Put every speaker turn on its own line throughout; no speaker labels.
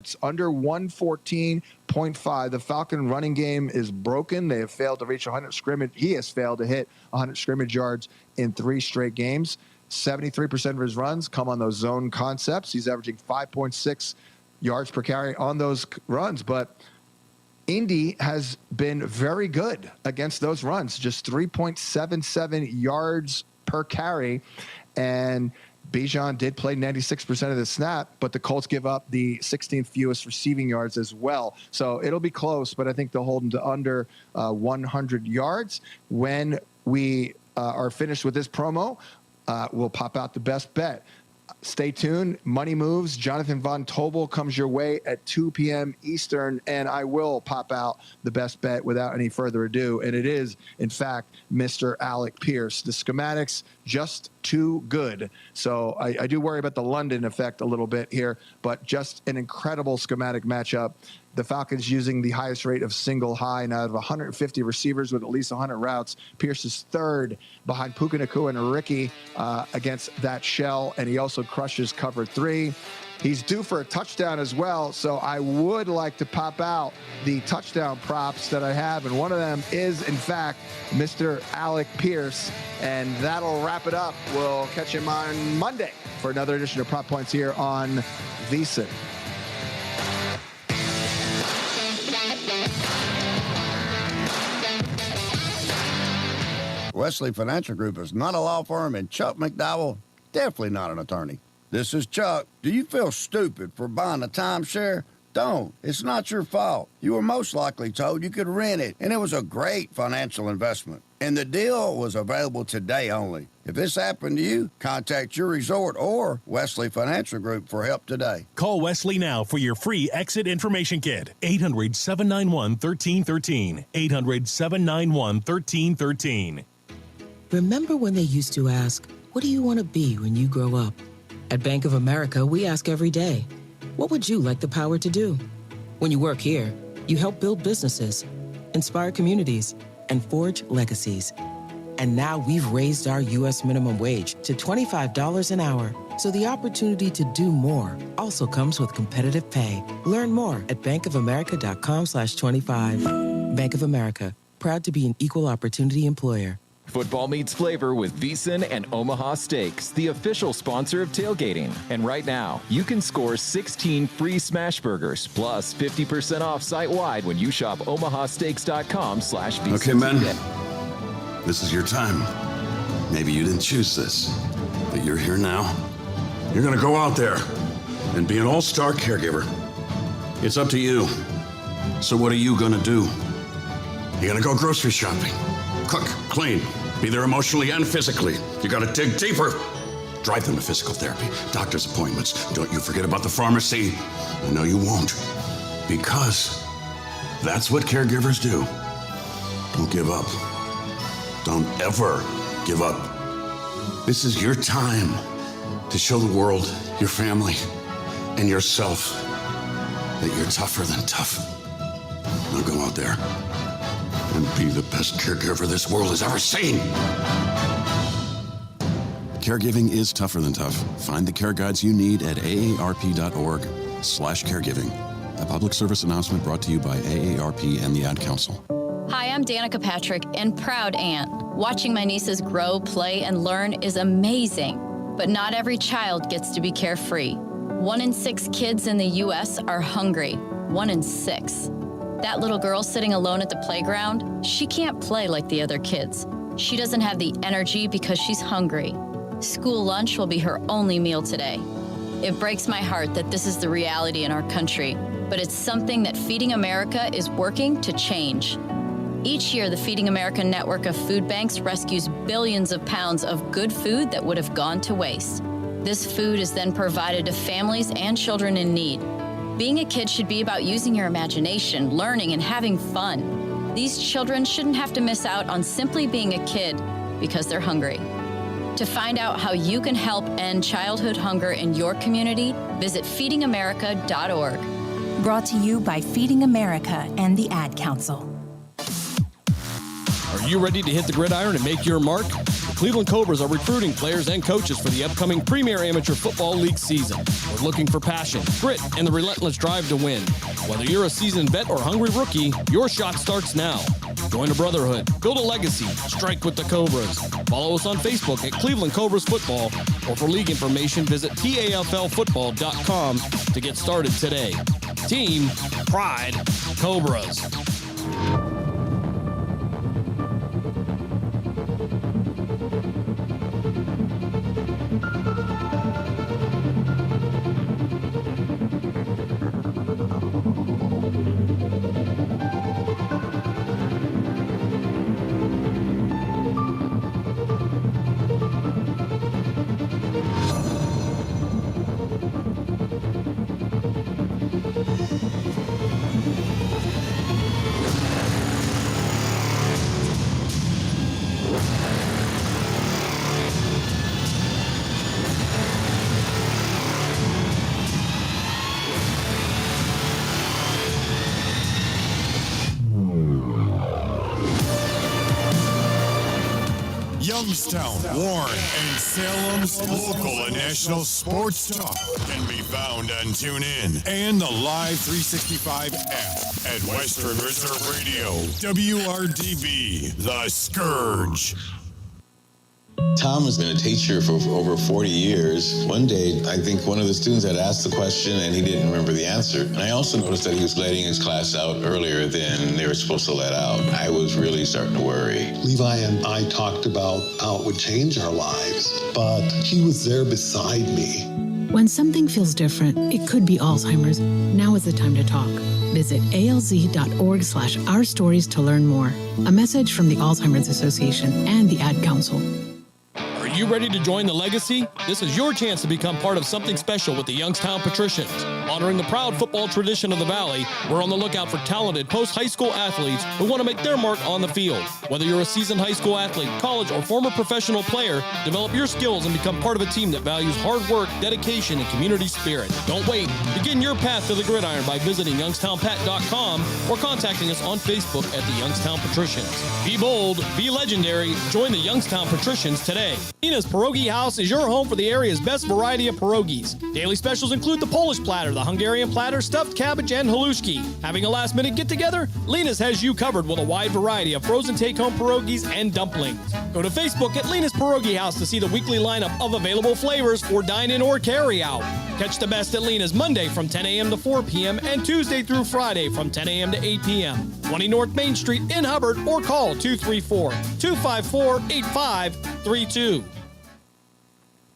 It's under 114.5. The Falcon running game is broken. They have failed to reach 100 scrimmage. He has failed to hit 100 scrimmage yards in 3 straight games. 73% of his runs come on those zone concepts. He's averaging 5.6 yards per carry on those runs. But Indy has been very good against those runs, just 3.77 yards per carry. And Bijan did play 96% of the snap, but the Colts give up the 16th fewest receiving yards as well. So it'll be close, but I think they'll hold them to under 100 yards. When we are finished with this promo, we'll pop out the best bet. Stay tuned. Money Moves. Jonathan Von Tobel comes your way at 2 p.m. Eastern, and I will pop out the best bet without any further ado. And it is, in fact, Mr. Alec Pierce. The schematics, just too good. So I do worry about the London effect a little bit here, but just an incredible schematic matchup. The Falcons using the highest rate of single high, and out of 150 receivers with at least 100 routes, Pierce is third behind Puka Nacua and Ricky against that shell, and he also crushes cover 3. He's due for a touchdown as well, so I would like to pop out the touchdown props that I have, and one of them is, in fact, Mr. Alec Pierce, and that'll wrap it up. We'll catch him on Monday for another edition of Prop Points here on VSiN.
Wesley Financial Group is not a law firm, and Chuck McDowell, definitely not an attorney. This is Chuck. Do you feel stupid for buying a timeshare? Don't. It's not your fault. You were most likely told you could rent it, and it was a great financial investment. And the deal was available today only. If this happened to you, contact your resort or Wesley Financial Group for help today.
Call Wesley now for your free exit information kit. 800-791-1313. 800-791-1313.
Remember when they used to ask, what do you want to be when you grow up? At Bank of America, we ask every day, what would you like the power to do? When you work here, you help build businesses, inspire communities, and forge legacies. And now we've raised our U.S. minimum wage to $25 an hour. So the opportunity to do more also comes with competitive pay. Learn more at bankofamerica.com/25. Bank of America, proud to be an equal opportunity employer.
Football meets flavor with VSiN and Omaha Steaks, the official sponsor of tailgating. And right now, you can score 16 free smash burgers plus 50% off site-wide when you shop omahasteaks.com/VSiN.
Okay, men, this is your time. Maybe you didn't choose this, but you're here now. You're gonna go out there and be an all-star caregiver. It's up to you. So what are you gonna do? You're gonna go grocery shopping, cook, clean, be there emotionally and physically. You gotta dig deeper. Drive them to physical therapy, doctor's appointments. Don't you forget about the pharmacy. I know you won't, because that's what caregivers do. Don't give up. Don't ever give up. This is your time to show the world, your family, and yourself that you're tougher than tough. Now go out there and be the best caregiver this world has ever seen.
Caregiving is tougher than tough. Find the care guides you need at aarp.org/caregiving. A public service announcement brought to you by AARP and the Ad Council.
Hi, I'm Danica Patrick, and proud aunt. Watching my nieces grow, play, and learn is amazing. But not every child gets to be carefree. 1 in 6 kids in the U.S. are hungry. 1 in 6. That little girl sitting alone at the playground, she can't play like the other kids. She doesn't have the energy because she's hungry. School lunch will be her only meal today. It breaks my heart that this is the reality in our country, but it's something that Feeding America is working to change. Each year, the Feeding America network of food banks rescues billions of pounds of good food that would have gone to waste. This food is then provided to families and children in need. Being a kid should be about using your imagination, learning, and having fun. These children shouldn't have to miss out on simply being a kid because they're hungry. To find out how you can help end childhood hunger in your community, visit feedingamerica.org.
Brought to you by Feeding America and the Ad Council.
Are you ready to hit the gridiron and make your mark? Cleveland Cobras are recruiting players and coaches for the upcoming Premier Amateur Football League season. We're looking for passion, grit, and the relentless drive to win. Whether you're a seasoned vet or hungry rookie, your shot starts now. Join a brotherhood, build a legacy, strike with the Cobras. Follow us on Facebook at Cleveland Cobras Football, or for league information, visit PAFLfootball.com to get started today. Team Pride Cobras.
Youngstown, Warren, and Salem's local and national sports talk can be found on TuneIn and the Live 365 app at Western Reserve Radio, WRDB, The Scourge.
Tom has been a teacher for over 40 years. One day, I think one of the students had asked the question and he didn't remember the answer. And I also noticed that he was letting his class out earlier than they were supposed to let out. I was really starting to worry.
Levi and I talked about how it would change our lives, but he was there beside me.
When something feels different, it could be Alzheimer's. Now is the time to talk. Visit alz.org/ourstories to learn more. A message from the Alzheimer's Association and the Ad Council.
Are you ready to join the legacy? This is your chance to become part of something special with the Youngstown Patricians. Honoring the proud football tradition of the Valley, we're on the lookout for talented post-high school athletes who want to make their mark on the field. Whether you're a seasoned high school athlete, college, or former professional player, develop your skills and become part of a team that values hard work, dedication, and community spirit. Don't wait. Begin your path to the gridiron by visiting youngstownpat.com or contacting us on Facebook at the Youngstown Patricians. Be bold, be legendary, join the Youngstown Patricians today. Nina's Pierogi House is your home for the area's best variety of pierogies. Daily specials include the Polish platter, the Hungarian platter, stuffed cabbage, and halushki. Having a last-minute get-together? Lena's has you covered with a wide variety of frozen take-home pierogies and dumplings. Go to Facebook at Lena's Pierogi House to see the weekly lineup of available flavors for dine-in or carry-out. Catch the best at Lena's Monday from 10 a.m. to 4 p.m. and Tuesday through Friday from 10 a.m. to 8 p.m. 20 North Main Street in Hubbard, or call 234-254-8532.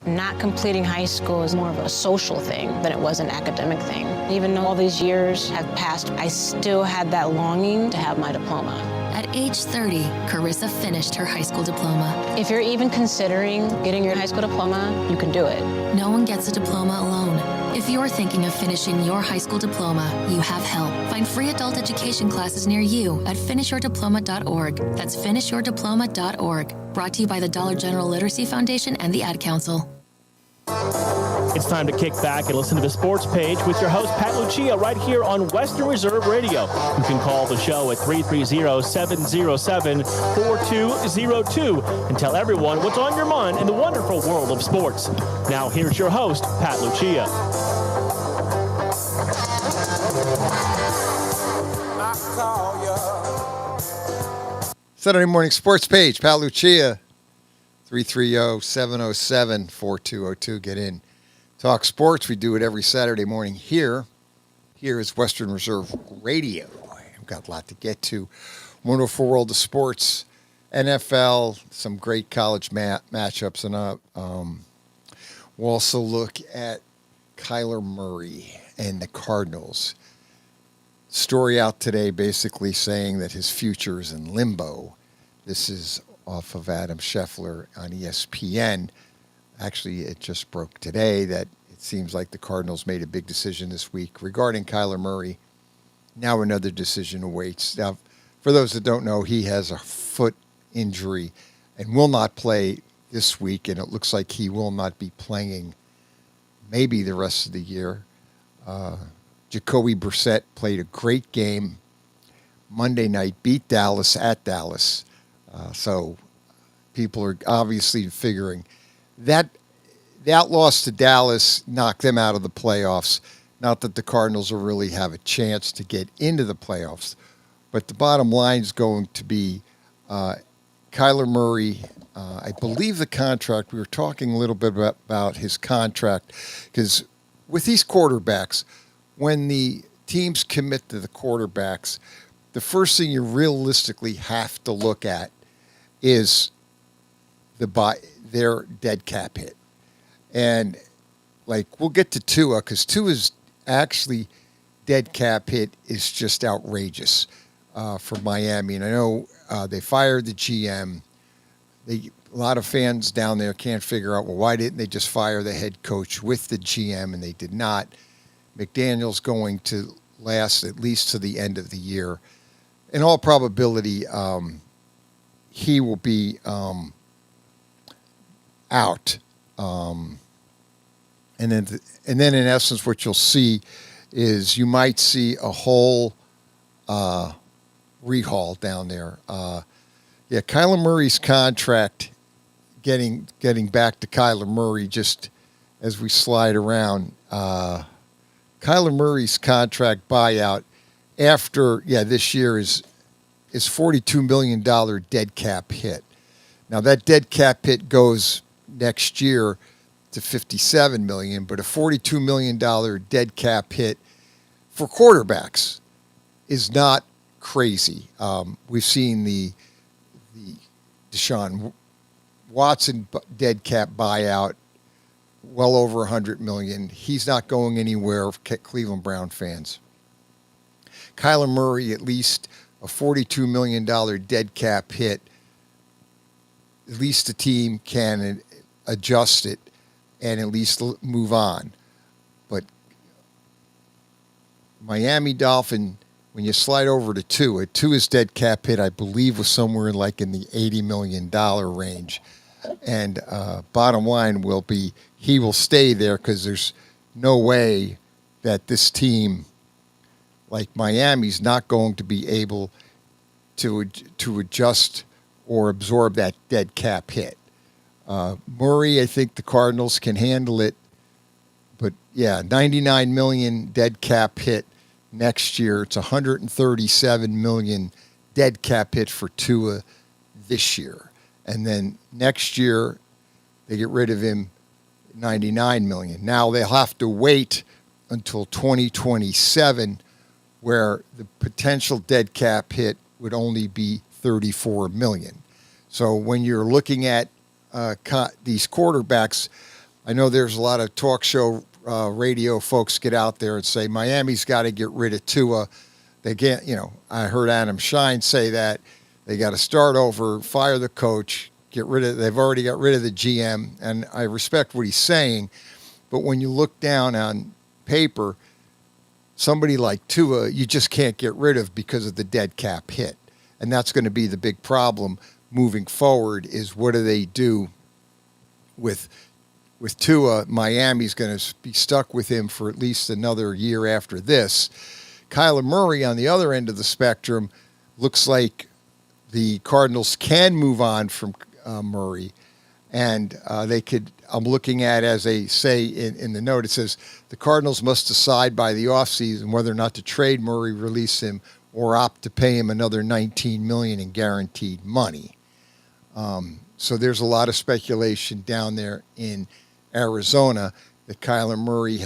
Not completing high school is more of a social thing than it was an academic thing. Even though all these years have passed, I still had that longing to have my diploma.
At age 30, Carissa finished her high school diploma.
If you're even considering getting your high school diploma, you can do it.
No one gets a diploma alone. If you're thinking of finishing your high school diploma, you have help. Find free adult education classes near you at finishyourdiploma.org. That's finishyourdiploma.org. Brought to you by the Dollar General Literacy Foundation and the Ad Council.
It's time to kick back and listen to the sports page with your host, Pat Lucia, right here on Western Reserve Radio. You can call the show at 330-707-4202 and tell everyone what's on your mind in the wonderful world of sports. Now, here's your host, Pat Lucia.
Saturday morning sports page, Pat Lucia, 330-707-4202. Get in. Talk sports. We do it every Saturday morning here. Here is Western Reserve Radio. I've got a lot to get to. Wonderful world of sports, NFL, some great college matchups, and we'll also look at Kyler Murray and the Cardinals. Story out today basically saying that his future is in limbo. This is off of Adam Scheffler on ESPN. Actually, it just broke today that it seems like the Cardinals made a big decision this week regarding Kyler Murray. Now another decision awaits. Now, for those that don't know, he has a foot injury and will not play this week, and it looks like he will not be playing maybe the rest of the year. Jacoby Brissett played a great game Monday night, beat Dallas at Dallas. So people are obviously figuring that loss to Dallas knocked them out of the playoffs. Not that the Cardinals will really have a chance to get into the playoffs, but the bottom line is going to be Kyler Murray. I believe the contract, we were talking a little bit about his contract, because with these quarterbacks, when the teams commit to the quarterbacks, the first thing you realistically have to look at is their dead cap hit. And like, we'll get to Tua, because Tua's actually dead cap hit is just outrageous for Miami. And I know they fired the GM. A lot of fans down there can't figure out, well, why didn't they just fire the head coach with the GM? And they did not. McDaniel's going to last at least to the end of the year. In all probability, he will be out. And then in essence, what you'll see is you might see a whole rehaul down there. Kyler Murray's contract, getting back to Kyler Murray, just as we slide around, Kyler Murray's contract buyout after this year is $42 million dead cap hit. Now that dead cap hit goes next year to $57 million, but a $42 million dead cap hit for quarterbacks is not crazy. We've seen the Deshaun Watson dead cap buyout, well over $100 million. He's not going anywhere, Cleveland Brown fans. Kyler Murray, at least a $42 million dead cap hit. At least the team can adjust it and at least move on. But Miami Dolphin, when you slide over to Tua's dead cap hit, I believe, was somewhere in the $80 million range. And bottom line will be he will stay there, because there's no way that this team like Miami's not going to be able to adjust or absorb that dead cap hit. Murray, I think the Cardinals can handle it. But, $99 million dead cap hit next year. It's $137 million dead cap hit for Tua this year. And then next year, they get rid of him, $99 million. Now they'll have to wait until 2027, where the potential dead cap hit would only be $34 million. So when you're looking at these quarterbacks, I know there's a lot of talk show radio folks get out there and say Miami's got to get rid of Tua. They can't, I heard Adam Shine say that they got to start over, fire the coach, they've already got rid of the GM, and I respect what he's saying. But when you look down on paper, somebody like Tua, you just can't get rid of because of the dead cap hit. And that's going to be the big problem moving forward, is what do they do with Tua? Miami's going to be stuck with him for at least another year after this. Kyler Murray, on the other end of the spectrum, looks like the Cardinals can move on from Murray, and they could. I'm looking at, as they say in the note, it says the Cardinals must decide by the offseason whether or not to trade Murray, release him, or opt to pay him another $19 million in guaranteed money. So there's a lot of speculation down there in Arizona that Kyler Murray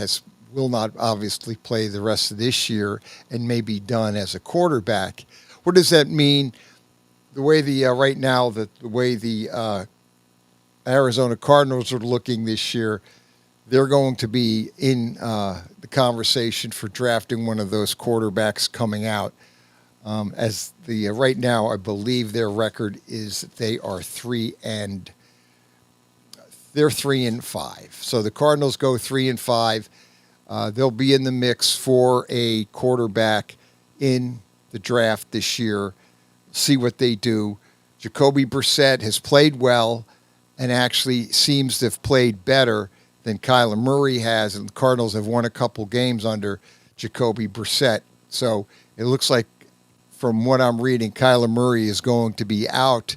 will not obviously play the rest of this year and may be done as a quarterback. What does that mean? The way right now, the way the Arizona Cardinals are looking this year, they're going to be in the conversation for drafting one of those quarterbacks coming out. As right now, I believe their record is that they are 3-5. So the Cardinals go 3-5. They'll be in the mix for a quarterback in the draft this year. See what they do. Jacoby Brissett has played well and actually seems to have played better than Kyler Murray has, and the Cardinals have won a couple games under Jacoby Brissett. So it looks like, from what I'm reading, Kyler Murray is going to be out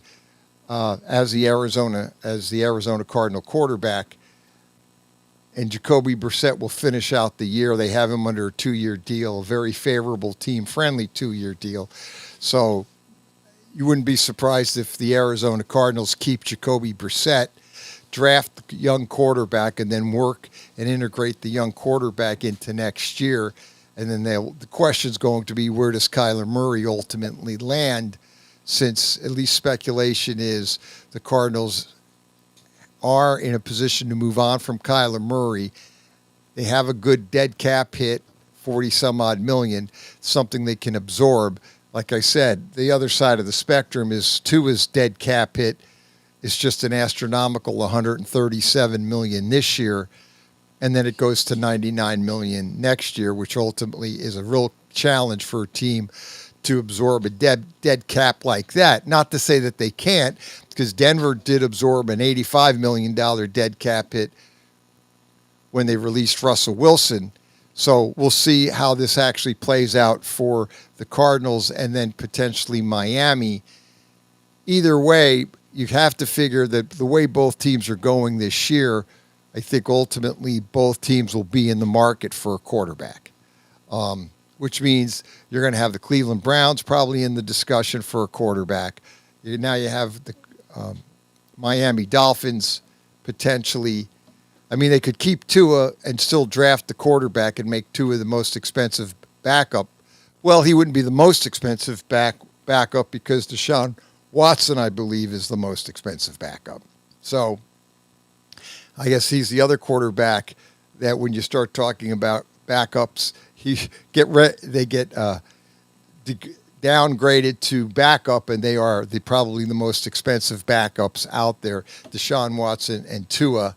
as the Arizona Cardinal quarterback. And Jacoby Brissett will finish out the year. They have him under a 2-year deal, a very favorable team-friendly 2-year deal. So you wouldn't be surprised if the Arizona Cardinals keep Jacoby Brissett, draft the young quarterback, and then work and integrate the young quarterback into next year. And then the question's going to be, where does Kyler Murray ultimately land, since at least speculation is the Cardinals are in a position to move on from Kyler Murray. They have a good dead cap hit, 40-some-odd million, something they can absorb. Like I said, the other side of the spectrum is Tua's dead cap hit is just an astronomical $137 million this year, and then it goes to $99 million next year, which ultimately is a real challenge for a team to absorb a dead cap like that. Not to say that they can't, because Denver did absorb an $85 million dead cap hit when they released Russell Wilson. So we'll see how this actually plays out for the Cardinals and then potentially Miami. Either way, you have to figure that the way both teams are going this year, I think ultimately both teams will be in the market for a quarterback, which means you're going to have the Cleveland Browns probably in the discussion for a quarterback. Now you have the Miami Dolphins potentially. I mean, they could keep Tua and still draft the quarterback and make Tua the most expensive backup. Well, he wouldn't be the most expensive backup because Deshaun Watson, I believe, is the most expensive backup. So I guess he's the other quarterback that when you start talking about backups, they get downgraded to backup, and they are probably the most expensive backups out there, Deshaun Watson and Tua.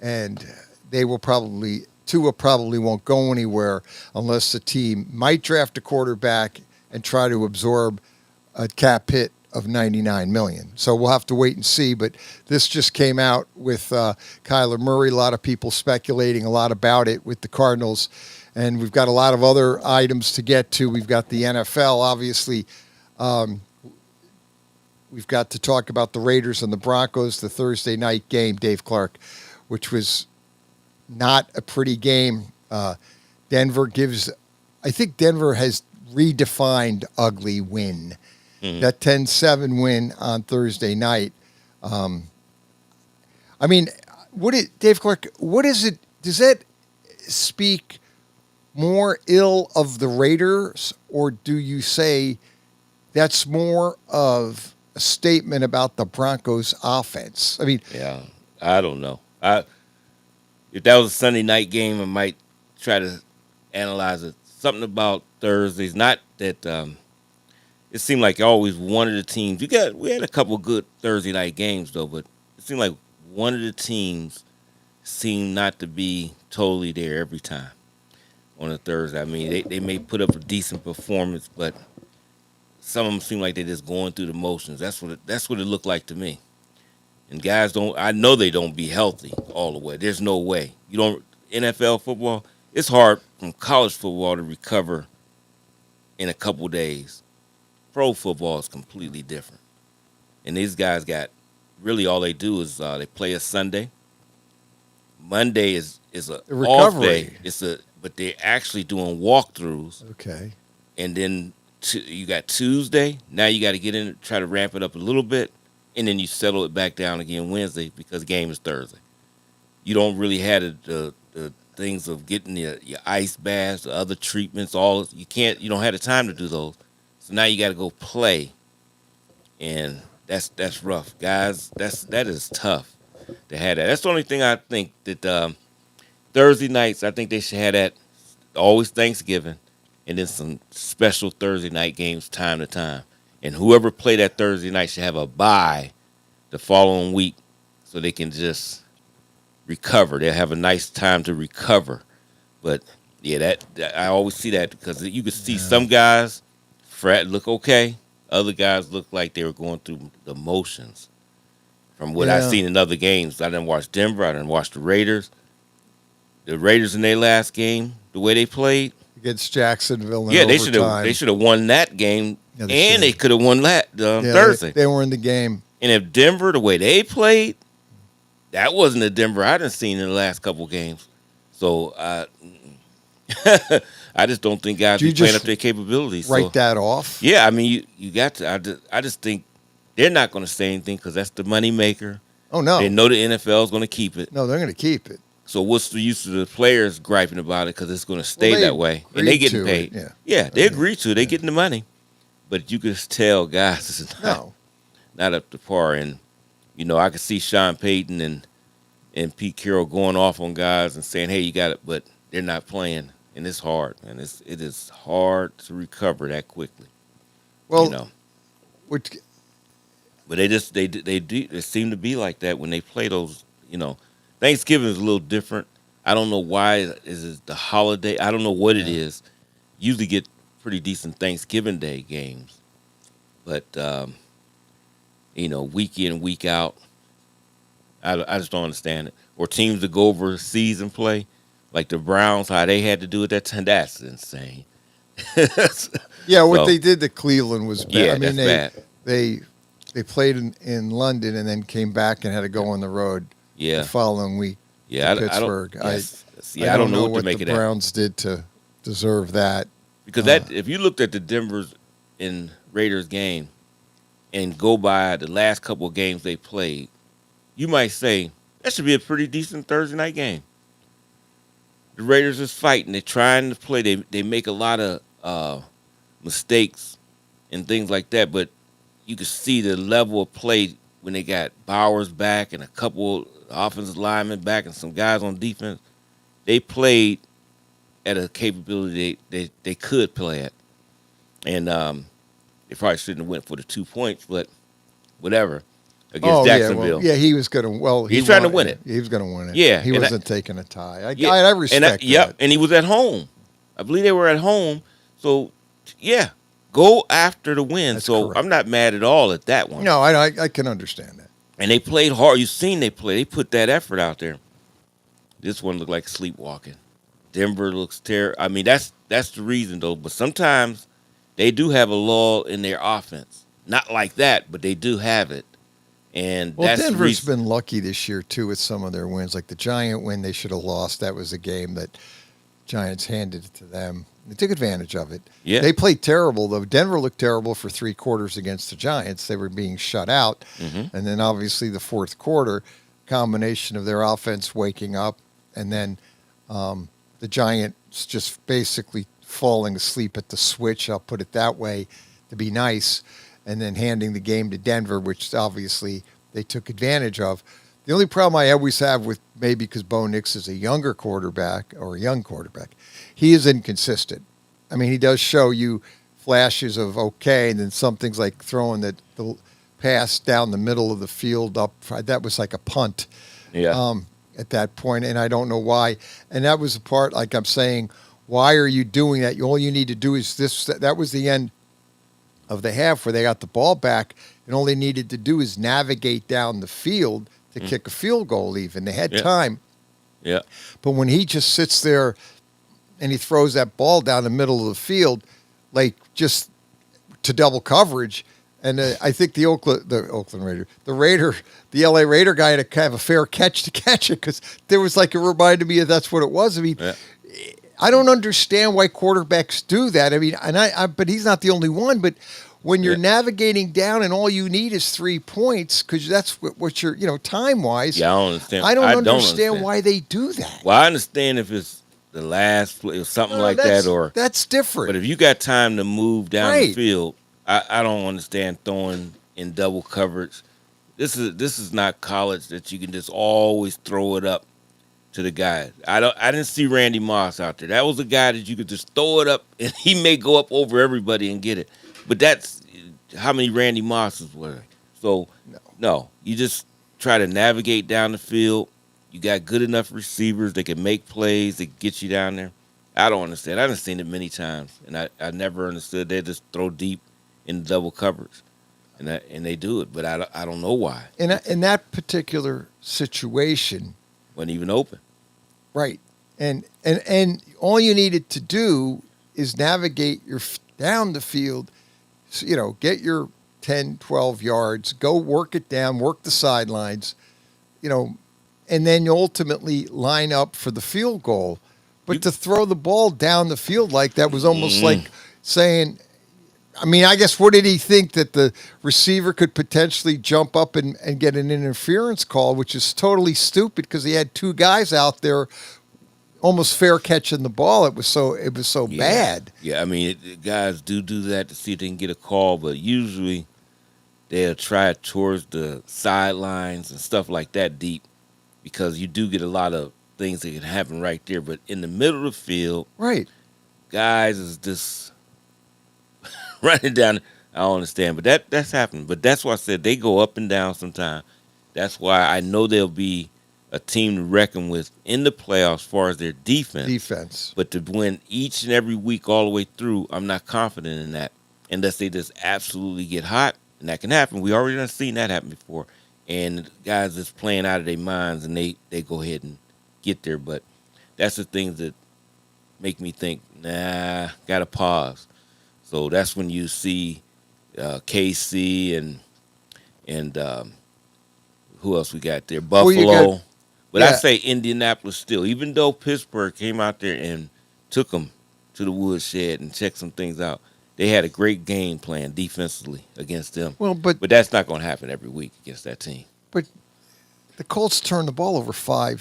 And Tua probably won't go anywhere unless the team might draft a quarterback and try to absorb a cap hit of $99 million. So we'll have to wait and see. But this just came out with Kyler Murray. A lot of people speculating a lot about it with the Cardinals. And we've got a lot of other items to get to. We've got the NFL, obviously. We've got to talk about the Raiders and the Broncos, the Thursday night game, Dave Clark, which was not a pretty game. I think Denver has redefined ugly win. Mm-hmm. That 10-7 win on Thursday night. I mean, Dave Clark, what is it? Does that speak more ill of the Raiders, or do you say that's more of a statement about the Broncos offense? I mean,
yeah, I don't know. If that was a Sunday night game, I might try to analyze it. Something about Thursdays, not that it seemed like always one of the teams. We had a couple of good Thursday night games though, but it seemed like one of the teams seemed not to be totally there every time on a Thursday. I mean, they may put up a decent performance, but some of them seem like they're just going through the motions. That's what it looked like to me. And guys I know they don't be healthy all the way. There's no way. NFL football, it's hard from college football to recover in a couple days. Pro football is completely different. And these guys really all they do is they play a Sunday. Monday is a off day. But they're actually doing walkthroughs.
Okay.
And then you got Tuesday. Now you got to get in, try to ramp it up a little bit. And then you settle it back down again Wednesday because the game is Thursday. You don't really have the things of getting your ice baths, the other treatments, you don't have the time to do those. So now you got to go play. And that's rough. Guys, that is tough to have that. That's the only thing I think that Thursday nights, I think they should have that always Thanksgiving and then some special Thursday night games time to time. And whoever played that Thursday night should have a bye the following week so they can just recover. They'll have a nice time to recover. But, yeah, that I always see that because you can see some guys look okay. Other guys look like they were going through the motions from what I've seen in other games. I didn't watch Denver. I didn't watch the Raiders. The Raiders in their last game, the way they played.
Against Jacksonville
in overtime. They should have won that game. Yeah, they could have won that Thursday.
They were in the game.
And if Denver, the way they played, that wasn't the Denver I done seen in the last couple games. So I just don't think guys
Do you
be playing
just
up their capabilities.
write
So,
that off?
yeah, I mean, you got to. I just think they're not going to say anything because that's the money maker.
Oh, no.
They know the NFL is going to keep it.
No, they're going to keep it.
So what's the use of the players griping about it because it's going to stay
they
that way and they
agreed
getting
to
paid?
it,
Yeah, they agree to it. They getting the money, but you can just tell guys this is not up to par. And I could see Sean Payton and Pete Carroll going off on guys and saying, "Hey, you got it," but they're not playing, and it's hard, and it is hard to recover that quickly.
Well,
but they seem to be like that when they play those. Thanksgiving is a little different. I don't know why. Is it the holiday? I don't know what it is. Usually get pretty decent Thanksgiving Day games, but week in, week out, I just don't understand it. Or teams that go overseas and play, like the Browns, how they had to do it that time. That's insane.
Yeah, what they did to Cleveland was bad.
Yeah,
I mean,
that's bad.
they played in London and then came back and had to go on the road the following week to Pittsburgh.
I don't know what to make
the
of that.
Browns did to deserve that.
Because if you looked at the Denver's and Raiders game and go by the last couple of games they played, you might say that should be a pretty decent Thursday night game. The Raiders is fighting. They're trying to play. They make a lot of mistakes and things like that, but you can see the level of play when they got Bowers back and a couple offensive linemen back and some guys on defense. They played at a capability they could play at. And they probably shouldn't have went for the 2 points, but whatever. Against Jacksonville.
He was going to.
He's trying to win it.
He was going to win it.
Yeah,
he
and
wasn't taking a tie. I respect that.
Yep, and he was at home. I believe they were at home. So, yeah, go after the win.
That's
so
correct.
I'm not mad at all at that one.
No, I can understand that.
And they played hard. You've seen they play. They put that effort out there. This one looked like sleepwalking. Denver looks terrible. I mean, that's the reason, though. But sometimes they do have a lull in their offense. Not like that, but they do have it. And
Well,
that's
Denver's been lucky this year, too, with some of their wins. Like the Giant win they should have lost. That was a game that Giants handed it to them. They took advantage of it.
Yeah.
They played terrible, though. Denver looked terrible for 3 quarters against the Giants. They were being shut out.
Mm-hmm.
And then, obviously, the fourth quarter, combination of their offense waking up and then the Giants just basically falling asleep at the switch, I'll put it that way, to be nice, and then handing the game to Denver, which obviously they took advantage of. The only problem I always have with, maybe because Bo Nix is a younger quarterback or a young quarterback, he is inconsistent. I mean, he does show you flashes of okay, and then some things like throwing the pass down the middle of the field up. That was like a punt.
Yeah.
At that point, and I don't know why. And that was the part, like I'm saying, why are you doing that? All you need to do is this. That was the end of the half where they got the ball back, and all they needed to do is navigate down the field to kick a field goal even. They had time.
Yeah.
But when he just sits there and he throws that ball down the middle of the field, like just to double coverage, and I think the LA Raider guy had to have a fair catch to catch it because there was like, it reminded me of that's what it was. I mean, I don't understand why quarterbacks do that. I mean, but he's not the only one. But when you're navigating down and all you need is 3 points, because that's what you're, time wise.
Yeah, I don't understand.
I don't understand why they do that.
Well, I understand if it's the last play or something like that, or
that's different.
But if you got time to move down the
Right.
field, I don't understand throwing in double coverage. This is not college that you can just always throw it up to the guy. I didn't see Randy Moss out there. That was a guy that you could just throw it up and he may go up over everybody and get it. But that's how many Randy Mosses were there. So no, you just try to navigate down the field. You got good enough receivers that can make plays that get you down there. I don't understand. I've seen it many times, and I never understood. They just throw deep in double coverage, and they do it, but I don't know why.
In that particular situation,
wasn't even open.
Right, and all you needed to do is navigate down the field, get your 10, 12 yards, go work it down, work the sidelines, and then you ultimately line up for the field goal. But to throw the ball down the field like that was almost like saying, I guess, what did he think, that the receiver could potentially jump up and get an interference call, which is totally stupid because he had two guys out there almost fair catching the ball. It was so bad.
Yeah, guys do that to see if they can get a call, but usually they'll try it towards the sidelines and stuff like that deep, because you do get a lot of things that can happen right there. But in the middle of the field,
right,
guys is just running down. I don't understand, but that's happening. But that's why I said they go up and down sometimes. That's why I know they'll be a team to reckon with in the playoffs as far as their defense. But to win each and every week all the way through, I'm not confident in that unless they just absolutely get hot, and that can happen. We already done seen that happen before. And guys just playing out of their minds, and they go ahead and get there. But that's the things that make me think, nah, got to pause. So that's when you see KC and who else we got there? Buffalo. But I say Indianapolis still, even though Pittsburgh came out there and took them to the woodshed and checked some things out, they had a great game plan defensively against them.
Well, but
that's not going to happen every week against that team.
But the Colts turned the ball over 5-6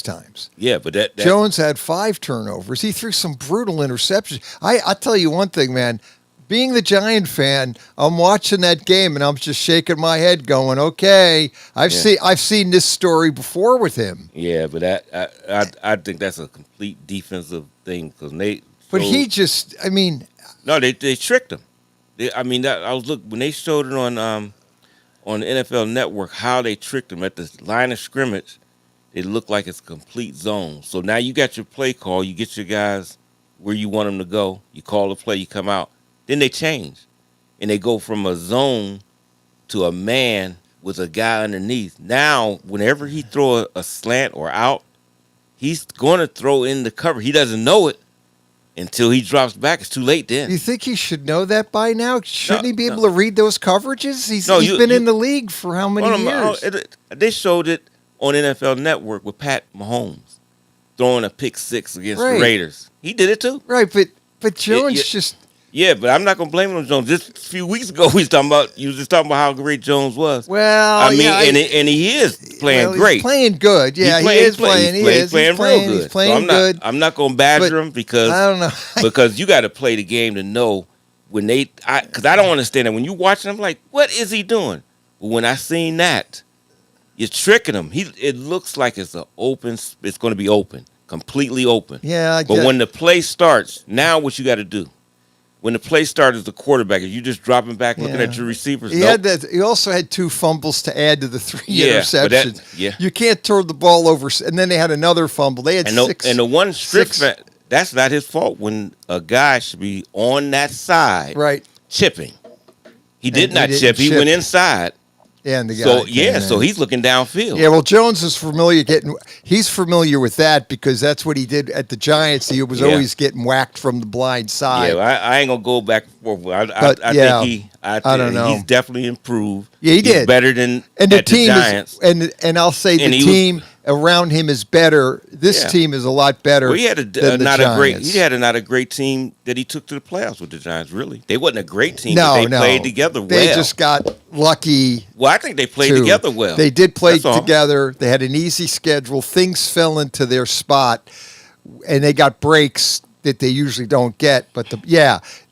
times.
Yeah, but that
Jones had 5 turnovers. He threw some brutal interceptions. I tell you one thing, man. Being the Giant fan, I'm watching that game and I'm just shaking my head, going, "Okay, I've seen this story before with him."
Yeah, but I think that's a complete defensive thing because they.
But he just,
no, they tricked him. I was looking when they showed it on the NFL Network how they tricked him at the line of scrimmage. It looked like it's a complete zone. So now you got your play call. You get your guys where you want them to go. You call the play. You come out. Then they change, and they go from a zone to a man with a guy underneath. Now, whenever he throw a slant or out, he's going to throw in the cover. He doesn't know it until he drops back. It's too late then.
You think he should know that by now? Shouldn't he be able to read those coverages? He's been in the league for how many years?
They showed it on NFL Network with Pat Mahomes throwing a pick 6 against the Raiders. He did it too.
Right, but Jones just...
Yeah, but I'm not gonna blame him on Jones. Just a few weeks ago, you was talking about how great Jones was.
Well,
and he is playing great.
He's playing good. Yeah, he is playing. He's playing real good. He's playing good.
I'm not gonna badger him because
I don't know
because you got to play the game to know when they. Because I don't understand that when you watching him, like, what is he doing? But when I seen that, you're tricking him. It looks like it's It's going to be open, completely open.
Yeah,
but when the play starts, now what you got to do? When the play starts as the quarterback, are you just dropping back, looking at your receivers?
He had that. He also had 2 fumbles to add to the 3 interceptions.
But
you can't turn the ball over. And then they had another fumble. They had 6.
And the one strip, that's not his fault. When a guy should be on that side, chipping. He did not chip. He went inside.
Yeah, and the guy.
So he's looking downfield.
Yeah, well, Jones is he's familiar with that because that's what he did at the Giants. He was always getting whacked from the blind side.
Yeah, I ain't gonna go back and forth. I don't know. He's definitely improved.
Yeah, he did.
He's better than
the team
the Giants.
And I'll say the team around him is better. This team is a lot better.
Well, he had not a great team that he took to the playoffs with the Giants. Really, they wasn't a great team. But they played together well.
They just got lucky.
Well, I think they played together well.
They did play together. They had an easy schedule. Things fell into their spot, and they got breaks that they usually don't get. But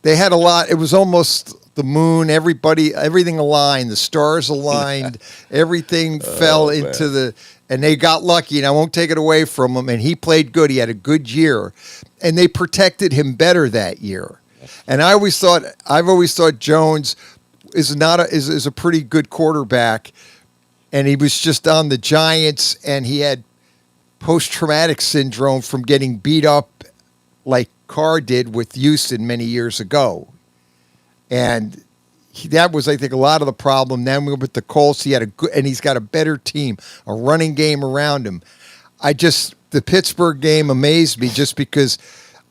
they had a lot. It was almost the moon. Everything aligned. The stars aligned. Everything fell into the. And they got lucky, and I won't take it away from him. And he played good. He had a good year, and they protected him better that year. And I've always thought Jones is a pretty good quarterback, and he was just on the Giants, and he had post-traumatic syndrome from getting beat up like Carr did with Houston many years ago, and that was, I think, a lot of the problem. Then with the Colts, and he's got a better team, a running game around him. The Pittsburgh game amazed me just because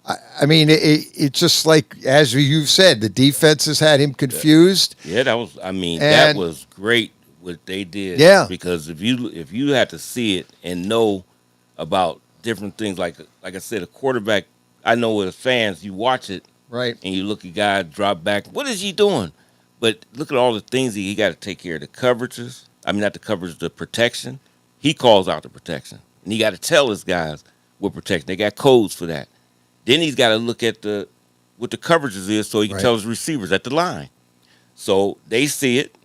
I mean, it's just like, as you've said, the defense has had him confused.
Yeah, that was. I mean, that
And-
was great what they did.
Yeah.
Because if you had to see it and know about different things, like I said, a quarterback. I know as fans, you watch it,
Right.
and you look at guy drop back. What is he doing? But look at all the things he got to take care of. The coverages. I mean, not the coverage, the protection. He calls out the protection, and he got to tell his guys what protection. They got codes for that. Then he's got to look at what the coverages is, so he can tell his receivers at the line. So they see it,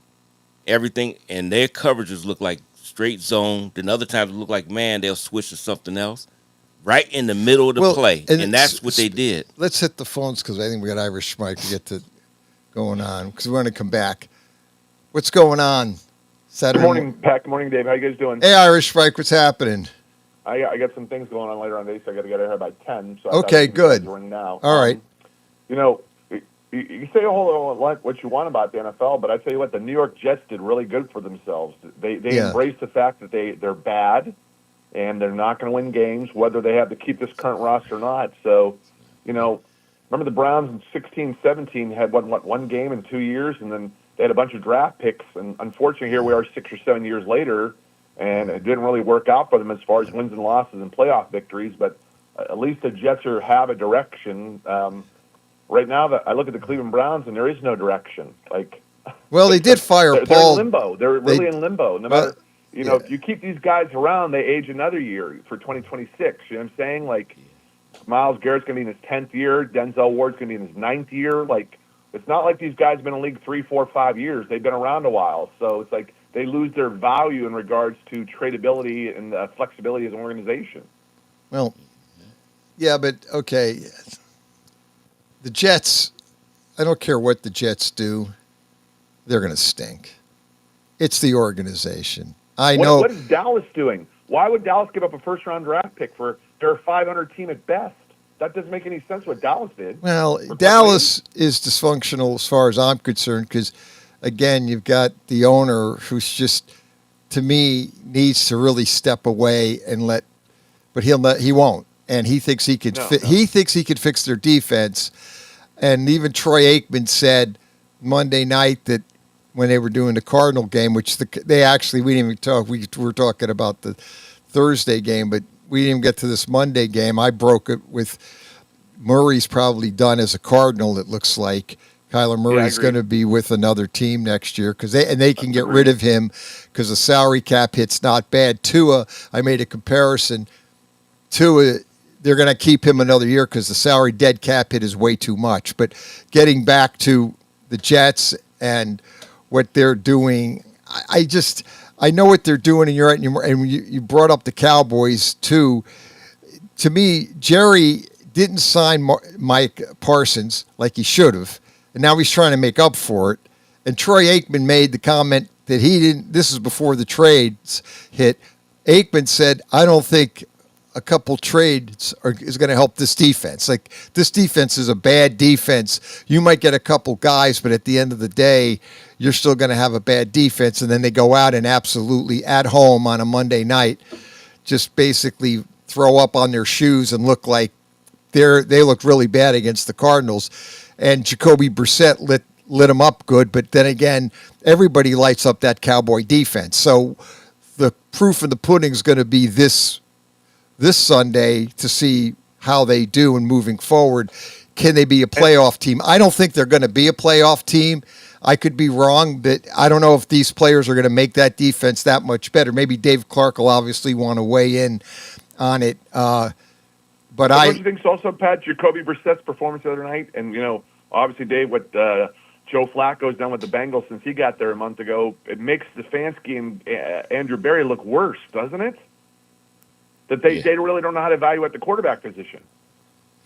everything, and their coverages look like straight zone. Then other times it look like man, they'll switch to something else, right in the middle of the play, and that's what they did.
Let's hit the phones because I think we got Irish Mike to get to going on because we want to come back. What's going on? Saturday
Good morning, Pat. Good morning, Dave. How you guys doing?
Hey, Irish Mike, what's happening?
I got some things going on later on today, so I got to get out here by 10. So
Okay, good.
Ring now.
All right.
You know, you say a whole lot what you want about the NFL, but I tell you what, the New York Jets did really good for themselves. They embraced the fact that they're bad and they're not going to win games, whether they have to keep this current roster or not. So, you know, remember the Browns in 16-17 had one game in 2 years, and then they had a bunch of draft picks, and unfortunately here we are 6 or 7 years later, and it didn't really work out for them as far as wins and losses and playoff victories, but at least the Jets have a direction. Right now, I look at the Cleveland Browns, and there is no direction.
Well, they did fire
they're
Paul.
in limbo. They're really in limbo. No matter, if you keep these guys around, they age another year for 2026. You know what I'm saying? Like, Myles Garrett's going to be in his 10th year. Denzel Ward's going to be in his 9th year. Like, it's not like these guys have been in the league 3, 4, 5 years. They've been around a while. So it's like they lose their value in regards to tradability and flexibility as an organization.
Well, yeah, but okay. The Jets, I don't care what the Jets do, they're going to stink. It's the organization. I know.
What is Dallas doing? Why would Dallas give up a first-round draft pick for their 500 team at best? That doesn't make any sense what Dallas did.
Well, Dallas is dysfunctional as far as I'm concerned because, again, you've got the owner who's just, to me, needs to really step away and but he won't, and he thinks he could. He thinks he could fix their defense, and even Troy Aikman said Monday night that when they were doing the Cardinal game, which we didn't even talk. We were talking about the Thursday game, but we didn't even get to this Monday game. I broke it with Murray's probably done as a Cardinal, it looks like. Kyler Murray's going to be with another team next year because they can get rid of him because the salary cap hit's not bad. Tua, I made a comparison. Tua, they're going to keep him another year because the salary dead cap hit is way too much. But getting back to the Jets and what they're doing, I know what they're doing, and you're right. And you brought up the Cowboys too. To me, Jerry didn't sign Mike Parsons like he should have, and now he's trying to make up for it. And Troy Aikman made the comment that he didn't. This is before the trades hit. Aikman said, "I don't think a couple trades is going to help this defense. Like, this defense is a bad defense. You might get a couple guys, but at the end of the day, you're still going to have a bad defense." And then they go out and absolutely at home on a Monday night, just basically throw up on their shoes and look like they look really bad against the Cardinals. And Jacoby Brissett lit them up good, but then again, everybody lights up that Cowboy defense. So the proof of the pudding is going to be this Sunday to see how they do and moving forward. Can they be a playoff team? I don't think they're going to be a playoff team. I could be wrong, but I don't know if these players are going to make that defense that much better. Maybe Dave Clark will obviously want to weigh in on it. But
don't you think so also, Pat, Jacoby Brissett's performance the other night? And, obviously, Dave, what Joe Flacco's done with the Bengals since he got there a month ago, it makes Stefanski and Andrew Berry look worse, doesn't it? That they really don't know how to evaluate the quarterback position.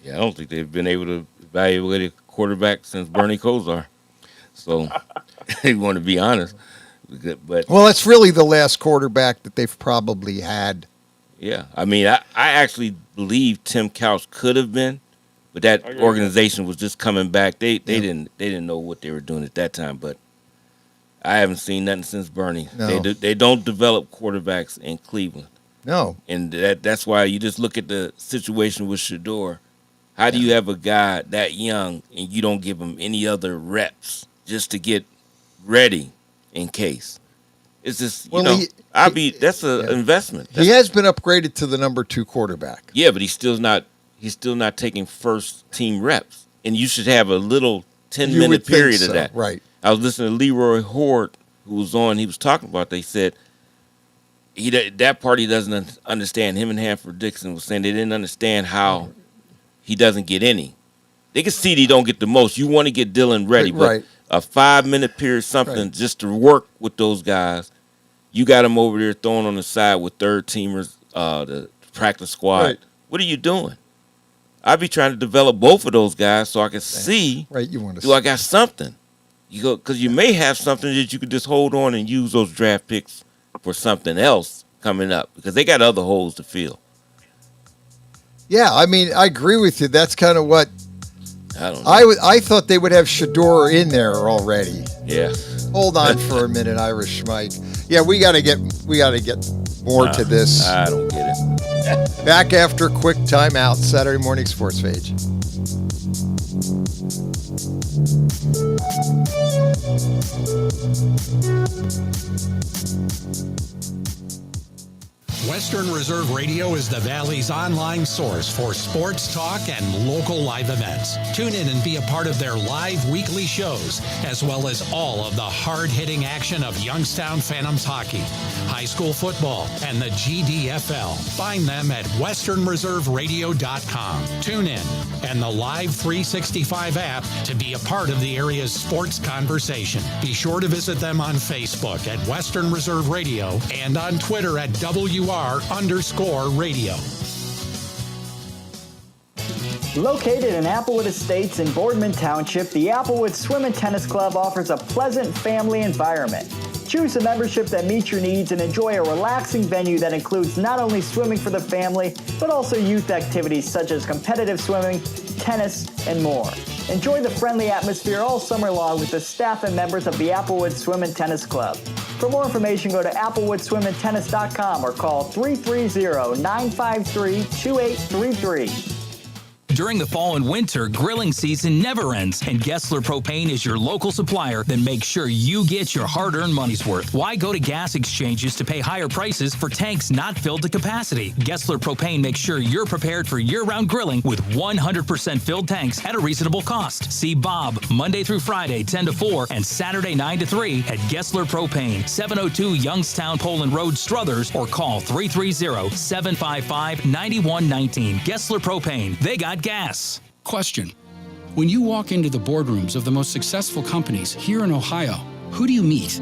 Yeah, I don't think they've been able to evaluate a quarterback since Bernie Kosar. So, they want to be honest. But
well, it's really the last quarterback that they've probably had.
Yeah, I mean, I actually believe Tim Couch could have been, but that organization was just coming back. They didn't know what they were doing at that time. But I haven't seen nothing since Bernie.
No.
They don't develop quarterbacks in Cleveland.
No,
and that's why you just look at the situation with Shador, How do you have a guy that young and you don't give him any other reps just to get ready in case? It's just, that's an investment.
He has been upgraded to the number 2 quarterback.
Yeah, but he's still not taking first team reps. And you should have a little 10-minute period of that.
Right.
I was listening to Leroy Horde, who was on, he was talking about, they said that part he doesn't understand. Him and Hanford Dixon was saying they didn't understand how he doesn't get any. They can see he don't get the most. You want to get Dylan ready, but a 5-minute period, something just to work with those guys. You got him over there throwing on the side with third teamers, the practice squad.
Right.
What are you doing? I'd be trying to develop both of those guys so I can see.
Right, you want to.
Do I got something? You go because you may have something that you could just hold on and use those draft picks for something else coming up because they got other holes to fill.
Yeah, I mean, I agree with you. That's kind of what
I don't know.
I thought they would have Shador in there already.
Yeah.
Hold on for a minute, Irish Mike. Yeah, we got to get more to this.
I don't get it.
Back after a quick timeout, Saturday morning sports page.
Western Reserve Radio is the Valley's online source for sports talk and local live events. Tune in and be a part of their live weekly shows, as well as all of the hard-hitting action of Youngstown Phantoms hockey, high school football, and the GDFL. Find them at westernreserveradio.com. Tune in and the Live 365 app to be a part of the area's sports conversation. Be sure to visit them on Facebook at Western Reserve Radio and on Twitter at WR_radio.
Located in Applewood Estates in Boardman Township, the Applewood Swim and Tennis Club offers a pleasant family environment. Choose a membership that meets your needs and enjoy a relaxing venue that includes not only swimming for the family, but also youth activities such as competitive swimming, tennis, and more. Enjoy the friendly atmosphere all summer long with the staff and members of the Applewood Swim and Tennis Club. For more information, go to applewoodswimandtennis.com or call 330-953-2833.
During the fall and winter, grilling season never ends, and Gessler Propane is your local supplier that makes sure you get your hard-earned money's worth. Why go to gas exchanges to pay higher prices for tanks not filled to capacity? Gessler Propane makes sure you're prepared for year-round grilling with 100% filled tanks at a reasonable cost. See Bob Monday through Friday, 10 to 4, and Saturday, 9 to 3 at Gessler Propane, 702 Youngstown Poland Road, Struthers, or call 330-755-9119. Gessler Propane. They got gas.
Question. When you walk into the boardrooms of the most successful companies here in Ohio, who do you meet?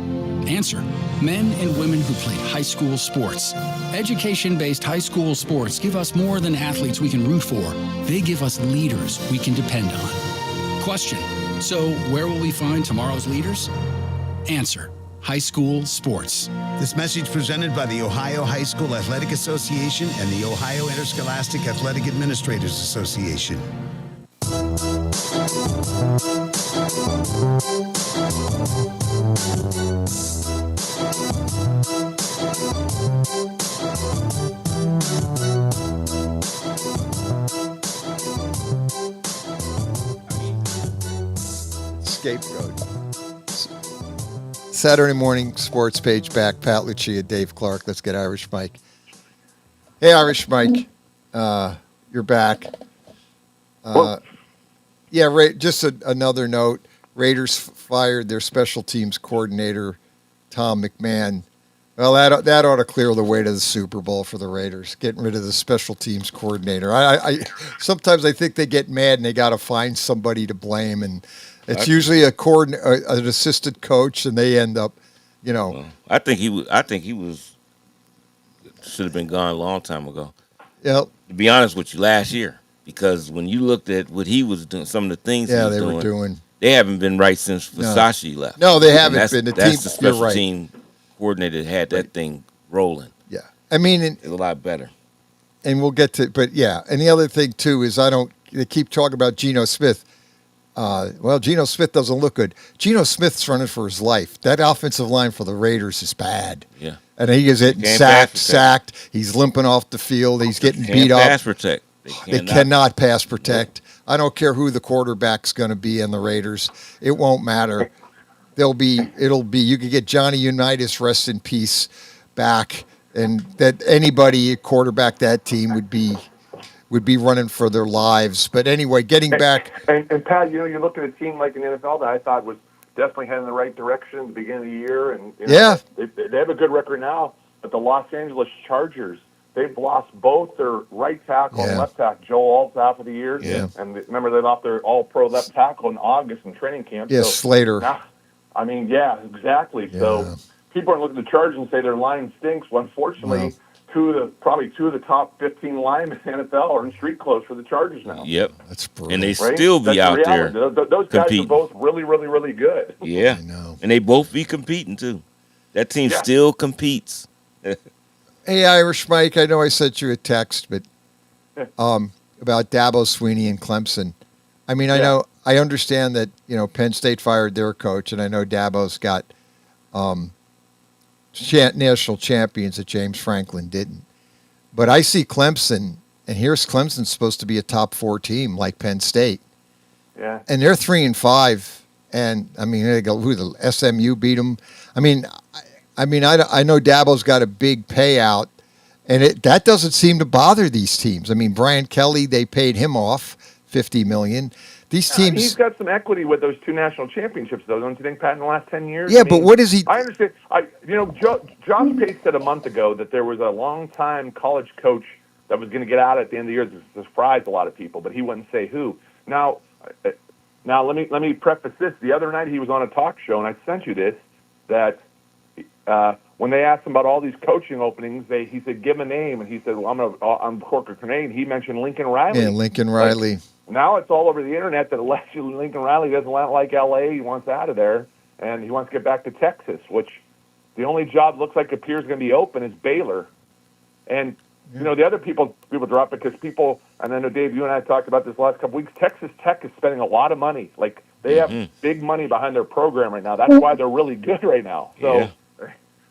Answer. Men and women who played high school sports. Education-based high school sports give us more than athletes we can root for. They give us leaders we can depend on. Question. So where will we find tomorrow's leaders? Answer. High school sports.
This message presented by the Ohio High School Athletic Association and the Ohio Interscholastic Athletic Administrators Association.
Scapegoat. Saturday morning sports page back. Pat Lucia, Dave Clark. Let's get Irish Mike. Hey, Irish Mike. You're back. Just another note. Raiders fired their special teams coordinator, Tom McMahon. Well, that ought to clear the way to the Super Bowl for the Raiders, getting rid of the special teams coordinator. I sometimes I think they get mad and they got to find somebody to blame, and it's usually an assistant coach, and they end up,
I think he was should have been gone a long time ago.
Yep.
To be honest with you, last year, because when you looked at what he was doing, some of the things
they were doing,
they haven't been right since Versace left.
No, they haven't been.
That's the special team coordinator that had that thing rolling.
Yeah, I mean,
it's a lot better.
And we'll get to, but yeah, and the other thing too is they keep talking about Geno Smith. Geno Smith doesn't look good. Geno Smith's running for his life. That offensive line for the Raiders is bad.
Yeah.
And he is getting sacked. He's limping off the field. He's getting beat up.
Pass protect.
They cannot pass protect. I don't care who the quarterback's going to be in the Raiders. It won't matter. It'll be. You could get Johnny Unitas, rest in peace, back, and that anybody quarterback that team would be running for their lives. But anyway, getting back.
And Pat, you look at a team like in the NFL that I thought was definitely heading in the right direction at the beginning of the year, and they have a good record now. But the Los Angeles Chargers, they've lost both their right tackle and left tackle. Joe Alt's out for the year, and remember they lost their All-Pro left tackle in August in training camp.
Yeah, so Slater.
Now, exactly. Yeah. So people are looking at the Chargers and say their line stinks. Well, unfortunately, probably two of the top 15 linemen in the NFL are in street clothes for the Chargers now.
Yep,
that's brutal.
And they still be out there.
Those guys are both really, really, really good.
Yeah, I know. And they both be competing too. That team still competes.
Hey, Irish Mike, I know I sent you a text, but about Dabo Swinney and Clemson. I mean, I understand that Penn State fired their coach, and I know Dabo's got national champions that James Franklin didn't. But I see Clemson, and here's Clemson supposed to be a top 4 team like Penn State.
Yeah.
And they're 3-5, and I mean, they go the SMU beat them. I mean, I know Dabo's got a big payout, and that doesn't seem to bother these teams. I mean, Brian Kelly, they paid him off $50 million. These teams.
He's got some equity with those 2 national championships, though, don't you think, Pat? In the last 10 years.
Yeah, but what is he?
I understand. Josh Pace said a month ago that there was a long-time college coach that was going to get out at the end of the year. This surprised a lot of people, but he wouldn't say who. Now let me preface this. The other night he was on a talk show, and I sent you this. That when they asked him about all these coaching openings, he said, "Give him a name," and he said, "Well, I'm Corker Grenade." He mentioned Lincoln Riley.
Yeah, Lincoln Riley.
Now it's all over the internet that allegedly Lincoln Riley doesn't like L.A. He wants out of there, and he wants to get back to Texas, which the only job looks like appears going to be open is Baylor. And, the other people drop it because people, and I know, Dave, you and I talked about this last couple weeks, Texas Tech is spending a lot of money. Like, they have big money behind their program right now. That's why they're really good right now. So,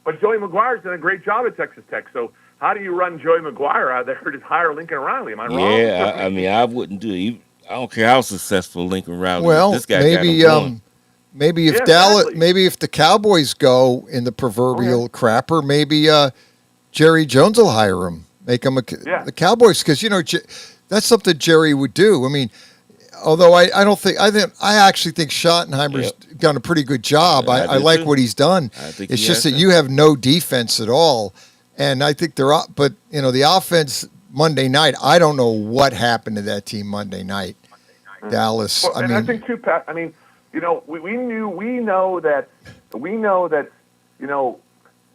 But Joey McGuire's done a great job at Texas Tech, so how do you run Joey McGuire out there to hire Lincoln Riley? Am I wrong?
Yeah, I mean, I wouldn't do it. I don't care how successful Lincoln Riley is.
Well,
This guy
maybe if maybe if the Cowboys go in the proverbial crapper, maybe Jerry Jones will hire him, make him the Cowboys, because that's something Jerry would do. I mean, although I actually think Schottenheimer's done a pretty good job. I like what he's done. It's just that you have no defense at all, and I think but the offense Monday night, I don't know what happened to that team Monday night. Dallas.
Well, I think too, Pat. I mean, we know that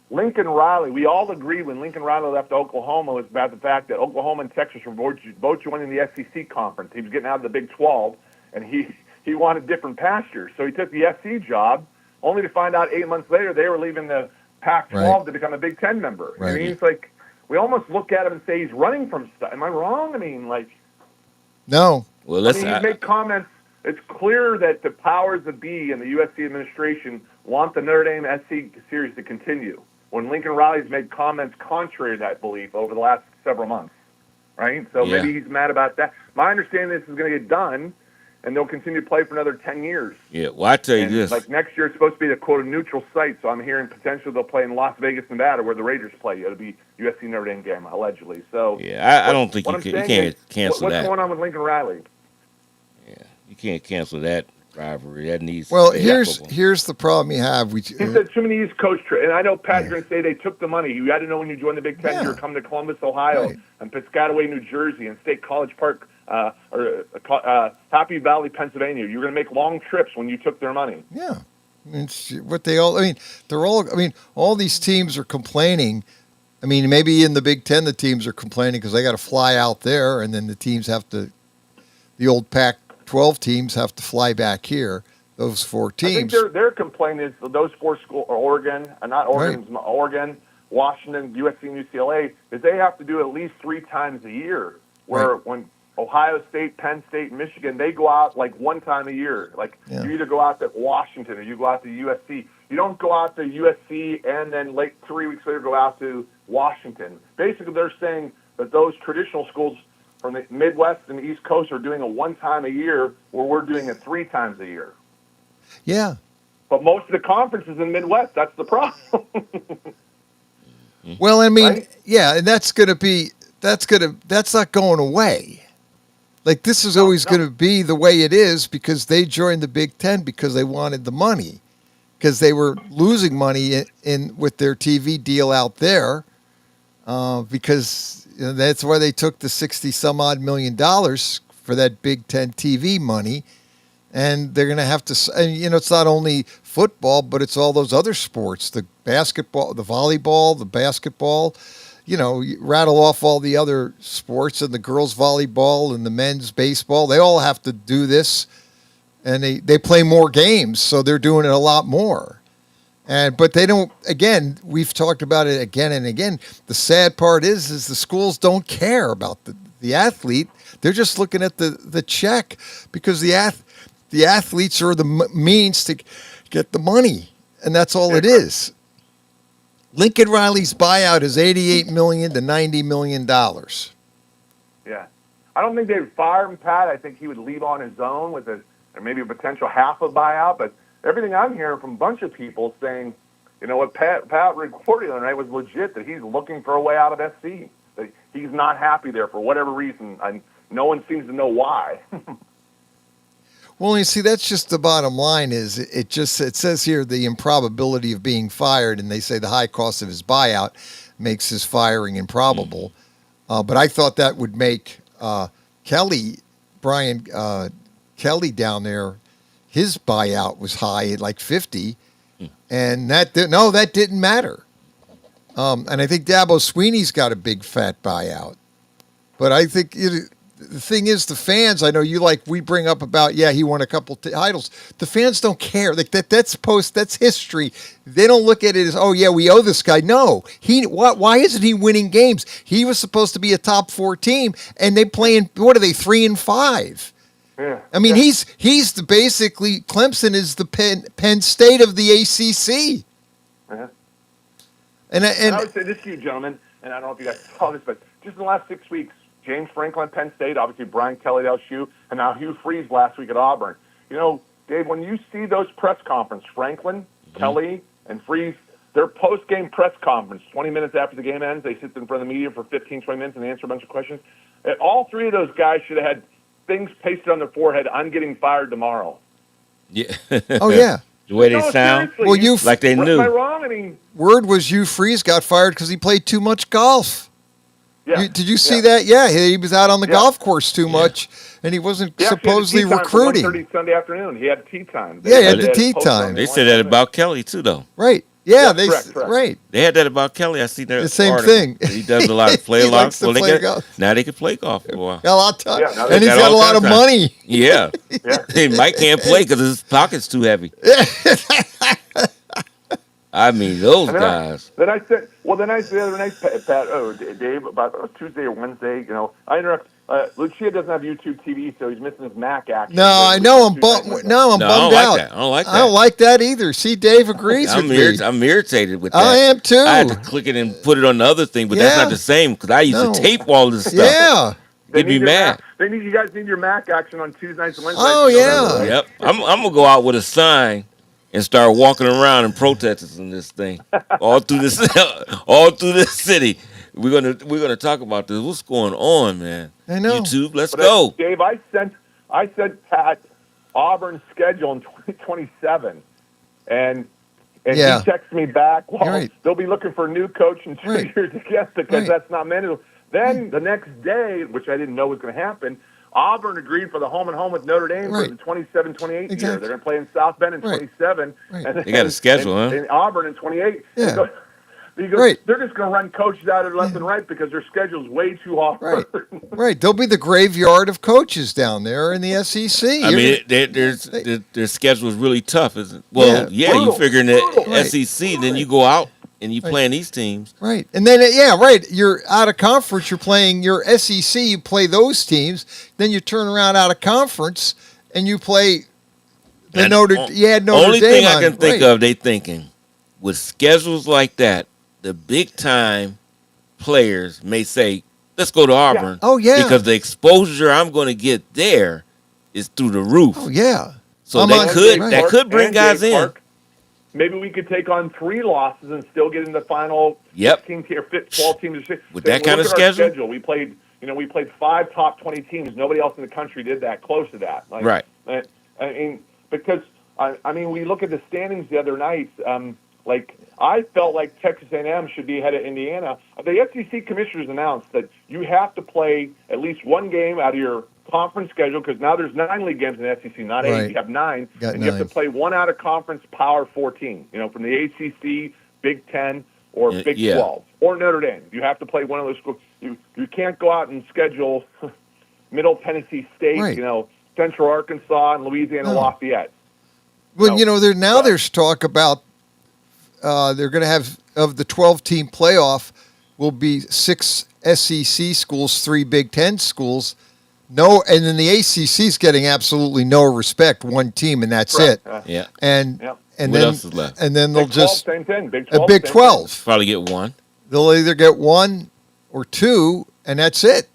Lincoln Riley. We all agree when Lincoln Riley left Oklahoma was about the fact that Oklahoma and Texas were both joining the SEC conference. He was getting out of the Big 12, and he wanted different pastures. So he took the SC job, only to find out 8 months later they were leaving the Pac-12 to become a Big 10 member.
Right.
I mean, it's like we almost look at him and say he's running from stuff. Am I wrong? I mean,
no.
Well,
he's made comments. It's clear that the powers that be in the USC administration want the Notre Dame SC series to continue. When Lincoln Riley's made comments contrary to that belief over the last several months, right? So maybe he's mad about that. My understanding is this is going to get done, and they'll continue to play for another 10 years.
Yeah, well, I tell you this.
Like next year, it's supposed to be the quote neutral site, so I'm hearing potentially they'll play in Las Vegas, Nevada, where the Raiders play. It'll be USC Notre Dame game, allegedly. So
I don't think you can't cancel
what's
that.
What's going on with Lincoln Riley?
Yeah, you can't cancel that rivalry. That needs.
Well, here's the problem you have.
He said too many East Coast trips, and I know Pat, you're going to say they took the money. You had to know when you joined the Big Ten, you were coming to Columbus, Ohio, and Piscataway, New Jersey, and State College Park, Happy Valley, Pennsylvania. You were going to make long trips when you took their money.
Yeah, it's what they all. I mean, they're all. I mean, all these teams are complaining. I mean, maybe in the Big Ten, the teams are complaining because they got to fly out there, and then the teams have to. The old Pac-12 teams have to fly back here. Those 4 teams.
I think their complaint is those 4 schools, Oregon, Oregon, Washington, USC, and UCLA, is they have to do it at least 3 times a year. Where when Ohio State, Penn State, and Michigan, they go out like 1 time a year. Like you either go out to Washington or you go out to USC. You don't go out to USC and then 3 weeks later go out to Washington. Basically, they're saying that those traditional schools from the Midwest and the East Coast are doing it 1 time a year, where we're doing it 3 times a year.
Yeah.
But most of the conferences in the Midwest, that's the problem.
Well, I mean,
Right?
yeah, and that's not going away. Like, this is always going to be the way it is because they joined the Big Ten because they wanted the money, because they were losing money in with their TV deal out there, because that's why they took the 60 some odd $1 million for that Big Ten TV money. And they're going to have to, and, it's not only football, but it's all those other sports, the basketball, the volleyball, the basketball, you rattle off all the other sports, and the girls volleyball and the men's baseball. They all have to do this, and they play more games. So they're doing it a lot more. But they don't, again, we've talked about it again and again. The sad part is the schools don't care about the athlete. They're just looking at the check, because the athletes are the means to get the money, and that's all it is. Lincoln Riley's buyout is $88 million to $90 million.
Yeah. I don't think they'd fire him, Pat. I think he would leave on his own with or maybe a potential half a buyout. But everything I'm hearing from a bunch of people saying, what Pat reported the other night was legit, that he's looking for a way out of SC. That he's not happy there for whatever reason, and no one seems to know why.
Well, you see, that's just the bottom line. Is it says here the improbability of being fired, and they say the high cost of his buyout makes his firing improbable. But I thought that would make Brian Kelly down there, his buyout was high at like 50, and that didn't matter. And I think Dabo Sweeney's got a big fat buyout, but I think the thing is, the fans, I know we bring up about, he won a couple titles. The fans don't care. Like that's history. They don't look at it as, we owe this guy. No, why isn't he winning games? He was supposed to be a top 4 team, and they playing, what are they, 3 and 5?
Yeah.
I mean, he's basically, Clemson is the Penn State of the ACC.
Yeah.
And
I would say this to you, gentlemen, and I don't know if you guys saw this, but just in the last 6 weeks, James Franklin, Penn State, obviously Brian Kelly, LSU, and now Hugh Freeze last week at Auburn. Dave, when you see those press conferences, Franklin, Kelly, and Freeze, their post-game press conference, 20 minutes after the game ends, they sit in front of the media for 15, 20 minutes and answer a bunch of questions. And all 3 of those guys should have had things pasted on their forehead, I'm getting fired tomorrow.
Yeah.
Oh, yeah.
The way they sound,
seriously.
like they knew.
Am I wrong? I mean,
word was Hugh Freeze got fired because he played too much golf.
Yeah.
Did you see that? Yeah, he was out on the golf course too much, and he wasn't supposedly recruiting.
1:30 Sunday afternoon, he had tea time.
He had the tea time.
They said that about Kelly too, though.
Right. Yeah,
correct.
Right.
They had that about Kelly. I see that.
The same
article.
thing.
He does a lot of play golf.
Golf.
Now they can play golf for a while.
A lot of time.
Yeah,
and he's got a lot of money.
Yeah. Mike can't play because his pocket's too heavy. I mean, those guys.
Then I said the other night, Pat, Dave, about Tuesday or Wednesday, I interrupt. Lucia doesn't have YouTube TV, so he's missing his Mac action.
No, I know. I'm bummed out.
I don't like that.
I don't like that either. See, Dave agrees with me.
I'm irritated with that.
I am too.
I had to click it and put it on the other thing, but that's not the same because I used to tape all this stuff.
Yeah.
They'd be mad.
You guys need your Mac action on Tuesday nights and Wednesdays.
Oh, yeah.
Yep. I'm going to go out with a sign and start walking around and protesting this thing all through this city. We're gonna talk about this. What's going on, man?
I know.
YouTube, let's go.
Dave, I sent Pat Auburn's schedule in 2027, and he texted me back. Well, they'll be looking for a new coach in 2 years again because that's not mandatory. Then the next day, which I didn't know was going to happen, Auburn agreed for the home and home with Notre Dame for the 27-28 year. They're going to play in South Bend in 27. And
they got a schedule,
and Auburn in 28.
Yeah.
They're just going to run coaches out of left and right because their schedule's way too hard.
Right. They'll be the graveyard of coaches down there in the SEC.
I mean, their schedule is really tough, isn't it? Well, you figure in the SEC, then you go out and you play in these teams.
Right. And then, you're out of conference. You're playing your SEC. You play those teams. Then you turn around out of conference and you play the Notre Dame.
Only thing I can think of, they thinking, with schedules like that, the big time players may say, let's go to Auburn.
Oh, yeah.
Because the exposure I'm going to get there is through the roof.
Oh, yeah.
So that could bring guys in.
Maybe we could take on 3 losses and still get in the final 16 or 12 teams.
With that kind of schedule?
We played 5 top 20 teams. Nobody else in the country did that, close to that.
Right.
I mean, because we look at the standings the other night. I felt like Texas A&M should be ahead of Indiana. The SEC commissioners announced that you have to play at least one game out of your conference schedule, because now there's 9 league games in the SEC, not 8.
Right.
You have 9,
Got
and you have
9.
to play one out of conference Power 14. From the ACC, Big 10, or Big 12, or Notre Dame. You have to play one of those schools. You can't go out and schedule Middle Tennessee State,
Right.
Central Arkansas, and Louisiana Lafayette.
Well, there's talk about they're going to have, of the 12-team playoff, will be 6 SEC schools, 3 Big Ten schools. No, and then the ACC's getting absolutely no respect. One team, and that's it.
Yeah.
And
what
then
else is left?
And then they'll
Big 12,
just
same thing. Big
a
12,
Big
same
12.
thing.
Probably get 1.
They'll either get 1 or 2, and that's it.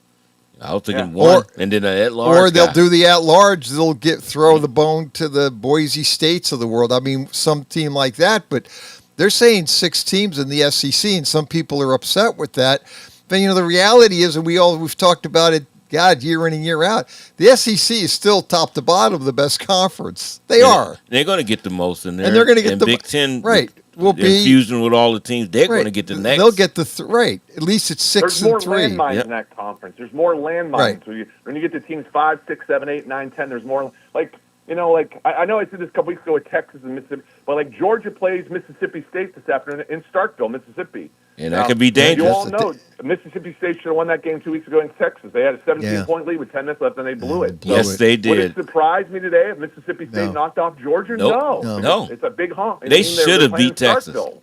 I was thinking 1, and then an at-large
Or they'll
guy.
do the at-large. They'll throw the bone to the Boise States of the world. I mean, some team like that, but they're saying 6 teams in the SEC, and some people are upset with that. But the reality is, and we've talked about it, God, year in and year out, the SEC is still top to bottom the best conference. They are.
They're going to get the most in there,
and they're going to get
and
the
Big Ten.
Right. Will be
fusion with all the teams. They're going to get the next.
They'll get the right. At least it's 6
There's
and 3.
more landmines in that conference. There's more landmines.
Right.
When you get to teams 5, 6, 7, 8, 9, 10, there's more. I know I said this a couple weeks ago with Texas and Mississippi, but Georgia plays Mississippi State this afternoon in Starkville, Mississippi.
And that could be dangerous.
You all know Mississippi State should have won that game 2 weeks ago in Texas. They had a 17-point lead with 10 minutes left, and they blew it.
Yes, they did.
Would it surprise me today if Mississippi State knocked off Georgia?
Nope.
No. It's a big hump.
They should have beat Texas.
Starkville.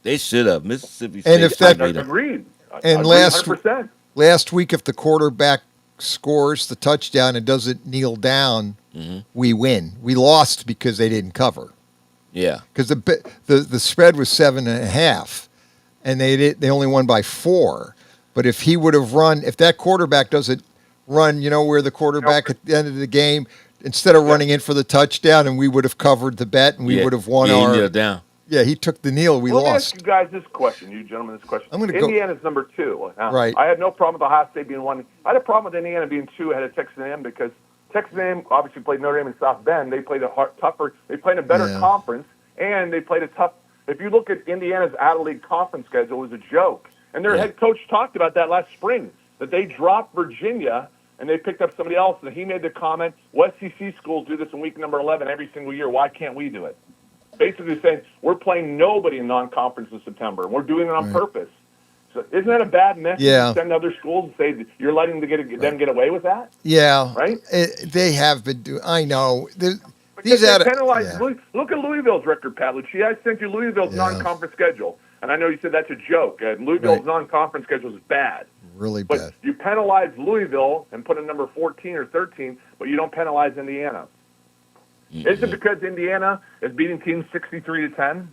They should have. Mississippi State.
And if that
agreed.
And
agreed,
last week, if the quarterback scores the touchdown and doesn't kneel down, we win. We lost because they didn't cover.
Yeah.
Because the spread was 7.5, and they only won by 4. But if he would have run, if that quarterback doesn't run, where the quarterback at the end of the game, instead of running in for the touchdown, and we would have covered the bet, and we would have won our.
He kneeled down.
Yeah, he took the kneel. We
Let me
lost.
ask you guys this question, you gentlemen, this question.
I'm gonna go-
Indiana's number 2. Now,
Right.
I had no problem with Ohio State being 1. I had a problem with Indiana being 2 ahead of Texas A&M because Texas A&M obviously played Notre Dame and South Bend. They played tougher. They played a better conference, and they played a tough. If you look at Indiana's out-of-league conference schedule, it was a joke. And their head coach talked about that last spring, that they dropped Virginia and they picked up somebody else. And he made the comment, well, SEC schools do this in week number 11 every single year. Why can't we do it? Basically saying, we're playing nobody in non-conference in September, and we're doing it on purpose. So isn't that a bad message to send other schools and say you're letting them get away with that?
Yeah.
Right?
They have been doing. I know.
Because they penalize. Look at Louisville's record, Pat Lucia. I sent you Louisville's non-conference schedule, and I know you said that's a joke. Louisville's non-conference schedule is bad.
Really
but
bad.
You penalize Louisville and put a number 14 or 13, but you don't penalize Indiana. Is it because Indiana is beating teams 63-10?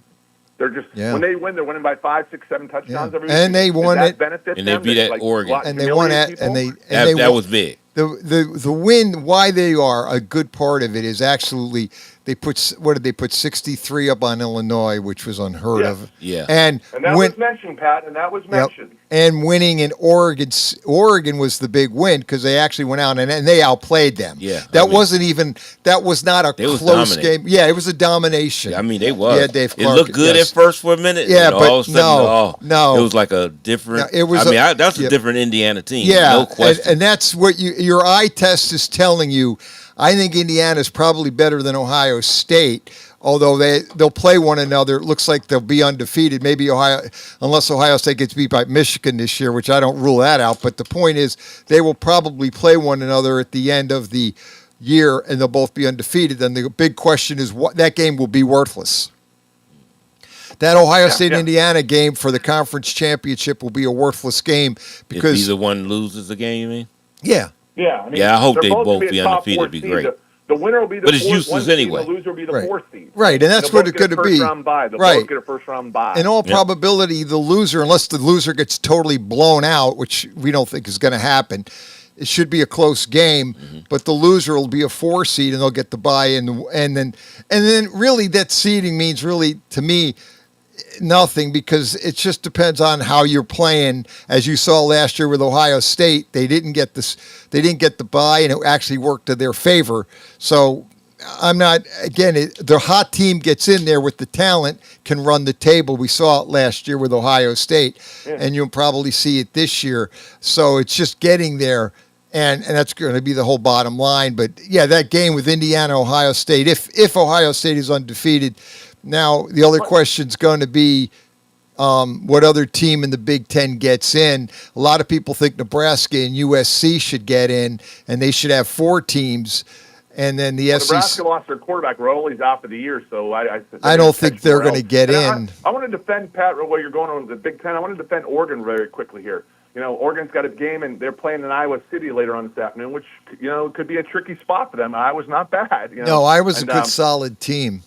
They're just when they win, they're winning by 5, 6, 7 touchdowns every week.
And they won it.
And they beat at Oregon.
And they won at
that was big.
The win, why they are a good part of it is actually they put 63 up on Illinois, which was unheard of.
Yeah.
And
that was mentioned, Pat, and that was mentioned.
And winning in Oregon was the big win because they actually went out and they outplayed them.
Yeah.
That was not a close game. Yeah, it was a domination.
Yeah, I mean, they was.
Yeah, Dave Clark.
It looked good at first for a minute.
Yeah,
and
but
all of a sudden,
no.
It was like a different.
No, it was
that's a different Indiana team.
Yeah,
no question.
And that's what your eye test is telling you. I think Indiana is probably better than Ohio State, although they'll play one another. It looks like they'll be undefeated. Maybe unless Ohio State gets beat by Michigan this year, which I don't rule that out. But the point is, they will probably play one another at the end of the year, and they'll both be undefeated. Then the big question is, what that game will be worthless. That Ohio State-Indiana game for the conference championship will be a worthless game because
if either one loses the game, you mean?
Yeah.
Yeah,
I hope they both be undefeated. It'd be great.
The winner will be the
But it's
fourth
useless
seed,
anyway.
The loser will be the
Right.
fourth seed.
Right, and that's
They'll
what
both
it's
get a
going to be.
First round bye. They'll
Right.
both get a first round bye.
In all probability, the loser, unless the loser gets totally blown out, which we don't think is going to happen, it should be a close game.
Mm-hmm.
But the loser will be a 4 seed, and they'll get the bye. And then really that seeding means really to me nothing, because it just depends on how you're playing. As you saw last year with Ohio State, they didn't get the bye, and it actually worked to their favor. So I'm not, again, the hot team gets in there with the talent, can run the table. We saw it last year with Ohio State, and you'll probably see it this year. So it's just getting there, and that's going to be the whole bottom line. But yeah, that game with Indiana, Ohio State, if Ohio State is undefeated. Now, the other question's going to be what other team in the Big Ten gets in. A lot of people think Nebraska and USC should get in, and they should have 4 teams. And then the SEC.
Nebraska lost their quarterback. Rowley's out for the year, so
I don't think they're going to get in.
I want to defend, Pat, while you're going on the Big Ten. I want to defend Oregon very quickly here. Oregon's got a game, and they're playing in Iowa City later on this afternoon, which, could be a tricky spot for them. Iowa's not bad.
No, Iowa's a good, solid team.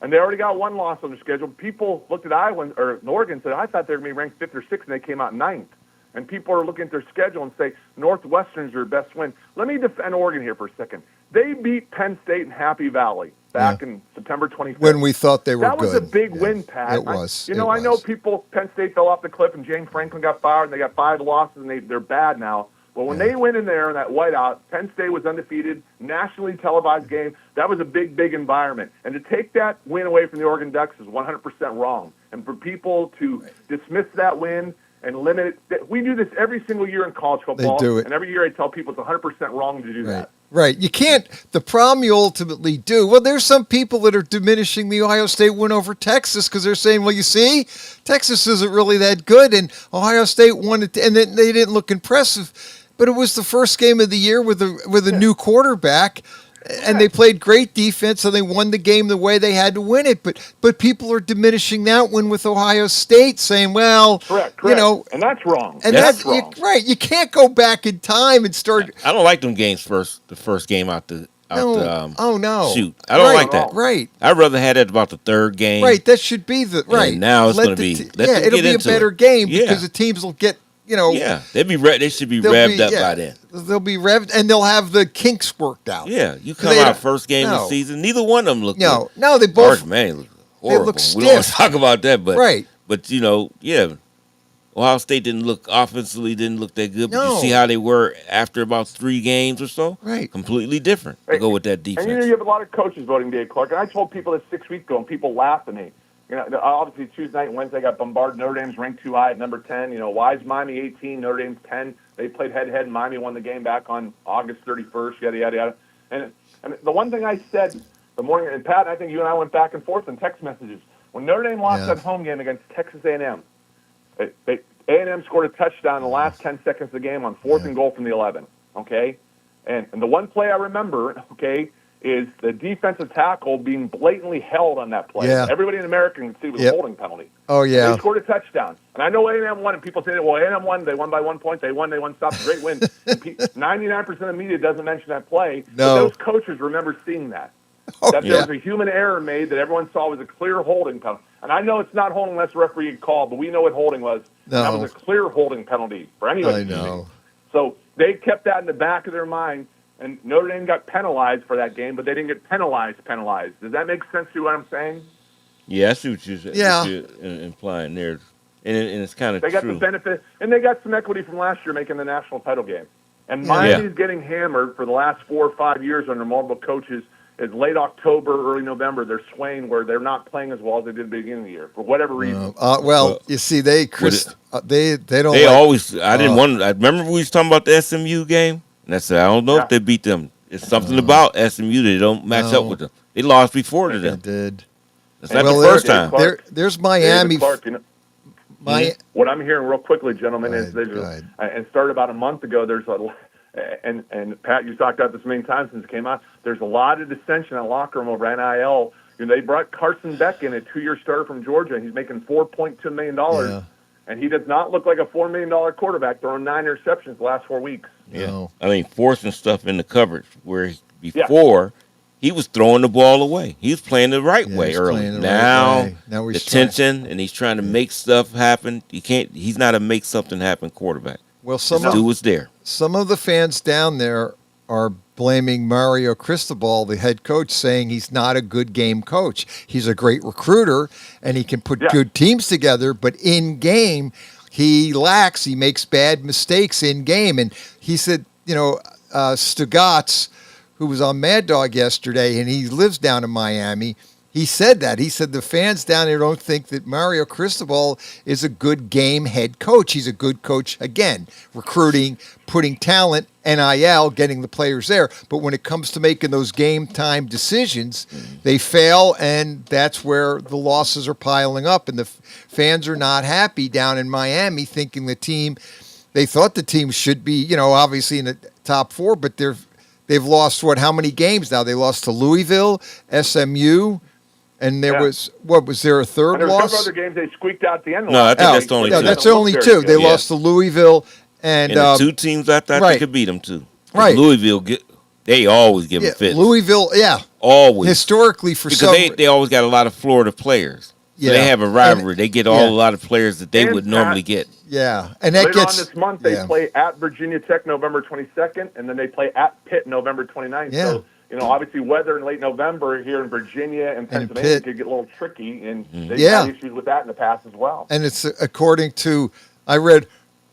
And they already got 1 loss on their schedule. People looked at Iowa or Oregon and said, I thought they were going to be ranked 5th or 6th, and they came out 9th. And people are looking at their schedule and say, Northwestern's their best win. Let me defend Oregon here for a second. They beat Penn State in Happy Valley back in September 25th.
When we thought they were
good. That was
good.
a big win, Pat.
It was.
I know people, Penn State fell off the cliff, and James Franklin got fired, and they got 5 losses, and they're bad now. But when they went in there in that whiteout, Penn State was undefeated, nationally televised game. That was a big, big environment. And to take that win away from the Oregon Ducks is 100% wrong. And for people to dismiss that win and limit it, we do this every single year in college football.
They do it.
And every year I tell people it's 100% wrong to do that.
Right. You can't, the problem you ultimately do, well, there's some people that are diminishing the Ohio State win over Texas because they're saying, well, you see, Texas isn't really that good, and Ohio State won it, and then they didn't look impressive. But it was the first game of the year with a new quarterback, and they played great defense, and they won the game the way they had to win it. But people are diminishing that win with Ohio State, saying, well,
correct. And that's wrong.
And that's wrong. Right. You can't go back in time and start.
I don't like them games the first game out the shoot. I don't like that.
Right.
I'd rather have that about the 3rd game.
Right. That should be the right.
And now it's going to be.
It'll be a better game because the teams will get.
Yeah, they should be revved up by then.
They'll be revved, and they'll have the kinks worked out.
Yeah, you come out first game of the season, neither one of them look good.
No, they both.
Man, look horrible.
They look stiff.
We don't want to talk about that, but
right.
But Ohio State didn't look that good. But
No.
you see how they were after about 3 games or so.
Right,
completely different. To go with that defense.
And you have a lot of coaches voting Dave Clark, and I told people this 6 weeks ago, and people laughed at me. Obviously Tuesday night and Wednesday got bombarded. Notre Dame's ranked too high at number 10. Why is Miami 18? Notre Dame's 10. They played head-to-head, and Miami won the game back on August 31st, yada, yada, yada. And the one thing I said the morning, and Pat, I think you and I went back and forth in text messages. When Notre Dame lost that home game against Texas A&M, A&M scored a touchdown in the last 10 seconds of the game on 4th and goal from the 11, okay? And the one play I remember, okay, is the defensive tackle being blatantly held on that play.
Yeah.
Everybody in America can see it was a holding penalty.
Oh, yeah.
They scored a touchdown. And I know A&M won, and people say, well, A&M won. They won by 1 point. They won, stopped. Great win. 99% of the media doesn't mention that play.
No.
But those coaches remember seeing that. There was a human error made that everyone saw was a clear holding penalty. And I know it's not holding unless the referee called, but we know what holding was.
No.
That was a clear holding penalty for anybody.
I know.
So they kept that in the back of their mind. And Notre Dame got penalized for that game, but they didn't get penalized. Does that make sense to what I'm saying?
Yeah, I see what you're implying there. And it's kind of true.
They got the benefit, and they got some equity from last year making the national title game. And Miami's getting hammered for the last 4 or 5 years under multiple coaches. It's late October, early November. They're swaying where they're not playing as well as they did at the beginning of the year for whatever reason.
You see, they don't.
They always. I didn't want. I remember we was talking about the SMU game. And I said, I don't know if they beat them. It's something about SMU that don't match up with them. They lost before to them.
They did.
That's not the first time.
There's Miami.
Clark, what I'm hearing real quickly, gentlemen, is and started about a month ago. There's and Pat, you talked about this many times since it came out. There's a lot of dissension in the locker room over NIL. They brought Carson Beck in, a 2-year starter from Georgia. He's making $4.2 million. Yeah. And he does not look like a $4 million quarterback throwing 9 interceptions the last 4 weeks.
Yeah. I mean, forcing stuff in the coverage where before he was throwing the ball away. He was playing the right way early. Now
Now
the tension, and he's trying to make stuff happen. He's not a make something happen quarterback.
Well,
the dude was there.
Some of the fans down there are blaming Mario Cristobal, the head coach, saying he's not a good game coach. He's a great recruiter, and he can put good teams together, but in game, he lacks. He makes bad mistakes in game. And he said, Stugatz, who was on Mad Dog yesterday, and he lives down in Miami, he said that. He said the fans down there don't think that Mario Cristobal is a good game head coach. He's a good coach, again, recruiting, putting talent, NIL, getting the players there. But when it comes to making those game time decisions, they fail, and that's where the losses are piling up. And the fans are not happy down in Miami, thinking they thought the team should be, obviously in the top 4, but they've lost, how many games now? They lost to Louisville, SMU, and there was there a third
and there
loss?
There were a couple other games they squeaked out at the end.
No, I think that's the only two.
That's only two. They lost to Louisville and
the two teams I thought they could beat them too.
Right.
Louisville, they always give them fits.
Louisville,
always.
Historically, because
they always got a lot of Florida players. So they have a rivalry. They get a lot of players that they would normally get.
Yeah, and that
later on this month they play at Virginia Tech November 22nd, and then they play at Pitt November 29th.
Yeah.
So obviously weather in late November here in Virginia and Pennsylvania could get a little tricky, and they've had issues with that in the past as well.
And it's according to, I read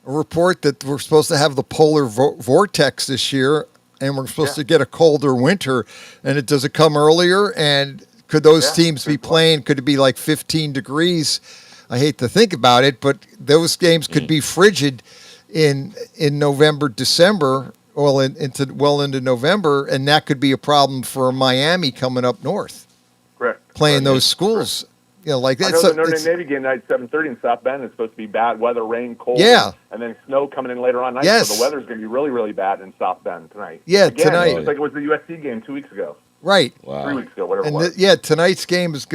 a report that we're supposed to have the polar vortex this year, and we're supposed to get a colder winter, and does it come earlier? And could those teams be playing? Could it be like 15 degrees? I hate to think about it, but those games could be frigid in November, December, into November, and that could be a problem for Miami coming up north.
Correct.
Playing those schools, like that.
I know the Notre Dame Navy game tonight, 7:30 in South Bend. It's supposed to be bad weather, rain, cold, and then snow coming in later on night.
Yes.
So the weather's going to be really, really bad in South Bend tonight.
Yeah,
again,
tonight.
It's like it was the USC game 2 weeks ago.
Right.
Wow.
3 weeks ago, whatever it
And
was.
Tonight's game is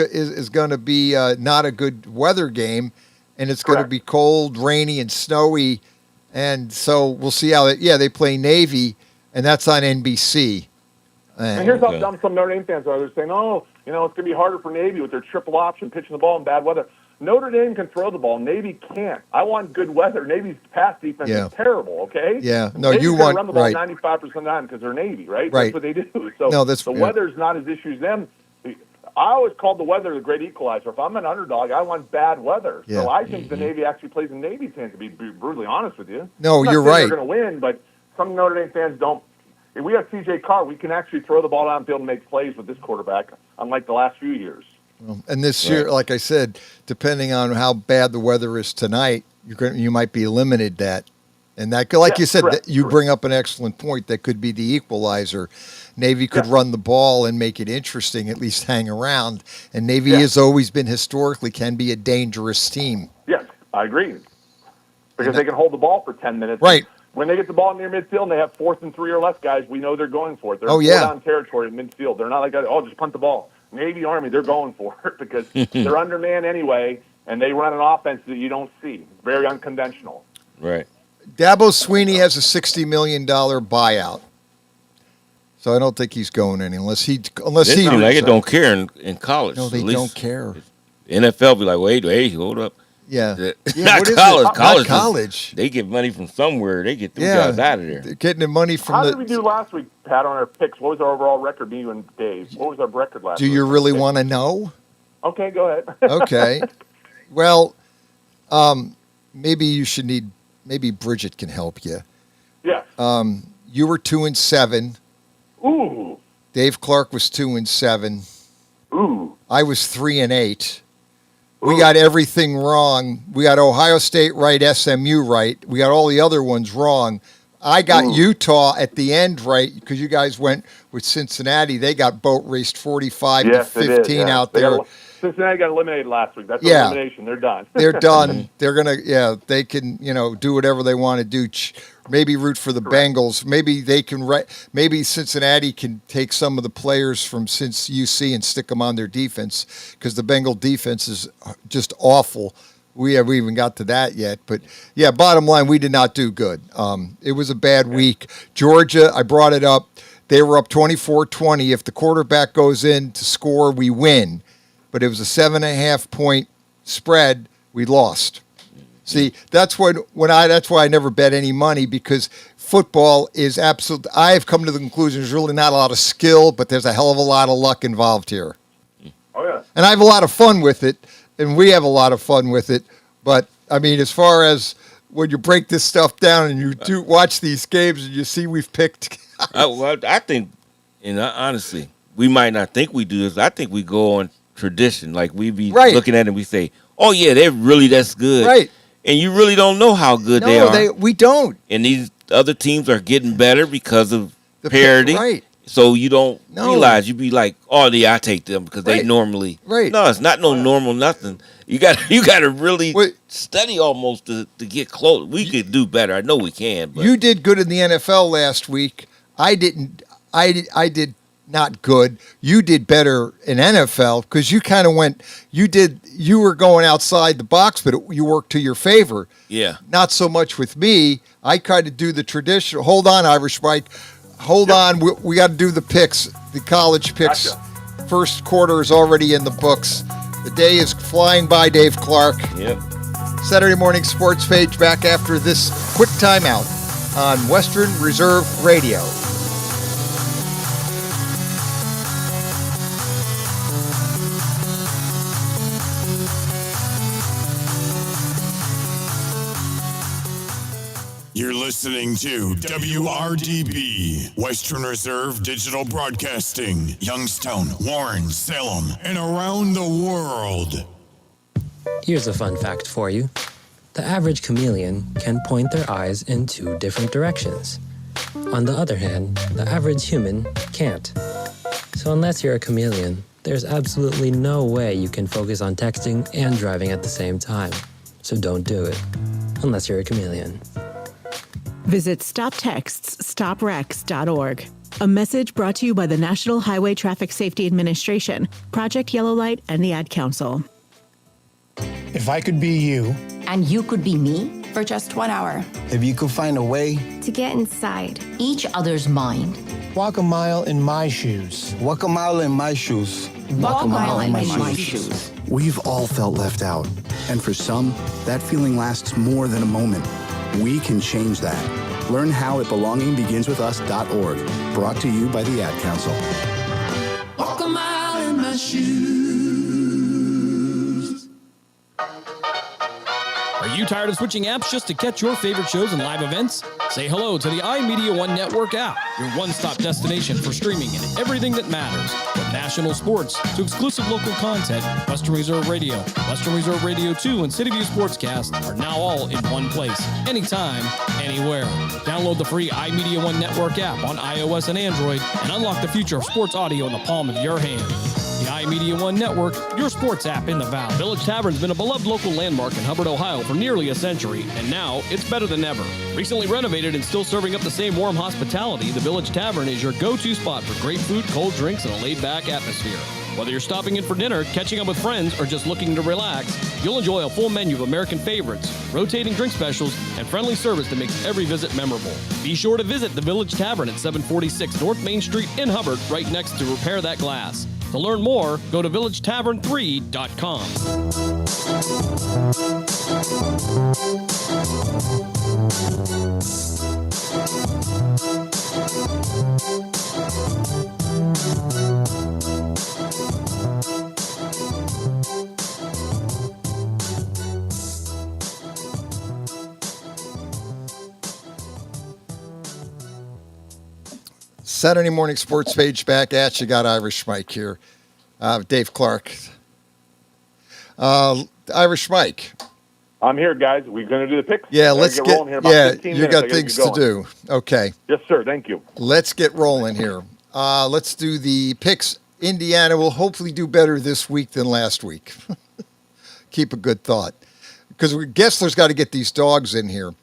going to be not a good weather game, and it's going to be cold, rainy, and snowy, and so we'll see how they play Navy, and that's on NBC.
And here's how dumb some Notre Dame fans are. They're saying, it's going to be harder for Navy with their triple option, pitching the ball in bad weather. Notre Dame can throw the ball. Navy can't. I want good weather. Navy's pass defense is terrible, okay?
Yeah. No,
Navy's
you want
run the ball 95% of the time because they're Navy, right?
Right.
That's what they do. So the weather's not as issue as them. I always called the weather the great equalizer. If I'm an underdog, I want bad weather.
Yeah.
So I think the Navy actually plays in Navy's hands, to be brutally honest with you.
No,
I'm not
you're
saying
right.
They're going to win, but some Notre Dame fans don't. If we have C.J. Carr, we can actually throw the ball downfield and make plays with this quarterback, unlike the last few years.
And this year, like I said, depending on how bad the weather is tonight, you might be limited that. And that, like you said, you bring up an excellent point. That could be the equalizer. Navy could run the ball and make it interesting, at least hang around. And Navy has always been historically can be a dangerous team.
Yes, I agree. Because they can hold the ball for 10 minutes.
Right.
When they get the ball near midfield and they have 4th and 3 or less guys, we know they're going for it. They're down territory in midfield. They're not like, just punt the ball. Navy, Army, they're going for it because they're undermanned anyway, and they run an offense that you don't see. It's very unconventional.
Right.
Dabo Swinney has a $60 million buyout. So I don't think he's going any unless he
like it don't care in college.
No, they don't care.
NFL be like, hey, hold up.
Yeah.
Not college.
Not college.
They get money from somewhere. They get them guys out of there.
They're getting the money from
How did we do last week, Pat, on our picks? What was our overall record, me, you, and Dave? What was our record last week?
Do you really want to know?
Okay, go ahead.
Okay. Well, maybe you should maybe Bridget can help you.
Yeah.
You were 2-7.
Ooh.
Dave Clark was 2-7.
Ooh.
I was 3-8. We got everything wrong. We got Ohio State right, SMU right. We got all the other ones wrong. I got Utah at the end right because you guys went with Cincinnati. They got boat raced 45-15 out there.
Cincinnati got eliminated last week. That's elimination. They're done.
They're done. They're going to, they can, do whatever they want to do. Maybe root for the Bengals. Maybe they can, maybe Cincinnati can take some of the players from UC and stick them on their defense because the Bengal defense is just awful. We haven't even got to that yet. But, yeah, bottom line, we did not do good. It was a bad week. Georgia, I brought it up. They were up 24-20. If the quarterback goes in to score, we win. But it was a 7.5 point spread. We lost. See, that's why I never bet any money, because football is absolute. I have come to the conclusion there's really not a lot of skill, but there's a hell of a lot of luck involved here.
Oh yeah.
And I have a lot of fun with it, and we have a lot of fun with it. But I mean, as far as when you break this stuff down and you do watch these games and you see we've picked.
I think, and honestly, we might not think we do this. I think we go on tradition. Like we be looking at it and we say, "Oh yeah, that's good."
Right.
And you really don't know how good they are.
We don't.
And these other teams are getting better because of the parity.
Right.
So you don't realize. You be like, "Oh yeah, I take them because they normally."
Right.
No, it's not no normal nothing. You got to really study almost to get close. We could do better. I know we can. But.
You did good in the NFL last week. I didn't. I did not good. You did better in NFL because you kind of went. You were going outside the box, but you worked to your favor.
Yeah.
Not so much with me. I tried to do the traditional. Hold on, Irish Mike. Hold on. We got to do the picks, the college picks. Gotcha. First quarter is already in the books. The day is flying by, Dave Clark.
Yep.
Saturday morning sports page back after this quick timeout on Western Reserve Radio.
You're listening to WRDB, Western Reserve Digital Broadcasting, Youngstown, Warren, Salem, and around the world.
Here's a fun fact for you. The average chameleon can point their eyes in 2 different directions. On the other hand, the average human can't. So unless you're a chameleon, there's absolutely no way you can focus on texting and driving at the same time. So don't do it, unless you're a chameleon.
Visit StopTextsStopWrecks.org. A message brought to you by the National Highway Traffic Safety Administration, Project Yellow Light, and the Ad Council.
If I could be you.
And you could be me for just 1 hour.
If you could find a way.
To get inside each other's mind.
Walk a mile in my shoes.
Walk a mile in my shoes.
Walk a mile in my shoes.
We've all felt left out. And for some, that feeling lasts more than a moment. We can change that. Learn how at belongingbeginswithus.org. Brought to you by the Ad Council.
Walk a mile in my shoes.
Are you tired of switching apps just to catch your favorite shows and live events? Say hello to the iMedia1 Network app, your one-stop destination for streaming and everything that matters. From national sports to exclusive local content, Western Reserve Radio, Western Reserve Radio 2, and City View Sportscast are now all in one place, anytime, anywhere. Download the free iMedia1 Network app on iOS and Android and unlock the future of sports audio in the palm of your hand. The iMedia1 Network, your sports app in the Valley. Village Tavern's been a beloved local landmark in Hubbard, Ohio for nearly a century, and now it's better than ever. Recently renovated and still serving up the same warm hospitality, the Village Tavern is your go-to spot for great food, cold drinks, and a laid-back atmosphere. Whether you're stopping in for dinner, catching up with friends, or just looking to relax, you'll enjoy a full menu of American favorites, rotating drink specials, and friendly service that makes every visit memorable. Be sure to visit the Village Tavern at 746 North Main Street in Hubbard, right next to Repair That Glass. To learn more, go to villagetavern3.com.
Saturday morning sports page back at you. Got Irish Mike here. Dave Clark. Irish Mike.
I'm here, guys. We're going to do the picks.
Yeah, let's get
rolling here. About 15
you
minutes.
got things to do. Okay.
Yes, sir. Thank you.
Let's get rolling here. Let's do the picks. Indiana will hopefully do better this week than last week. Keep a good thought. Because Gessler's got to get these dogs in here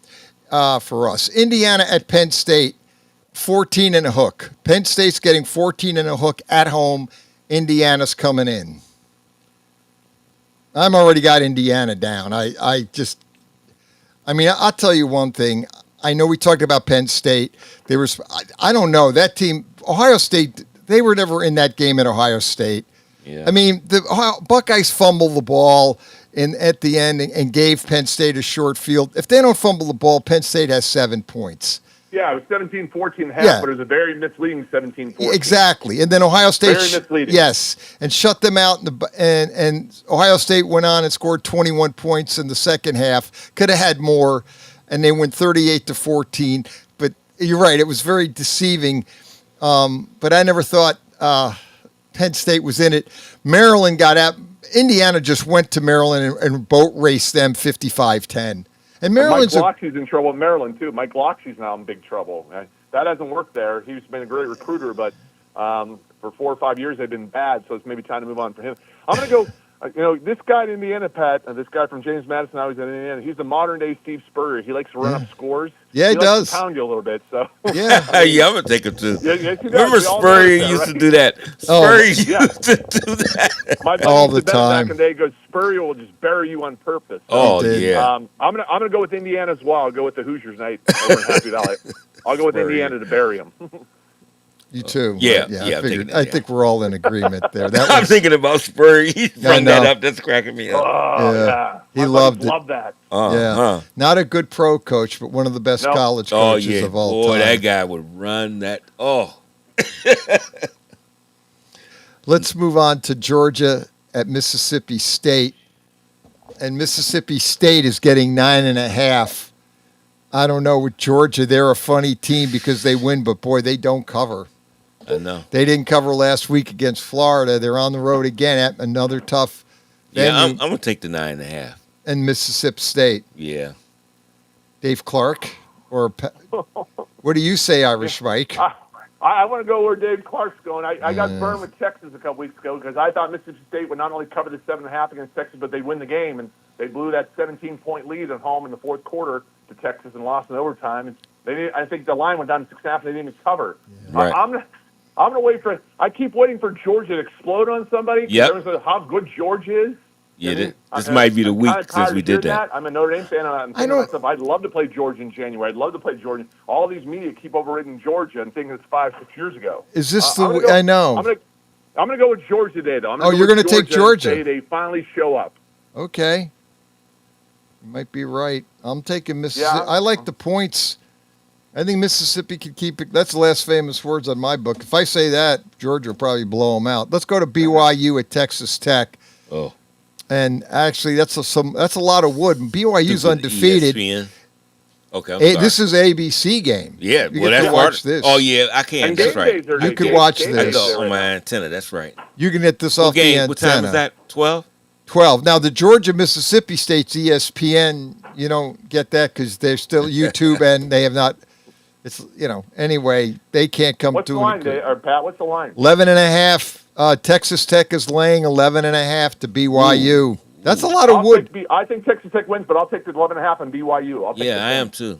for us. Indiana at Penn State. 14 and a hook. Penn State's getting 14 and a hook at home. Indiana's coming in. I'm already got Indiana down. I'll tell you one thing. I know we talked about Penn State. I don't know. That team, Ohio State, they were never in that game at Ohio State.
Yeah.
I mean, the Buckeyes fumbled the ball at the end and gave Penn State a short field. If they don't fumble the ball, Penn State has 7 points.
Yeah, it was 17-14 and a half, but it was a very misleading 17-14.
Exactly. And then Ohio State,
very misleading.
Yes, and shut them out. And Ohio State went on and scored 21 points in the second half. Could have had more, and they went 38-14. But you're right, it was very deceiving. But I never thought Penn State was in it. Maryland got out. Indiana just went to Maryland and boat raced them 55-10. And Maryland's
Mike Loxley's in trouble in Maryland, too. Mike Loxley's now in big trouble. That hasn't worked there. He's been a great recruiter, but for 4 or 5 years they've been bad, so it's maybe time to move on for him. I'm going to go, this guy in Indiana, Pat, this guy from James Madison, now he's in Indiana, he's the modern-day Steve Spurrier. He likes to run up scores.
Yeah, he does.
Likes to pound you a little bit. So.
Yeah.
Yeah, I'm going to take him too.
Yes,
Remember Spurrier used to do that? Spurrier used to do that.
My buddy
all
used
the
to bet
time.
back in the day goes, Spurrier will just bury you on purpose.
Oh, yeah.
I'm gonna go with Indiana as well. I'll go with the Hoosiers night over in Happy Valley. I'll go with Indiana to bury him.
You too.
Yeah,
I think we're all in agreement there.
I'm thinking about Spurrier. He brought that up. That's cracking me up.
Oh, yeah.
He loved it.
Love that.
Yeah. Not a good pro coach, but one of the best college coaches of all time.
Boy, that guy would run that. Oh.
Let's move on to Georgia at Mississippi State. And Mississippi State is getting 9.5. I don't know with Georgia. They're a funny team because they win, but boy, they don't cover.
I know.
They didn't cover last week against Florida. They're on the road again at another tough venue.
Yeah, I'm going to take the 9.5.
And Mississippi State.
Yeah.
Dave Clark? Or what do you say, Irish Mike?
I want to go where Dave Clark's going. I got burned with Texas a couple weeks ago because I thought Mississippi State would not only cover the 7.5 against Texas, but they'd win the game. And they blew that 17-point lead at home in the fourth quarter to Texas and lost in overtime. And I think the line went down to 6.5 and they didn't even cover.
Right.
I'm gonna wait for. I keep waiting for Georgia to explode on somebody.
Yep.
In terms of how good Georgia is.
Yeah, this might be the week since we did that.
I'm a Notre Dame fan. I'm thinking to myself, I'd love to play Georgia in January. I'd love to play Georgia. All these media keep overrating Georgia and thinking it's 5-6 years ago.
Is this I know.
I'm going to go with Georgia today, though.
You're going to take Georgia.
Say they finally show up.
Okay. You might be right. I'm taking Mississippi. I like the points. I think Mississippi could keep it. That's the last famous words on my book. If I say that, Georgia will probably blow them out. Let's go to BYU at Texas Tech.
Oh.
And actually, that's a lot of wood. BYU's undefeated.
ESPN. Okay, I'm sorry.
This is an ABC game.
Yeah,
you
well,
get
that's
to watch this.
Oh yeah, I can. That's right.
You can watch this
on my antenna. That's right.
You can get this off the antenna.
What time is that? 12.
12. Now the Georgia Mississippi State's ESPN. You don't get that because they're still YouTube and they have not. It's anyway. They can't come
What's
to.
What's the line, or Pat? What's the line?
11.5. Texas Tech is laying 11.5 to BYU. That's a lot of wood.
I think Texas Tech wins, but I'll take the 11.5 on BYU.
I am too.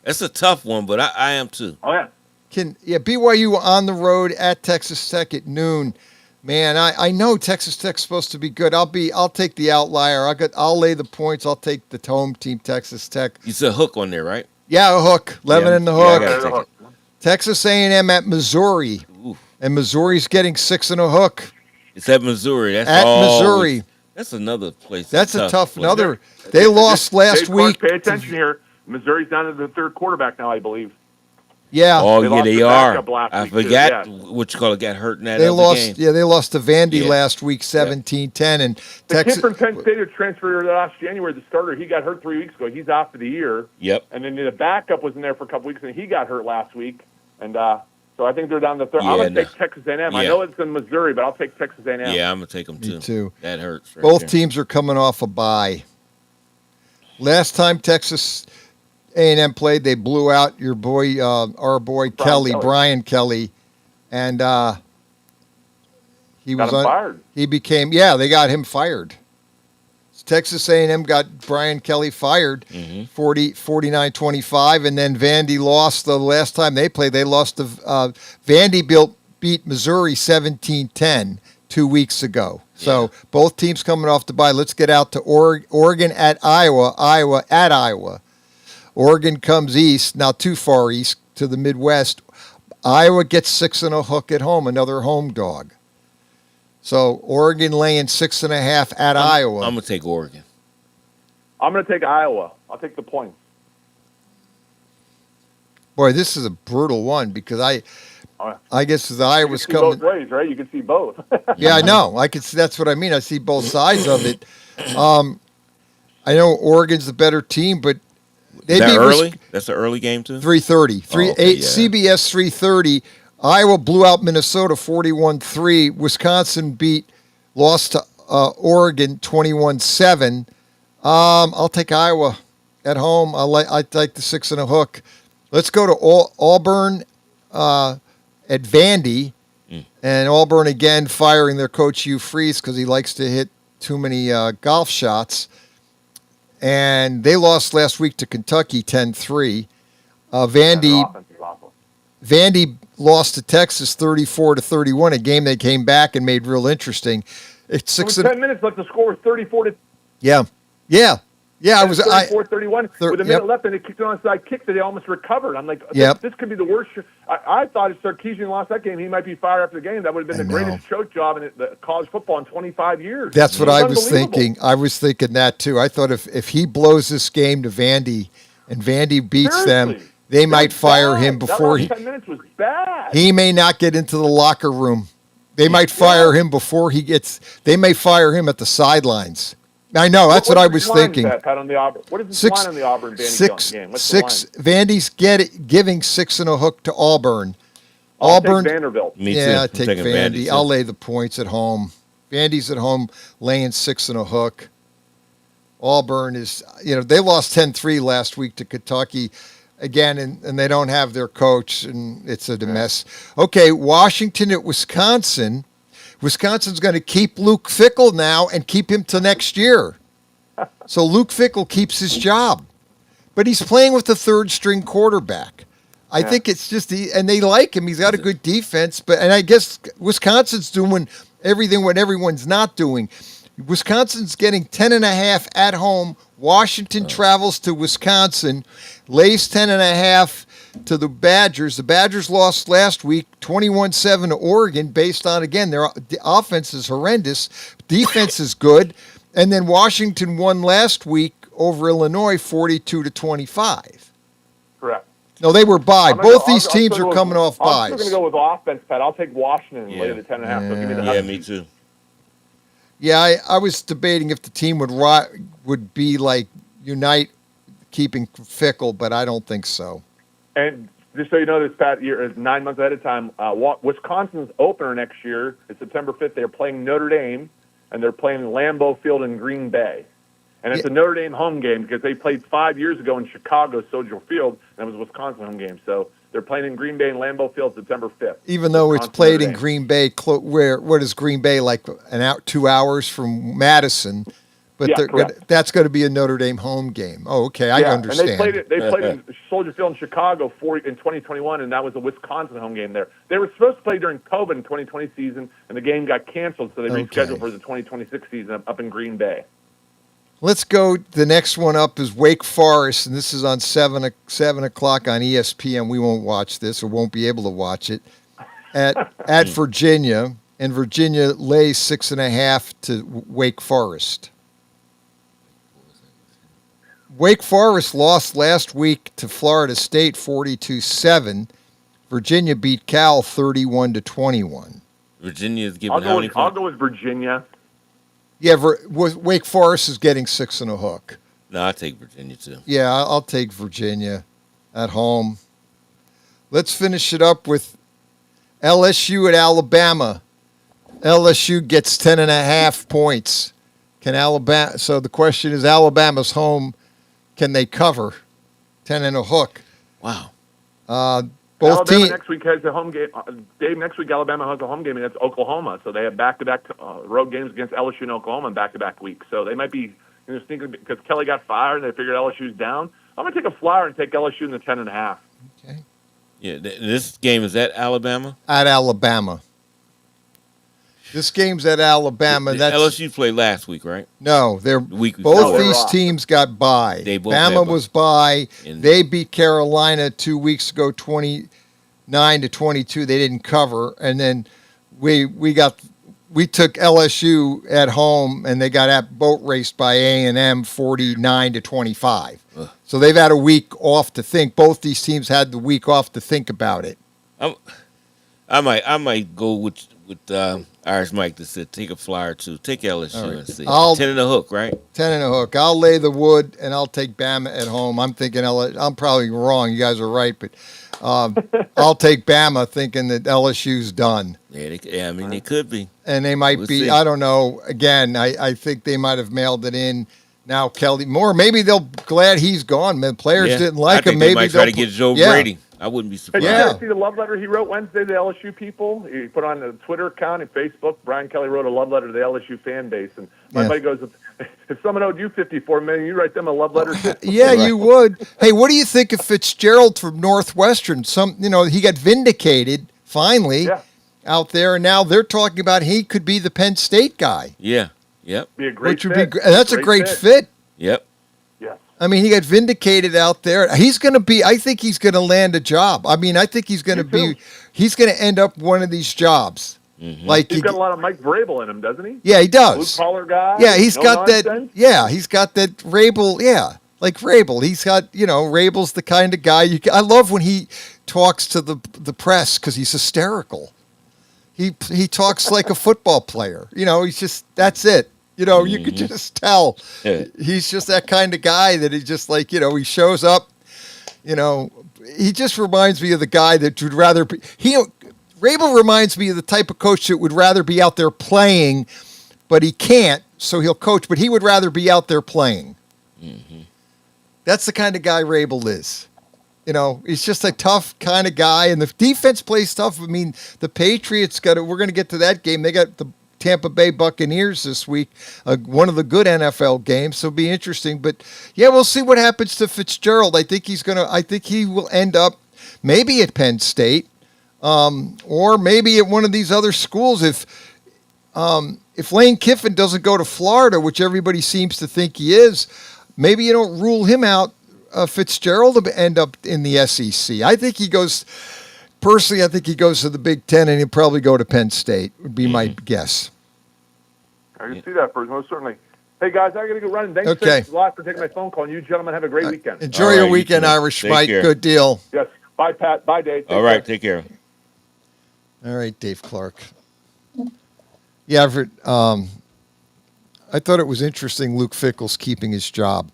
That's a tough one, but I am too.
Oh yeah.
BYU on the road at Texas Tech at noon. Man, I know Texas Tech's supposed to be good. I'll take the outlier. I'll lay the points. I'll take the home team, Texas Tech.
You said hook on there, right?
Yeah, a hook. 11 in the hook.
I gotta take it.
Texas A&M at Missouri.
Ooh.
And Missouri's getting 6 in a hook.
It's at Missouri. That's
at Missouri.
That's another place.
That's a tough. Another. They lost last week.
Pay attention here. Missouri's down to the third quarterback now, I believe.
Yeah.
Oh, yeah, they are. I forgot
too,
what you call it. Got hurt in that
they
other
lost,
game.
Yeah, they lost to Vandy last week, 17-10. And
the
Texas,
kid from Penn State who transferred last January, the starter, he got hurt 3 weeks ago. He's out for the year.
Yep.
And then the backup was in there for a couple weeks, and he got hurt last week. And so I think they're down to the third. I'm going to take Texas A&M. Yeah. I know it's in Missouri, but I'll take Texas A&M.
Yeah, I'm going to take them too.
Me too.
That hurts. Right
Both
there.
teams are coming off a bye. Last time Texas A&M played, they blew out our boy Brian Kelly, and he was
fired.
He became they got him fired. Texas A&M got Brian Kelly fired, 49-25, and then Vandy lost the last time they played. They lost to Vandy beat Missouri 17-10 2 weeks ago. So both teams coming off the bye. Let's get out to Oregon at Iowa. Iowa at Iowa. Oregon comes east, not too far east, to the Midwest. Iowa gets 6.5 at home, another home dog. So Oregon laying 6.5 at Iowa.
I'm going to take Oregon.
I'm going to take Iowa. I'll take the points.
Boy, this is a brutal one because I guess the Iowa's coming.
Both ways, right? You can see both.
Yeah, I know. I can see. That's what I mean. I see both sides of it. I know Oregon's the better team, but
Is that early? That's an early game too.
3:30, 8 CBS 3:30. Iowa blew out Minnesota 41-3. Wisconsin lost to Oregon 21-7. I'll take Iowa at home. I like the 6.5. Let's go to Auburn at Vandy, and Auburn again firing their coach Hugh Freeze because he likes to hit too many golf shots. And they lost last week to Kentucky 10-3. Vandy lost to Texas 34-31, a game they came back and made real interesting. It's
10 minutes left. The score was 34-.
Yeah. I was
34-31 with a minute left, and they kicked an onside kick that they almost recovered. I'm like, this could be the worst. I thought if Sarkisian lost that game, he might be fired after the game. That would have been the greatest choke job in college football in 25 years.
That's what I was thinking. I was thinking that too. I thought if he blows this game to Vandy and Vandy beats them, they might fire him before
that 10 minutes was bad.
He may not get into the locker room. They might fire him before he gets. They may fire him at the sidelines. I know. That's what I was thinking.
Pat, on the Auburn? What is the line on the Auburn Vandy game? What's the line?
Vandy's giving 6.5 to Auburn.
Auburn. Take Vanderbilt.
Me too.
Yeah,
I'm
take
taking
Vandy. I'll lay the points at home. Vandy's at home laying 6.5. Auburn is, they lost 10-3 last week to Kentucky again, and they don't have their coach, and it's a mess. Okay, Washington at Wisconsin. Wisconsin's going to keep Luke Fickell now and keep him to next year. So Luke Fickell keeps his job. But he's playing with the third-string quarterback. I think it's just and they like him. He's got a good defense, and I guess Wisconsin's doing everything what everyone's not doing. Wisconsin's getting 10.5 at home. Washington travels to Wisconsin, lays 10.5 to the Badgers. The Badgers lost last week 21-7 to Oregon based on, again, their offense is horrendous. Defense is good. And then Washington won last week over Illinois 42-25.
Correct.
No, they were bye. Both these teams are coming off byes.
I'm still going to go with offense, Pat. I'll take Washington and lay the 10.5. So give me the
me too.
Yeah, I was debating if the team would be like unite keeping Fickell, but I don't think so.
And just so you know, this Pat, 9 months ahead of time, Wisconsin's opener next year is September 5th. They're playing Notre Dame, and they're playing Lambeau Field in Green Bay. And it's a Notre Dame home game because they played 5 years ago in Chicago, Soldier Field, and it was a Wisconsin home game. So they're playing in Green Bay and Lambeau Field September 5th.
Even though it's played in Green Bay, what is Green Bay, like 2 hours from Madison? But that's going to be a Notre Dame home game. Oh, okay, I understand.
And they played in Soldier Field in Chicago in 2021, and that was a Wisconsin home game there. They were supposed to play during COVID in 2020 season, and the game got canceled, so they rescheduled for the 2026 season up in Green Bay.
Let's go. The next one up is Wake Forest, and this is on 7 o'clock on ESPN. We won't watch this or won't be able to watch it. At Virginia, and Virginia lays 6.5 to Wake Forest. Wake Forest lost last week to Florida State 42-7. Virginia beat Cal 31-21.
Virginia is giving how many points?
I'll go with Virginia.
Yeah, Wake Forest is getting 6.5.
No, I'll take Virginia too.
Yeah, I'll take Virginia at home. Let's finish it up with LSU at Alabama. LSU gets 10.5 points. Can Alabama? So the question is, Alabama's home. Can they cover 10.5?
Wow.
Both
Alabama
teams.
next week has a home game. Dave, next week Alabama has a home game, and it's Oklahoma. So they have back-to-back road games against LSU and Oklahoma in back-to-back weeks. So they might be sneaking because Kelly got fired and they figured LSU's down. I'm going to take a flyer and take LSU in the 10.5.
Okay.
Yeah, this game is at Alabama?
At Alabama. This game's at Alabama.
That's LSU played last week, right?
No, both these teams got bye. Bama was bye. They beat Carolina 2 weeks ago, 9-22. They didn't cover, and then we took LSU at home, and they got boat raced by A&M 49-25. So they've had a week off to think. Both these teams had the week off to think about it.
I might go with Irish Mike that said take a flyer too. Take LSU and see. 10 and a hook, right?
10 and a hook. I'll lay the wood, and I'll take Bama at home. I'm thinking LSU. I'm probably wrong. You guys are right, but I'll take Bama, thinking that LSU's done.
Yeah, I mean they could be,
and they might be. See. I don't know. Again, I think they might have mailed it in. Now Kelly Moore. Maybe they'll glad he's gone. Man, players didn't like him. Maybe
they might try to get Joe Brady. I wouldn't be surprised.
Hey, did you guys see the love letter he wrote Wednesday to the LSU people? He put on a Twitter account and Facebook. Brian Kelly wrote a love letter to the LSU fan base. And my buddy goes, if someone owed you $54 million, you write them a love letter too.
Yeah, you would. Hey, what do you think of Fitzgerald from Northwestern? He got vindicated finally out there, and now they're talking about he could be the Penn State guy.
Yeah. Yep.
Be a great fit.
That's a great fit.
Yep.
Yes.
I mean, he got vindicated out there. He's going to be. I think he's going to land a job. I mean, I think he's going to be. He's going to end up one of these jobs.
Mm-hmm.
Like
he's got a lot of Mike Vrabel in him, doesn't he?
Yeah, he does.
Blue collar guy.
Yeah, he's got
nonsense.
that. Yeah, he's got that Vrabel. Yeah, like Vrabel. He's got. Vrabel's the kind of guy I love when he talks to the press because he's hysterical. He talks like a football player. He's just. That's it. You could just tell he's just that kind of guy that he just he shows up, he just reminds me of the guy that would rather be, Rabel reminds me of the type of coach that would rather be out there playing, but he can't, so he'll coach, but he would rather be out there playing.
Mm-hmm.
That's the kind of guy Rabel is. He's just a tough kind of guy, and the defense plays tough. I mean, the Patriots we're going to get to that game. They got the Tampa Bay Buccaneers this week, one of the good NFL games, so it'll be interesting. But yeah, we'll see what happens to Fitzgerald. I think he will end up maybe at Penn State, or maybe at one of these other schools. If Lane Kiffin doesn't go to Florida, which everybody seems to think he is, maybe you don't rule him out. Fitzgerald to end up in the SEC. I think he goes. Personally, I think he goes to the Big Ten, and he'll probably go to Penn State, would be my guess.
I can see that, most certainly. Hey, guys, I got to go running. Thanks a lot for taking my phone call. And you gentlemen have a great weekend.
Enjoy your weekend, Irish Mike.
Care.
Good deal.
Yes. Bye, Pat. Bye, Dave.
All right, take care.
All right, Dave Clark. Yeah, Everett, I thought it was interesting Luke Fickell's keeping his job.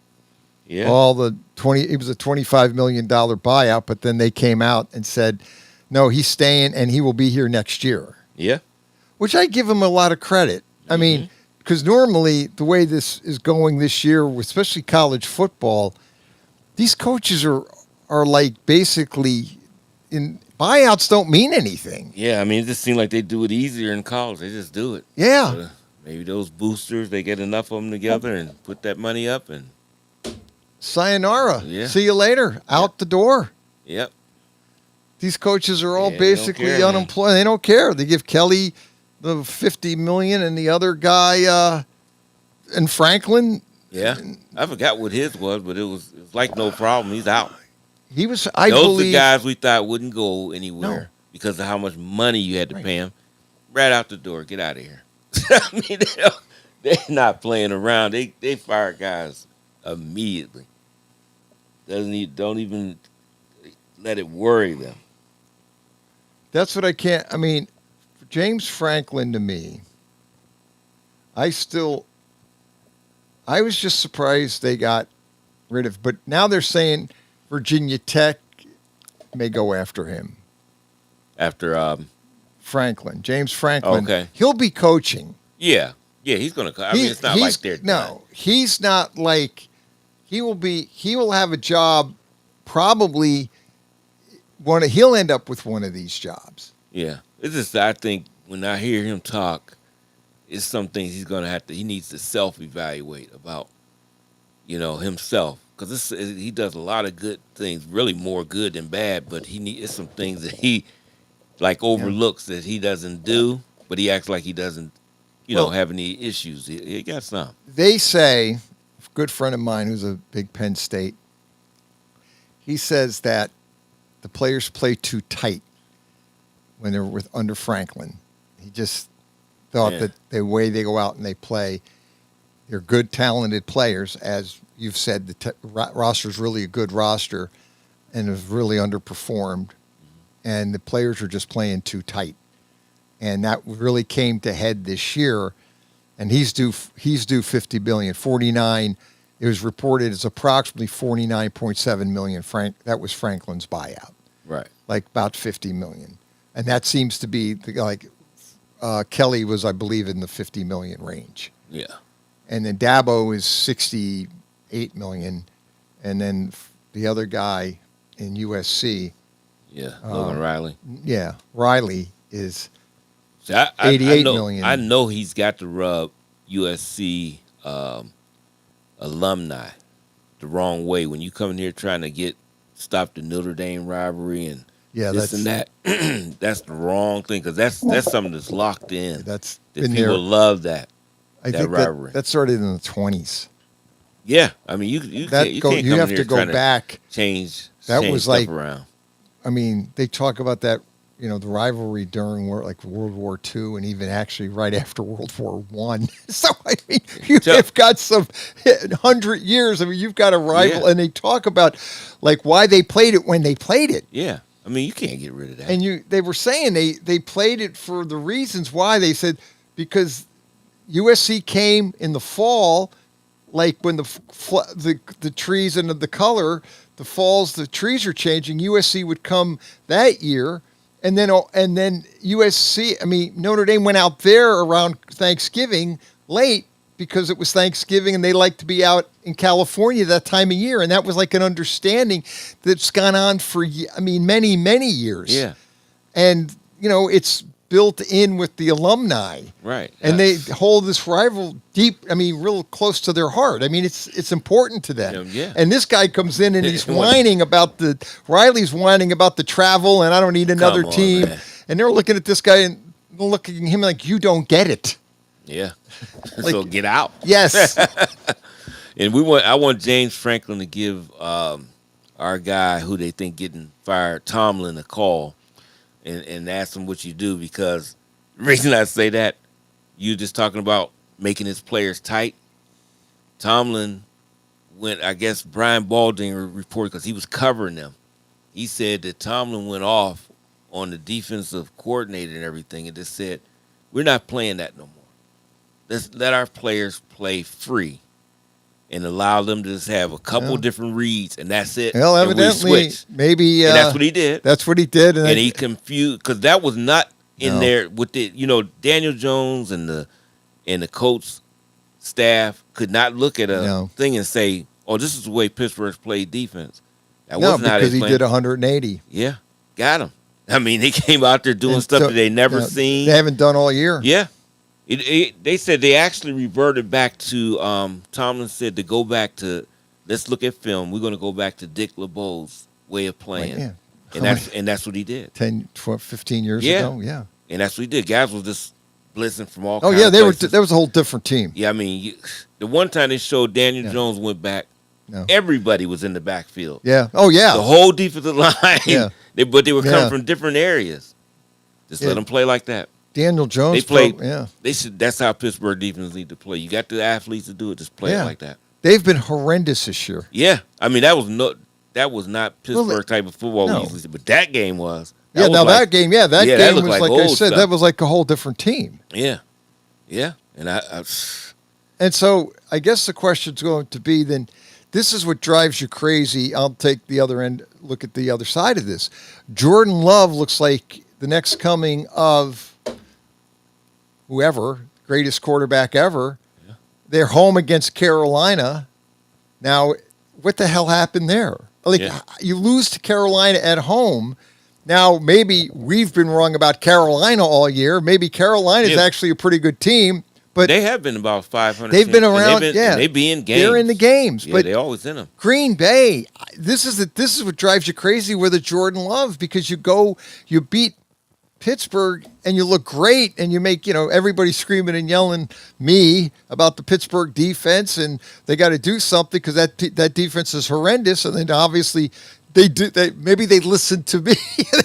Yeah.
It was a $25 million buyout, but then they came out and said, no, he's staying and he will be here next year.
Yeah.
Which I give him a lot of credit. I mean, because normally the way this is going this year, especially college football, these coaches are like basically in buyouts don't mean anything.
Yeah, I mean, it just seems like they do it easier in college. They just do it.
Yeah.
So maybe those boosters, they get enough of them together and put that money up and
sayonara.
Yeah.
See you later. Out the door.
Yep.
These coaches are all basically unemployed. Man. They don't care. They give Kelly the $50 million and the other guy and Franklin.
Yeah, I forgot what his was, but it was like no problem. He's out.
He was.
Those are the guys we thought wouldn't go anywhere because of how much money you had to pay him. Right out the door. Get out of here. I mean, they're not playing around. They fire guys immediately. Don't even let it worry them.
That's what I can't. I mean, James Franklin to me, I was just surprised they got rid of. But now they're saying Virginia Tech may go after him.
After
Franklin, James Franklin.
Okay,
he'll be coaching.
Yeah, he's going to. I mean, it's not like they're done.
No, he's not like he will be. He will have a job, probably. He'll end up with one of these jobs.
Yeah, it's just I think when I hear him talk, it's some things he's going to have to. He needs to self-evaluate about, himself because he does a lot of good things, really more good than bad. But it's some things that he overlooks that he doesn't do, but he acts like he doesn't, have any issues. He got some.
They say, a good friend of mine who's a big Penn State, he says that the players play too tight. when they're under Franklin. He just thought that the way they go out and they play, they're good, talented players. As you've said, the roster is really a good roster and has really underperformed. And the players are just playing too tight. And that really came to head this year. And he's due $50 billion. 49, it was reported as approximately $49.7 million. That was Franklin's buyout.
Right.
Like about $50 million. And that seems to be Kelly was, I believe, in the $50 million range.
Yeah.
And then Dabo is $68 million. And then the other guy in USC.
Yeah, Logan Riley.
Yeah, Riley is
$88
million.
I know he's got to rub USC alumni the wrong way when you come in here trying to stop the Notre Dame rivalry and this and that. That's the wrong thing because that's something that's locked in.
That's
people love that.
I think
rivalry.
That started in the 20s.
Yeah, I mean you can't come
you have
in
to
here
go back.
Change
Was
stuff around.
I mean, they talk about that, the rivalry during World War II and even actually right after World War I. So, I mean, you've got some 100 years. I mean, you've got a rival, and they talk about, why they played it when they played it.
Yeah. I mean, you can't get rid of that.
And they were saying they played it for the reasons why. They said because USC came in the fall, when the trees and the color, the falls, the trees are changing. USC would come that year, and then USC. I mean, Notre Dame went out there around Thanksgiving late because it was Thanksgiving, and they like to be out in California that time of year, and that was an understanding that's gone on for many, many years.
Yeah,
and it's built in with the alumni,
right?
And they hold this rival deep. I mean, real close to their heart. I mean, it's important to them.
Yeah.
And this guy comes in and he's whining about Riley's whining about the travel, and I don't need another team. Man. And they're looking at this guy and looking at him like, you don't get it.
Yeah. So get out.
Yes.
And I want James Franklin to give our guy who they think getting fired, Tomlin, a call. And ask him what you do, because the reason I say that, you just talking about making his players tight. Tomlin I guess Brian Balding reported because he was covering them. He said that Tomlin went off on the defensive coordinator and everything and just said, we're not playing that no more. Let's let our players play free and allow them to just have a couple different reads, and that's it.
Well, evidently, maybe
and that's what he did.
That's what he did,
and he confused because that was not in there with the Daniel Jones and the coach staff could not look at a thing and say, "Oh, this is the way Pittsburgh's played defense." That wasn't how they
because he did 180.
Yeah, got him. I mean, they came out there doing stuff that they never seen.
They haven't done all year.
Yeah. They said they actually reverted back to Tomlin said to go back to, let's look at film. We're going to go back to Dick LeBeau's way of playing. And that's what he did.
10, 12, 15 years ago. Yeah.
And that's what he did. Guys was just blitzing from all kinds of places.
There was a whole different team.
Yeah, I mean, the one time they showed Daniel Jones went back, everybody was in the backfield.
Yeah. Oh, yeah.
The whole defensive line.
Yeah.
But they were coming from different areas. Just let them play like that.
Daniel Jones.
They played. That's how Pittsburgh defense need to play. You got the athletes to do it. Just play it like that.
They've been horrendous this year.
Yeah, I mean that was not Pittsburgh type of football we usually see, but that game was.
That game was
like
I said,
stuff.
that was like a whole different team.
Yeah, and
and so I guess the question's going to be then. This is what drives you crazy. I'll take the other end. Look at the other side of this. Jordan Love looks like the next coming of whoever, greatest quarterback ever. Yeah. They're home against Carolina. Now, what the hell happened there? You lose to Carolina at home. Now, maybe we've been wrong about Carolina all year. Maybe Carolina's actually a pretty good team. But
they have been about 500.
They've been around.
They be in games.
They're in the games.
Yeah,
but
they're always in them.
Green Bay, this is what drives you crazy with a Jordan Love, because you beat Pittsburgh and you look great and you make, everybody screaming and yelling me about the Pittsburgh defense, and they got to do something because that defense is horrendous. And then obviously maybe they listened to me.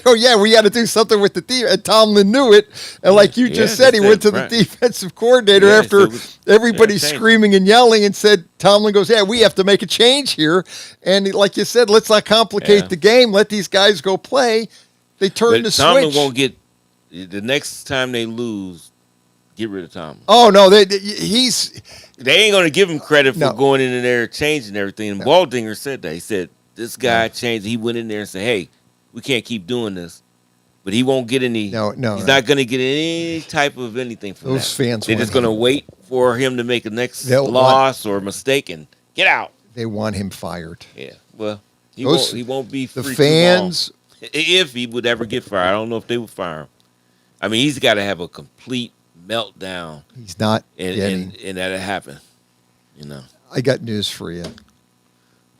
Oh yeah, we got to do something with the team. And Tomlin knew it. And like you just said, he went to the defensive coordinator after everybody's screaming and yelling and said, Tomlin goes, yeah, we have to make a change here. And like you said, let's not complicate the game. Let these guys go play. They turned the
Tomlin
switch.
won't get the next time they lose. Get rid of Tomlin.
Oh no, they
ain't gonna give him credit for going in there changing everything. And Waldinger said that. He said this guy changed. He went in there and said, "Hey, we can't keep doing this." But he won't get any.
No.
He's not gonna get any type of anything from
those
that.
fans.
They're just gonna wait for him to make a next loss or mistake and get out.
They want him fired.
Yeah. Well, he won't be free
the fans.
Too long. If he would ever get fired, I don't know if they would fire him. I mean, he's got to have a complete meltdown.
He's not
and that'll happen. You know.
I got news for you.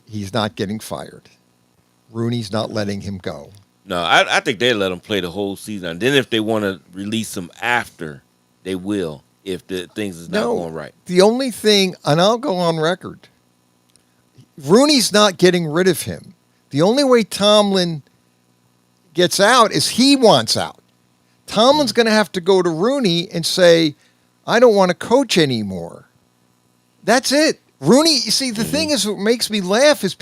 He's not getting fired. Rooney's not letting him go.
No, I think they let him play the whole season. And then if they want to release him after, they will. If the things is not going right.
The only thing, and I'll go on record, Rooney's not getting rid of him. The only way Tomlin gets out is he wants out. Tomlin's going to have to go to Rooney and say, I don't want to coach anymore. That's it. Rooney, you see, the thing is, what makes me laugh is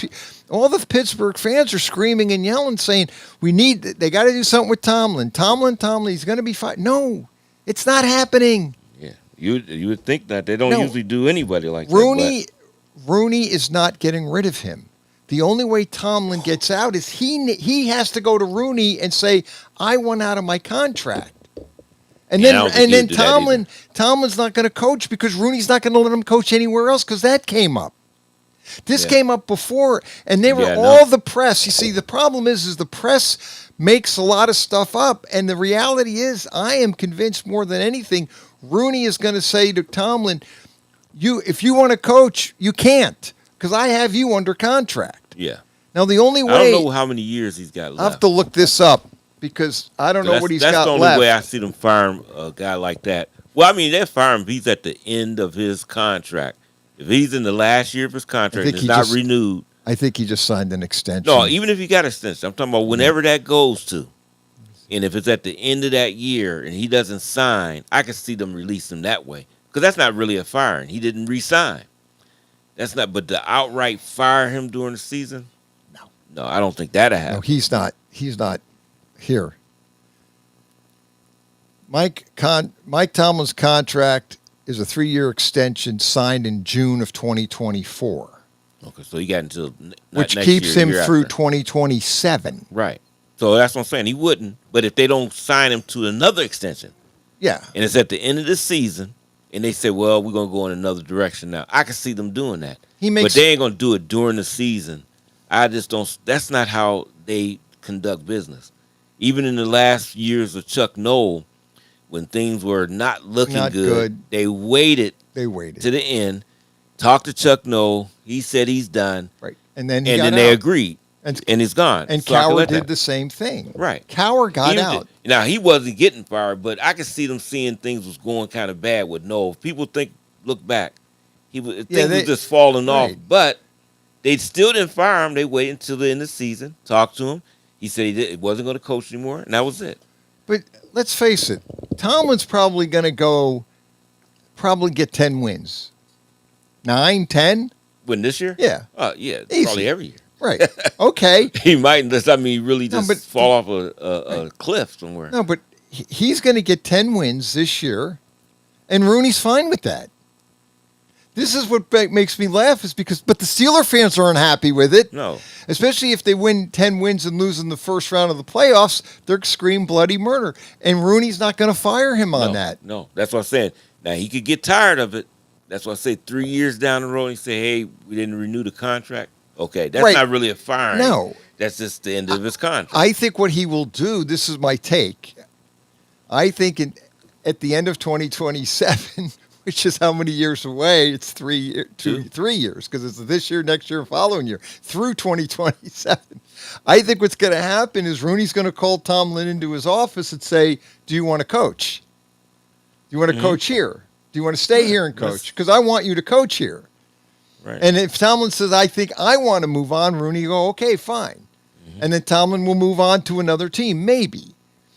all the Pittsburgh fans are screaming and yelling, saying, they got to do something with Tomlin. Tomlin, he's going to be fired. No, it's not happening.
Yeah, you would think that. They don't usually do anybody like
that. Rooney is not getting rid of him. The only way Tomlin gets out is he has to go to Rooney and say, I want out of my contract. And then Tomlin's not going to coach because Rooney's not going to let him coach anywhere else because that came up. This came up before, and they were all the press. You see, the problem is the press makes a lot of stuff up, and the reality is I am convinced more than anything Rooney is going to say to Tomlin, if you want to coach, you can't. Because I have you under contract.
Yeah.
Now, the only way...
I don't know how many years he's got left.
I have to look this up because I don't know what he's got left.
That's the only way I see them fire a guy like that. Well, I mean, they're firing him. He's at the end of his contract. If he's in the last year of his contract and it's not renewed...
I think he just signed an extension.
No, even if he got an extension. I'm talking about whenever that goes to. And if it's at the end of that year and he doesn't sign, I can see them release him that way. Because that's not really a firing. He didn't re-sign. That's not, but to outright fire him during the season? No, I don't think that'll happen.
No, he's not here. Mike Tomlin's contract is a 3-year extension signed in June of 2024.
Okay, so he got until
which keeps him through 2027.
Right. So that's what I'm saying. He wouldn't, but if they don't sign him to another extension,
and
it's at the end of the season, and they say, well, we're going to go in another direction now. I can see them doing that. But they ain't going to do it during the season. I just don't. That's not how they conduct business. Even in the last years of Chuck Noll, when things were not looking good, they waited to the end, talked to Chuck Noll. He said he's done.
Right. And then
they agreed. And he's gone.
And Cowher did the same thing.
Right.
Cowher got out.
Now, he wasn't getting fired, but I could see them seeing things was going kind of bad with Noel. If people look back, things was just falling off. But they still didn't fire him. They waited until the end of the season, talked to him. He said he wasn't going to coach anymore, and that was it.
But let's face it, Tomlin's probably going to get 10 wins. 9, 10?
Win this year?
Yeah.
Yeah,
easy.
Probably every year.
Right. Okay.
He might, really just fall off a cliff somewhere.
No, but he's going to get 10 wins this year, and Rooney's fine with that. This is what makes me laugh but the Steeler fans aren't happy with it.
No.
Especially if they win 10 wins and lose in the first round of the playoffs, they're screaming bloody murder. And Rooney's not going to fire him on that.
No, that's what I'm saying. Now, he could get tired of it. That's why I say 3 years down the road, he say, hey, we didn't renew the contract. Okay, that's not really a firing.
No.
That's just the end of his contract.
I think what he will do, this is my take, I think at the end of 2027, which is how many years away, it's 3 years, because it's this year, next year, following year, through 2027. I think what's going to happen is Rooney's going to call Tomlin into his office and say, do you want to coach? Do you want to coach here? Do you want to stay here and coach? Because I want you to coach here.
Right.
And if Tomlin says, I think I want to move on, Rooney go, okay, fine. and then Tomlin will move on to another team, maybe.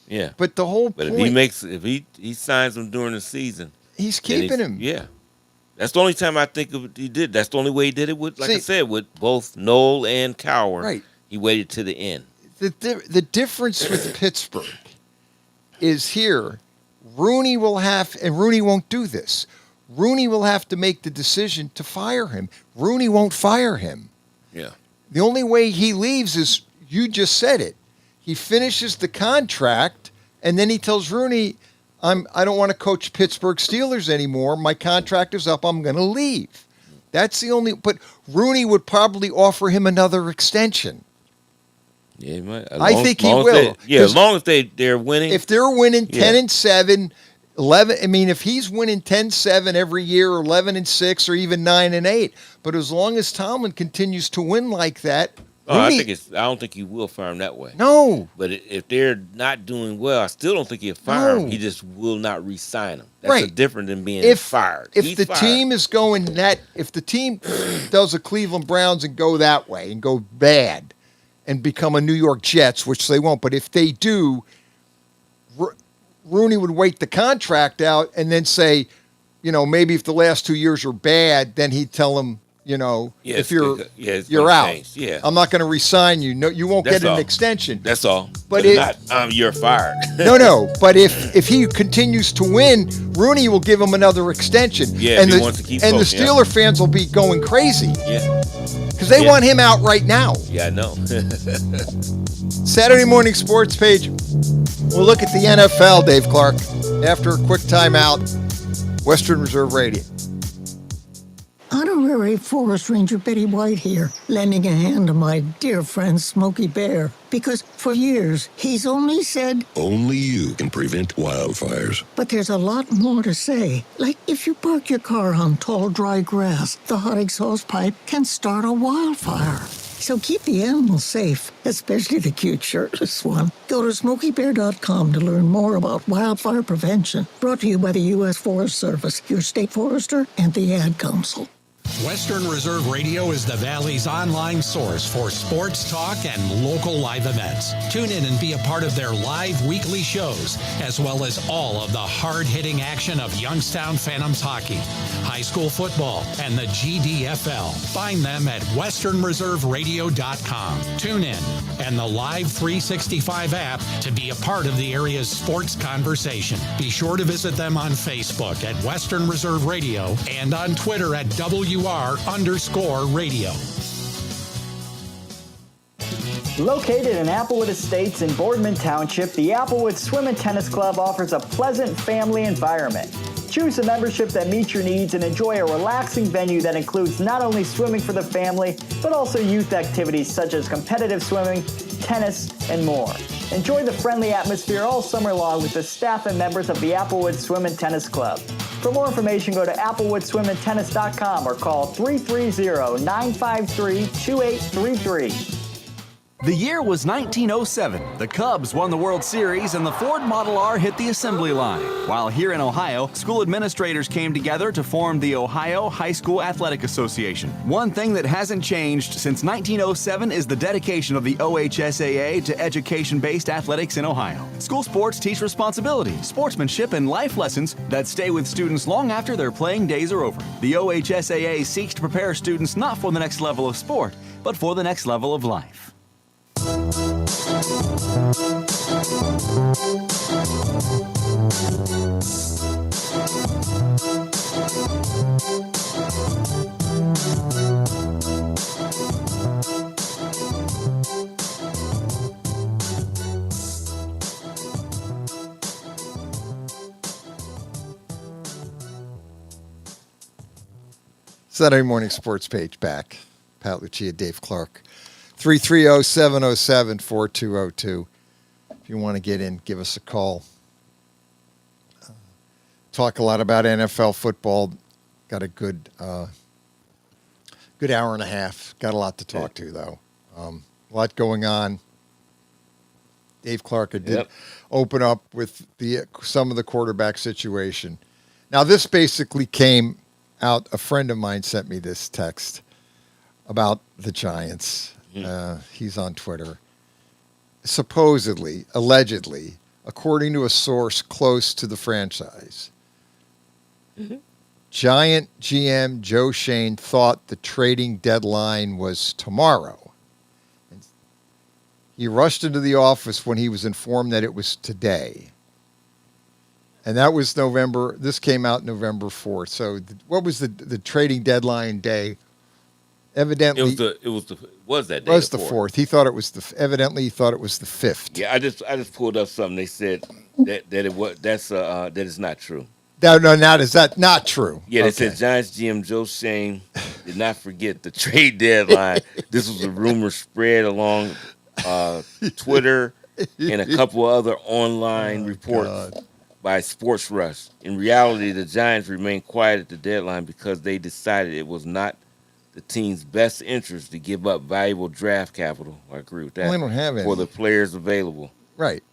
Yeah.
But the whole
But
point,
if he signs him during the season,
he's keeping him.
Yeah. That's the only time I think he did. That's the only way he did it with, like I
See,
said, with both Noel and Cowher.
Right.
He waited to the end.
The difference with Pittsburgh is here, Rooney will have, and Rooney won't do this. Rooney will have to make the decision to fire him. Rooney won't fire him.
Yeah.
The only way he leaves is, you just said it. He finishes the contract, and then he tells Rooney, I don't want to coach Pittsburgh Steelers anymore. My contract is up. I'm going to leave. That's the only. But Rooney would probably offer him another extension.
Yeah, he might.
I think he will.
As long as they're winning.
If they're winning 10-7, 11. I mean, if he's winning 10-7 every year, or 11-6, or even 9-8. But as long as Tomlin continues to win like that.
I don't think he will fire him that way.
No.
But if they're not doing well, I still don't think he'll fire him. He just will not re-sign him. That's different than being fired.
If the team is going if the team does the Cleveland Browns and go that way and go bad and become a New York Jets, which they won't, but if they do, Rooney would wait the contract out and then say, maybe if the last 2 years are bad, then he'd tell him, if you're out.
Change. Yeah.
I'm not going to re-sign you. No, you won't get an extension.
That's all.
But
you're fired.
No. But if he continues to win, Rooney will give him another extension.
Yeah,
and
he wants to keep
and the
coaching,
Steeler fans will be going crazy.
Yeah.
Because they want him out right now.
Yeah, I know.
Saturday morning sports page. We'll look at the NFL, Dave Clark, after a quick timeout. Western Reserve Radio.
Honorary Forest Ranger Betty White here, lending a hand to my dear friend Smokey Bear. Because for years, he's only said,
only you can prevent wildfires.
But there's a lot more to say. Like if you park your car on tall, dry grass, the hot exhaust pipe can start a wildfire. So keep the animals safe, especially the cute shirtless one. Go to SmokeyBear.com to learn more about wildfire prevention. Brought to you by the U.S. Forest Service, your state forester, and the Ad Council.
Western Reserve Radio is the Valley's online source for sports talk and local live events. Tune in and be a part of their live weekly shows, as well as all of the hard-hitting action of Youngstown Phantoms hockey, high school football, and the GDFL. Find them at westernreserveradio.com. Tune in and the Live 365 app to be a part of the area's sports conversation. Be sure to visit them on Facebook at Western Reserve Radio and on Twitter at WR_radio.
Located in Applewood Estates in Boardman Township, the Applewood Swim and Tennis Club offers a pleasant family environment. Choose a membership that meets your needs and enjoy a relaxing venue that includes not only swimming for the family, but also youth activities such as competitive swimming, tennis, and more. Enjoy the friendly atmosphere all summer long with the staff and members of the Applewood Swim and Tennis Club. For more information, go to applewoodswimandtennis.com or call 330-953-2833.
The year was 1907. The Cubs won the World Series and the Ford Model R hit the assembly line. While here in Ohio, school administrators came together to form the Ohio High School Athletic Association. One thing that hasn't changed since 1907 is the dedication of the OHSAA to education-based athletics in Ohio. School sports teach responsibility, sportsmanship, and life lessons that stay with students long after their playing days are over. The OHSAA seeks to prepare students not for the next level of sport, but for the next level of life.
Saturday morning sports page back. Pat Lucia, Dave Clark. 330-707-4202. If you want to get in, give us a call. Talk a lot about NFL football. Got a good hour and a half. Got a lot to talk to, though. A lot going on. Dave Clark did open up with some of the quarterback situation. Now, this basically came out. A friend of mine sent me this text about the Giants. He's on Twitter. supposedly, allegedly, according to a source close to the franchise, Giant GM Joe Shane thought the trading deadline was tomorrow. He rushed into the office when he was informed that it was today. And that was November. This came out November 4th. So what was the trading deadline day? Evidently,
was that day?
Was the 4th. He thought it was evidently he thought it was the 5th.
Yeah, I just pulled up something. They said that it was that is not true.
No, now is that not true?
Yeah, they said Giants GM Joe Shane did not forget the trade deadline. This was a rumor spread along Twitter and a couple other online reports by Sports Rush. In reality, the Giants remained quiet at the deadline because they decided it was not the team's best interest to give up valuable draft capital. I agree with that.
Well, they don't have any.
For the players available.
Right.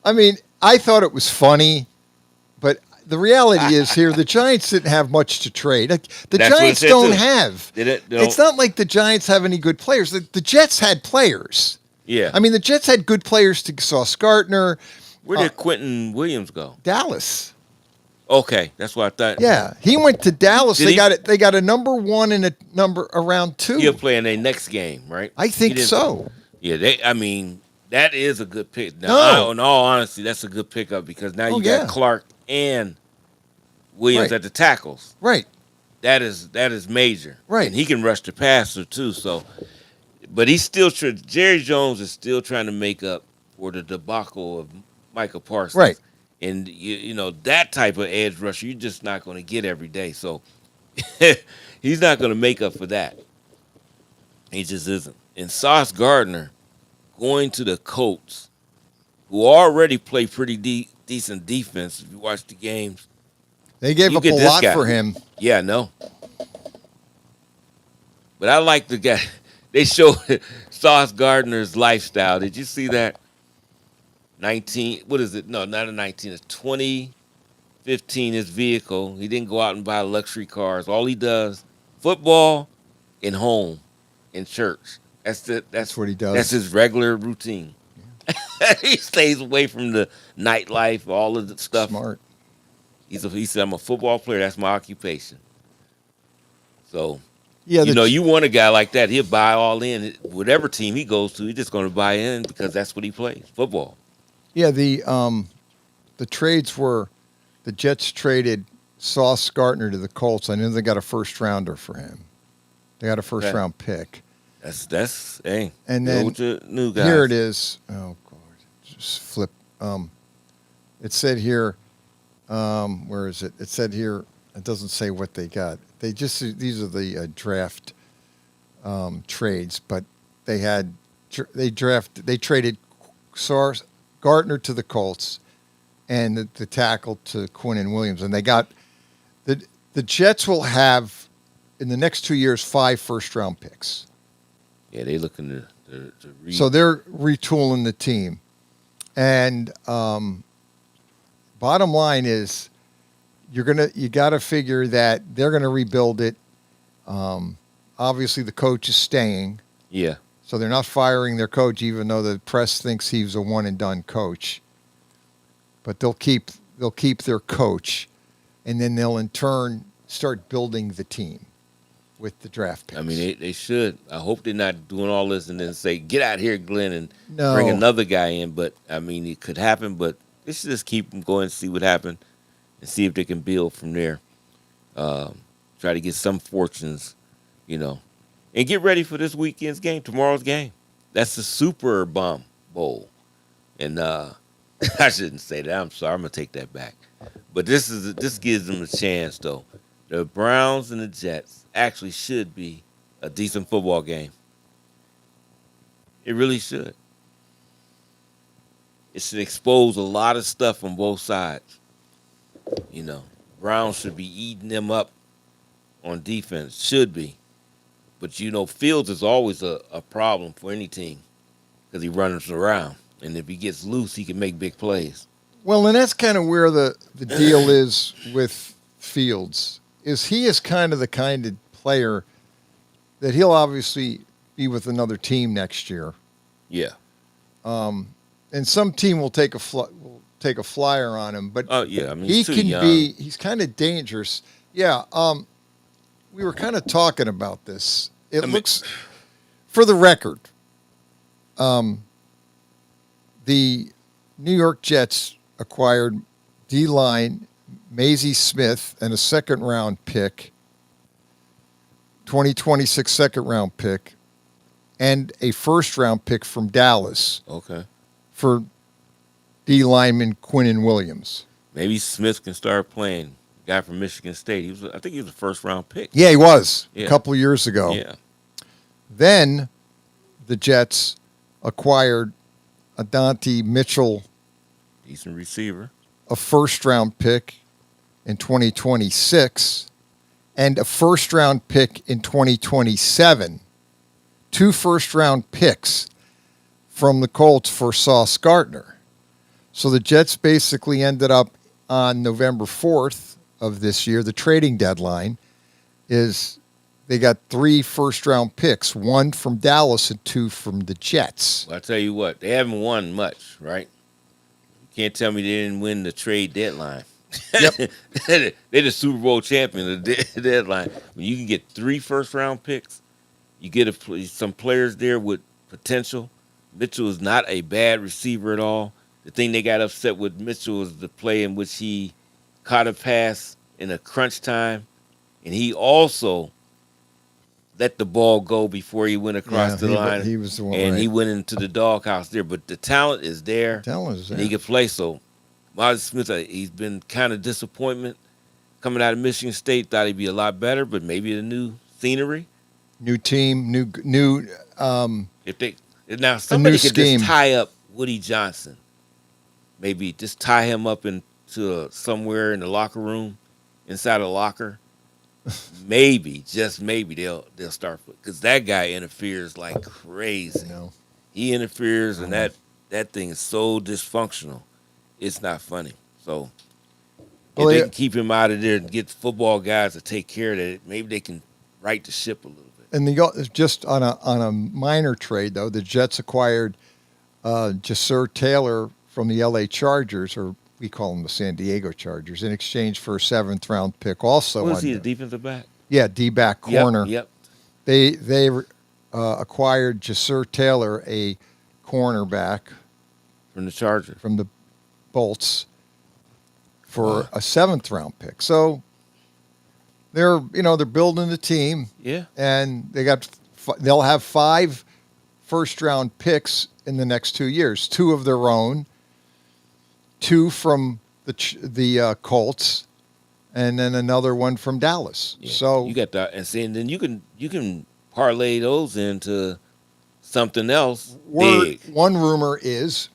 I mean, I thought it was funny, but the reality is here, the Giants didn't have much to trade. The Giants don't have. It's not like the Giants have any good players. The Jets had players.
Yeah.
I mean, the Jets had good players to Sauce Gardner.
Where did Quentin Williams go?
Dallas.
Okay, that's what I thought.
Yeah, he went to Dallas. They got a number 1 and a number around 2.
He'll play in their next game, right?
I think so.
Yeah, that is a good pick. Now, in all honesty, that's a good pickup because now you got Clark and Williams at the tackles.
Right.
That is major.
Right.
And he can rush the passer too. So, but he's still Jerry Jones is still trying to make up for the debacle of Michael Parsons.
Right.
And you know that type of edge rusher you're just not going to get every day. So he's not going to make up for that. He just isn't. And Sauce Gardner going to the Colts, who already play pretty decent defense. If you watch the games,
they gave up a lot for him.
Yeah, I know. But I like the guy. They showed Sauce Gardner's lifestyle. Did you see that? 19, what is it? No, not a 19. It's 2015, his vehicle. He didn't go out and buy luxury cars. All he does, football and home and church. That's what
he does.
That's his regular routine. Yeah. He stays away from the nightlife, all of the stuff.
Smart.
He said, I'm a football player. That's my occupation. So,
yeah,
you want a guy like that. He'll buy all in. Whatever team he goes to, he's just going to buy in because that's what he plays, football.
Yeah, the trades were the Jets traded Sauce Gardner to the Colts. I know they got a first rounder for him. They got a first round pick.
That's hey.
And then
new guys.
Here it is. Oh God, just flip. It said here. Where is it? It said here. It doesn't say what they got. These are the draft trades, but they traded Sauce Gardner to the Colts and the tackle to Quinn and Williams. And they got the Jets will have in the next 2 years 5 first-round picks.
Yeah, they're looking to
so they're retooling the team. And bottom line is you got to figure that they're going to rebuild it. Obviously the coach is staying.
Yeah.
So they're not firing their coach, even though the press thinks he's a one and done coach. But they'll keep their coach, and then they'll in turn start building the team with the draft picks.
I mean, they should. I hope they're not doing all this and then say, "Get out here, Glenn," and bring another guy in. But I mean, it could happen. But they should just keep them going and see what happens, and see if they can build from there. Try to get some fortunes, And get ready for this weekend's game, tomorrow's game. That's the Super Bum Bowl. And I shouldn't say that. I'm sorry. I'm going to take that back. But this gives them a chance, though. The Browns and the Jets actually should be a decent football game. It really should. It should expose a lot of stuff on both sides. Browns should be eating them up on defense. Should be. But, Fields is always a problem for any team because he runs around. And if he gets loose, he can make big plays.
Well, and that's kind of where the deal is with Fields, is he is kind of the kind of player that he'll obviously be with another team next year.
Yeah.
And some team will take a flyer on him, but
yeah, I mean,
he
he's too
can
young.
he's kind of dangerous. Yeah, we were kind of talking about this. It looks, for the record, the New York Jets acquired D-line Maisie Smith and a second-round pick, 2026 second-round pick, and a first-round pick from Dallas.
Okay.
For D lineman Quinnen Williams.
Maybe Smith can start playing. Guy from Michigan State. I think he was a first-round pick.
Yeah, he was a couple of years ago.
Yeah.
Then the Jets acquired Adonte Mitchell,
decent receiver,
a first-round pick in 2026, and a first-round pick in 2027. 2 first-round picks from the Colts for Sauce Gardner. So the Jets basically ended up on November 4th of this year. The trading deadline is they got 3 first-round picks, 1 from Dallas and 2 from the Jets.
Well, I tell you what, they haven't won much, right? You can't tell me they didn't win the trade deadline.
Yep.
They're the Super Bowl champion of the deadline. When you can get 3 first-round picks, you get some players there with potential. Mitchell is not a bad receiver at all. The thing they got upset with Mitchell was the play in which he caught a pass in a crunch time, and he also let the ball go before he went across the line.
He was the one,
and
right.
he went into the doghouse there. But the talent is there. And he can play. So Miles Smith, he's been kind of disappointment coming out of Michigan State. Thought he'd be a lot better, but maybe the new scenery,
new team, new.
If they now somebody could
scheme.
just tie up Woody Johnson, maybe just tie him up into somewhere in the locker room, inside a locker. Maybe, just maybe they'll start, because that guy interferes like crazy. He interferes, and that thing is so dysfunctional. It's not funny. So if they can keep him out of there and get football guys to take care of that, maybe they can right the ship a little bit.
And just on a minor trade, though, the Jets acquired Jasir Taylor from the L.A. Chargers, or we call them the San Diego Chargers, in exchange for a 7th-round pick. Also,
Was he a defensive back?
Yeah, D-back corner.
Yep.
They acquired Jasir Taylor, a cornerback
from the Chargers,
from the Bolts, for a 7th-round pick. So they're building the team.
Yeah.
And they'll have 5 first-round picks in the next 2 years, 2 of their own, 2 from the Colts, and then another one from Dallas.
Yeah.
So
you got that, and then you can parlay those into something else big.
One rumor is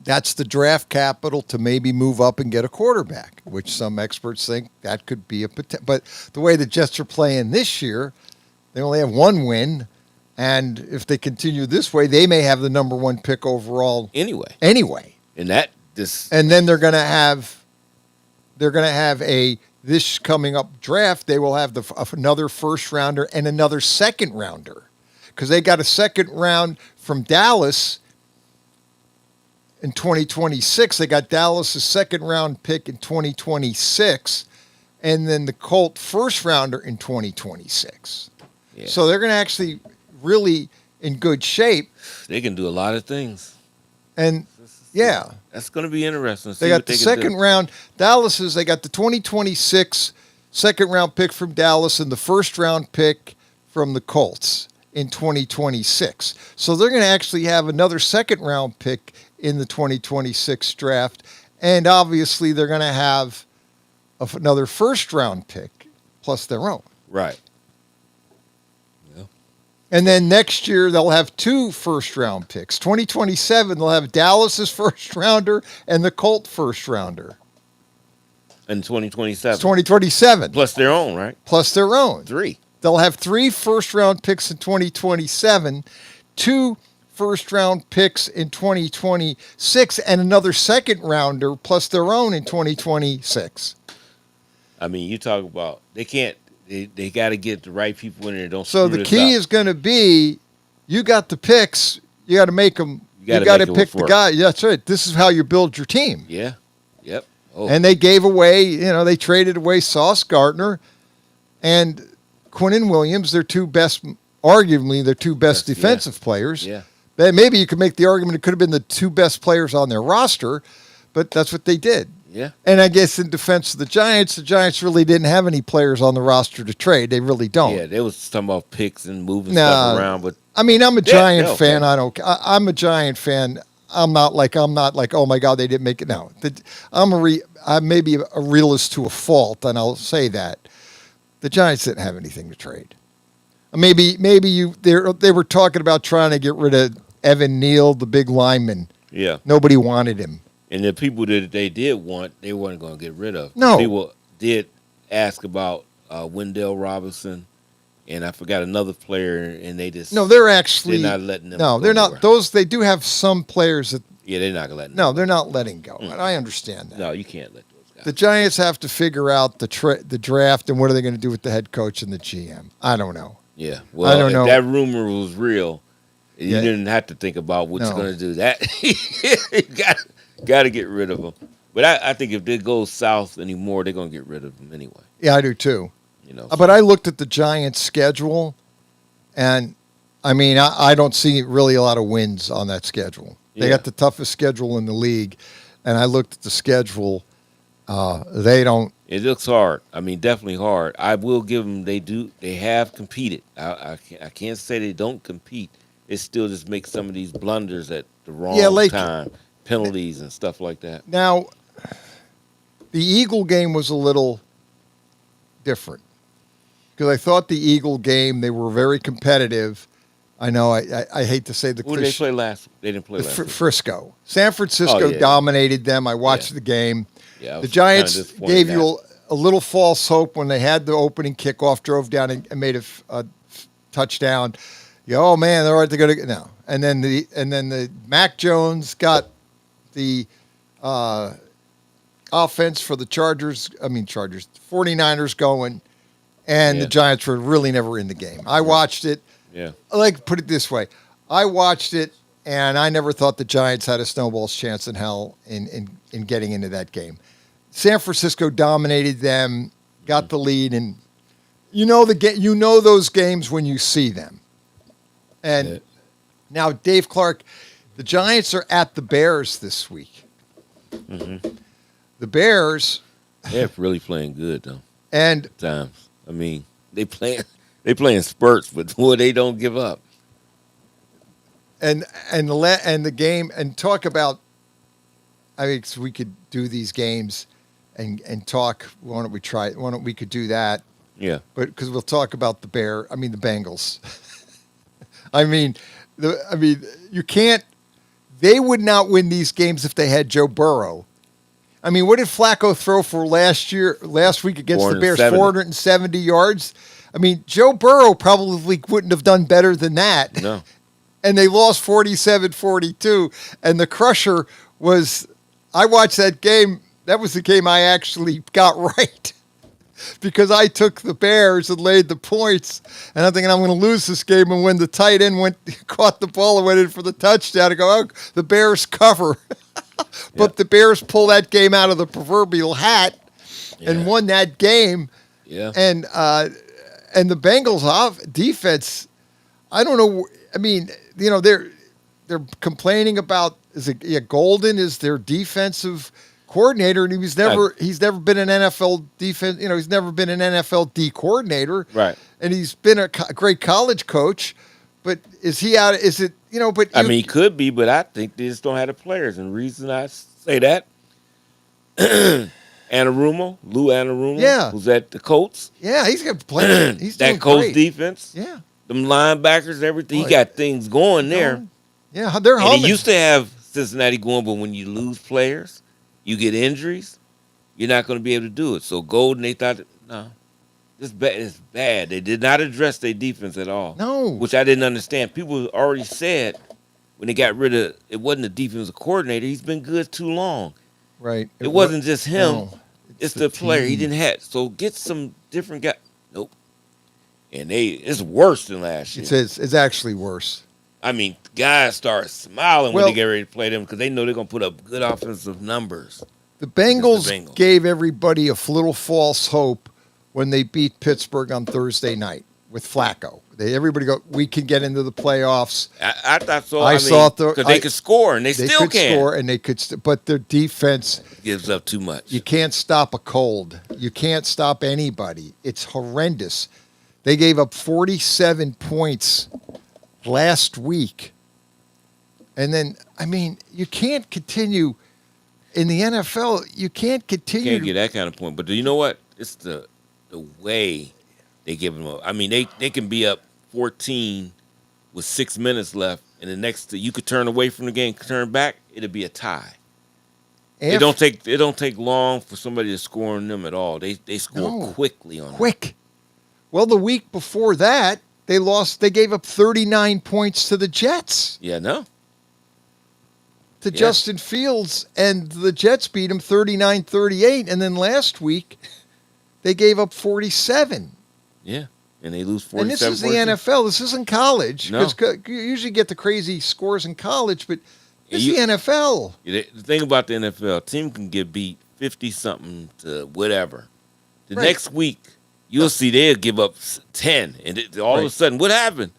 that's the draft capital to maybe move up and get a quarterback, which some experts think that could be a potential. But the way the Jets are playing this year, they only have 1 win, and if they continue this way, they may have the number 1 pick overall
anyway.
And then they're going to have this coming up draft. They will have another first rounder and another second rounder, because they got a second round from Dallas in 2026. They got Dallas' second round pick in 2026, and then the Colt first rounder in 2026.
Yeah.
So they're going to actually really in good shape.
They can do a lot of things.
And yeah,
that's going to be interesting.
They got the second round. They got the 2026 second round pick from Dallas and the first round pick from the Colts in 2026. So they're going to actually have another second round pick in the 2026 draft. And obviously they're going to have another first round pick plus their own.
Right.
And then next year, they'll have 2 first-round picks. 2027, they'll have Dallas's first rounder and the Colt first rounder.
In 2027.
It's 2027.
Plus their own, right?
Plus their own.
3.
They'll have 3 first-round picks in 2027, 2 first-round picks in 2026, and another second-rounder plus their own in 2026.
I mean, you talk about they can't. They got to get the right people in there. Don't.
So the key is going to be, you got the picks. You got to make them
You
got to pick the guy. Yeah, that's right. This is how you build your team.
Yeah. Yep. Oh.
And they gave away, they traded away Sauce Gardner and Quinnen Williams, arguably their two best defensive players.
Yeah.
Maybe you could make the argument it could have been the two best players on their roster, but that's what they did.
Yeah.
And I guess in defense of the Giants really didn't have any players on the roster to trade. They really don't.
Yeah, they was talking about picks and moving stuff around, but
I mean, I'm a Giant fan. I'm a Giant fan. I'm not like, oh my God, they didn't make it. No, I may be a realist to a fault, and I'll say that the Giants didn't have anything to trade. Maybe they were talking about trying to get rid of Evan Neal, the big lineman.
Yeah,
nobody wanted him.
And the people that they did want, they weren't going to get rid of.
No,
people did ask about Wendell Robinson, and I forgot another player, and they just
they're not
letting them.
No, they're not.
Around.
Those they do have some players that.
Yeah, they're not going to let them.
No, they're not letting go. Mm. I understand that.
No, you can't let those guys.
The Giants have to figure out the draft and what are they going to do with the head coach and the GM. I don't know.
Yeah, well,
I don't know.
If that rumor was real, you didn't have to think about what you're going to do. That got to get rid of them. But I think if they go south anymore, they're going to get rid of them anyway.
Yeah, I do too.
So.
But I looked at the Giants' schedule, and I mean, I don't see really a lot of wins on that schedule. They got the toughest schedule in the league, and I looked at the schedule. They don't.
It looks hard. I mean, definitely hard. I will give them. They have competed. I can't say they don't compete. It still just makes some of these blunders at the wrong time, penalties and stuff like that.
Now, the Eagle game was a little different because I thought the Eagle game, they were very competitive. I know I hate to say the
Who did they play last? They didn't play last.
Frisco. San Francisco dominated them. I watched the game.
Yeah,
the Giants gave you a little false hope when they had the opening kickoff, drove down and made a touchdown. Oh man, they're right. They're going to no. And then the Mac Jones got the offense for the 49ers going, and the Giants were really never in the game. I watched it.
Yeah.
Put it this way. I watched it, and I never thought the Giants had a snowball's chance in hell in getting into that game. San Francisco dominated them, got the lead, and you know those games when you see them. And now, Dave Clark, the Giants are at the Bears this week.
Mm-hmm.
The Bears,
they're really playing good though.
And
times, I mean, they play in spurts, but boy, they don't give up.
And the game, and talk about. I mean, we could do these games, and talk. Why don't we try? Why don't we could do that?
Yeah.
But because we'll talk about the Bengals. I mean, you can't. They would not win these games if they had Joe Burrow. I mean, what did Flacco throw for last week against the Bears? 470 yards. I mean, Joe Burrow probably wouldn't have done better than that.
No.
And they lost 47-42. And the crusher was, I watched that game. That was the game I actually got right. Because I took the Bears and laid the points, and I'm thinking I'm going to lose this game. And when the tight end caught the ball and went in for the touchdown, I go, oh, the Bears cover. But the Bears pull that game out of the proverbial hat and won that game.
Yeah.
And the Bengals defense, I don't know. I mean, they're complaining about Golden is their defensive coordinator, and he's never been an NFL defense. He's never been an NFL D coordinator,
right?
And he's been a great college coach, but is he out? Is it But
I mean, he could be, but I think they just don't have the players. And the reason I say that, Lou Anarumo, who's at the Colts,
he's got players. He's
that
doing
Colts
great.
defense, them linebackers, everything. He got things going there.
Yeah, they're
humming.
humming.
He used to have Cincinnati going, but when you lose players, you get injuries, you're not going to be able to do it. So Golden, they thought, no, it's bad. They did not address their defense at all.
No.
Which I didn't understand. People already said when they got rid of, it wasn't the defensive coordinator. He's been good too long.
Right.
It wasn't just him.
No,
it's the player. He didn't have. So get some different guy. Nope. And it's worse than last year.
It's actually worse.
I mean, guys start smiling when
Well-
they get ready to play them because they know they're going to put up good offensive numbers.
The Bengals gave everybody a little false hope when they beat Pittsburgh on Thursday night with Flacco. Everybody go, we can get into the playoffs.
I thought so.
I thought
because they could score and they still
could
can.
score and they could, but their defense
Gives up too much.
You can't stop a cold. You can't stop anybody. It's horrendous. They gave up 47 points last week. And then, I mean, you can't continue in the NFL. You can't continue.
Can't get that kind of point. But do you know what? It's the way they give them up. I mean, they can be up 14 with 6 minutes left, and the next you could turn away from the game, turn back, it'll be a tie. It don't take long for somebody to score on them at all. They score quickly on them.
Quick. Well, the week before that, they lost. They gave up 39 points to the Jets.
Yeah, no.
To Justin Fields, and the Jets beat him 39-38. And then last week, they gave up 47.
Yeah, and they lose 47.
And this is the NFL. This isn't college.
No.
Because you usually get the crazy scores in college, but this is the NFL.
The thing about the NFL, team can get beat 50-something to whatever. The
Right.
next week, you'll see they'll give up 10. And all of a sudden, what happened?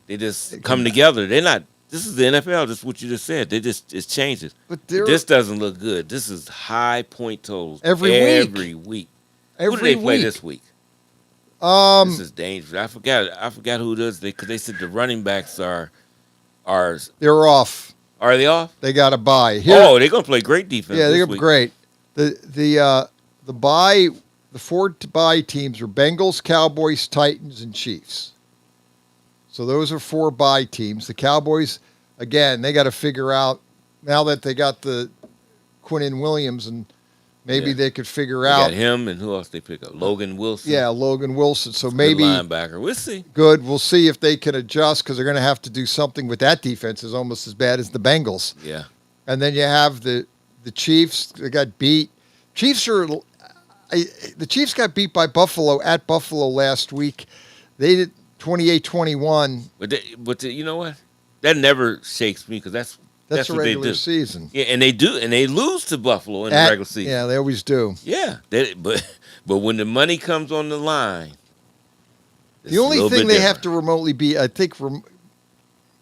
They just come together. They're not. This is the NFL. This is what you just said. It changes.
But
this doesn't look good. This is high point totals
Every
week.
Every
Who do they play
week.
this week? This is dangerous. I forgot who does because they said the running backs are
They're off.
Are they off?
They got a bye.
They're gonna play great defense.
Yeah, they're
this week.
great. The bye, the 4 bye teams are Bengals, Cowboys, Titans, and Chiefs. So those are 4 bye teams. The Cowboys, again, they got to figure out now that they got the Quinnen Williams, and maybe they could figure out.
Got him, and who else they pick up? Logan Wilson.
Yeah, Logan Wilson. So
Good
maybe
linebacker. We'll see.
Good. We'll see if they can adjust because they're going to have to do something with that defense. Is almost as bad as the Bengals.
Yeah.
And then you have the Chiefs. They got beat. The Chiefs got beat by Buffalo at Buffalo last week. They did 28-21.
But you know what? That never shakes me because that's
the
what they
regular
do.
season.
Yeah, and they lose to Buffalo in the regular season.
Yeah, they always do.
Yeah, but when the money comes on the line,
the only thing they have to remotely be, I think,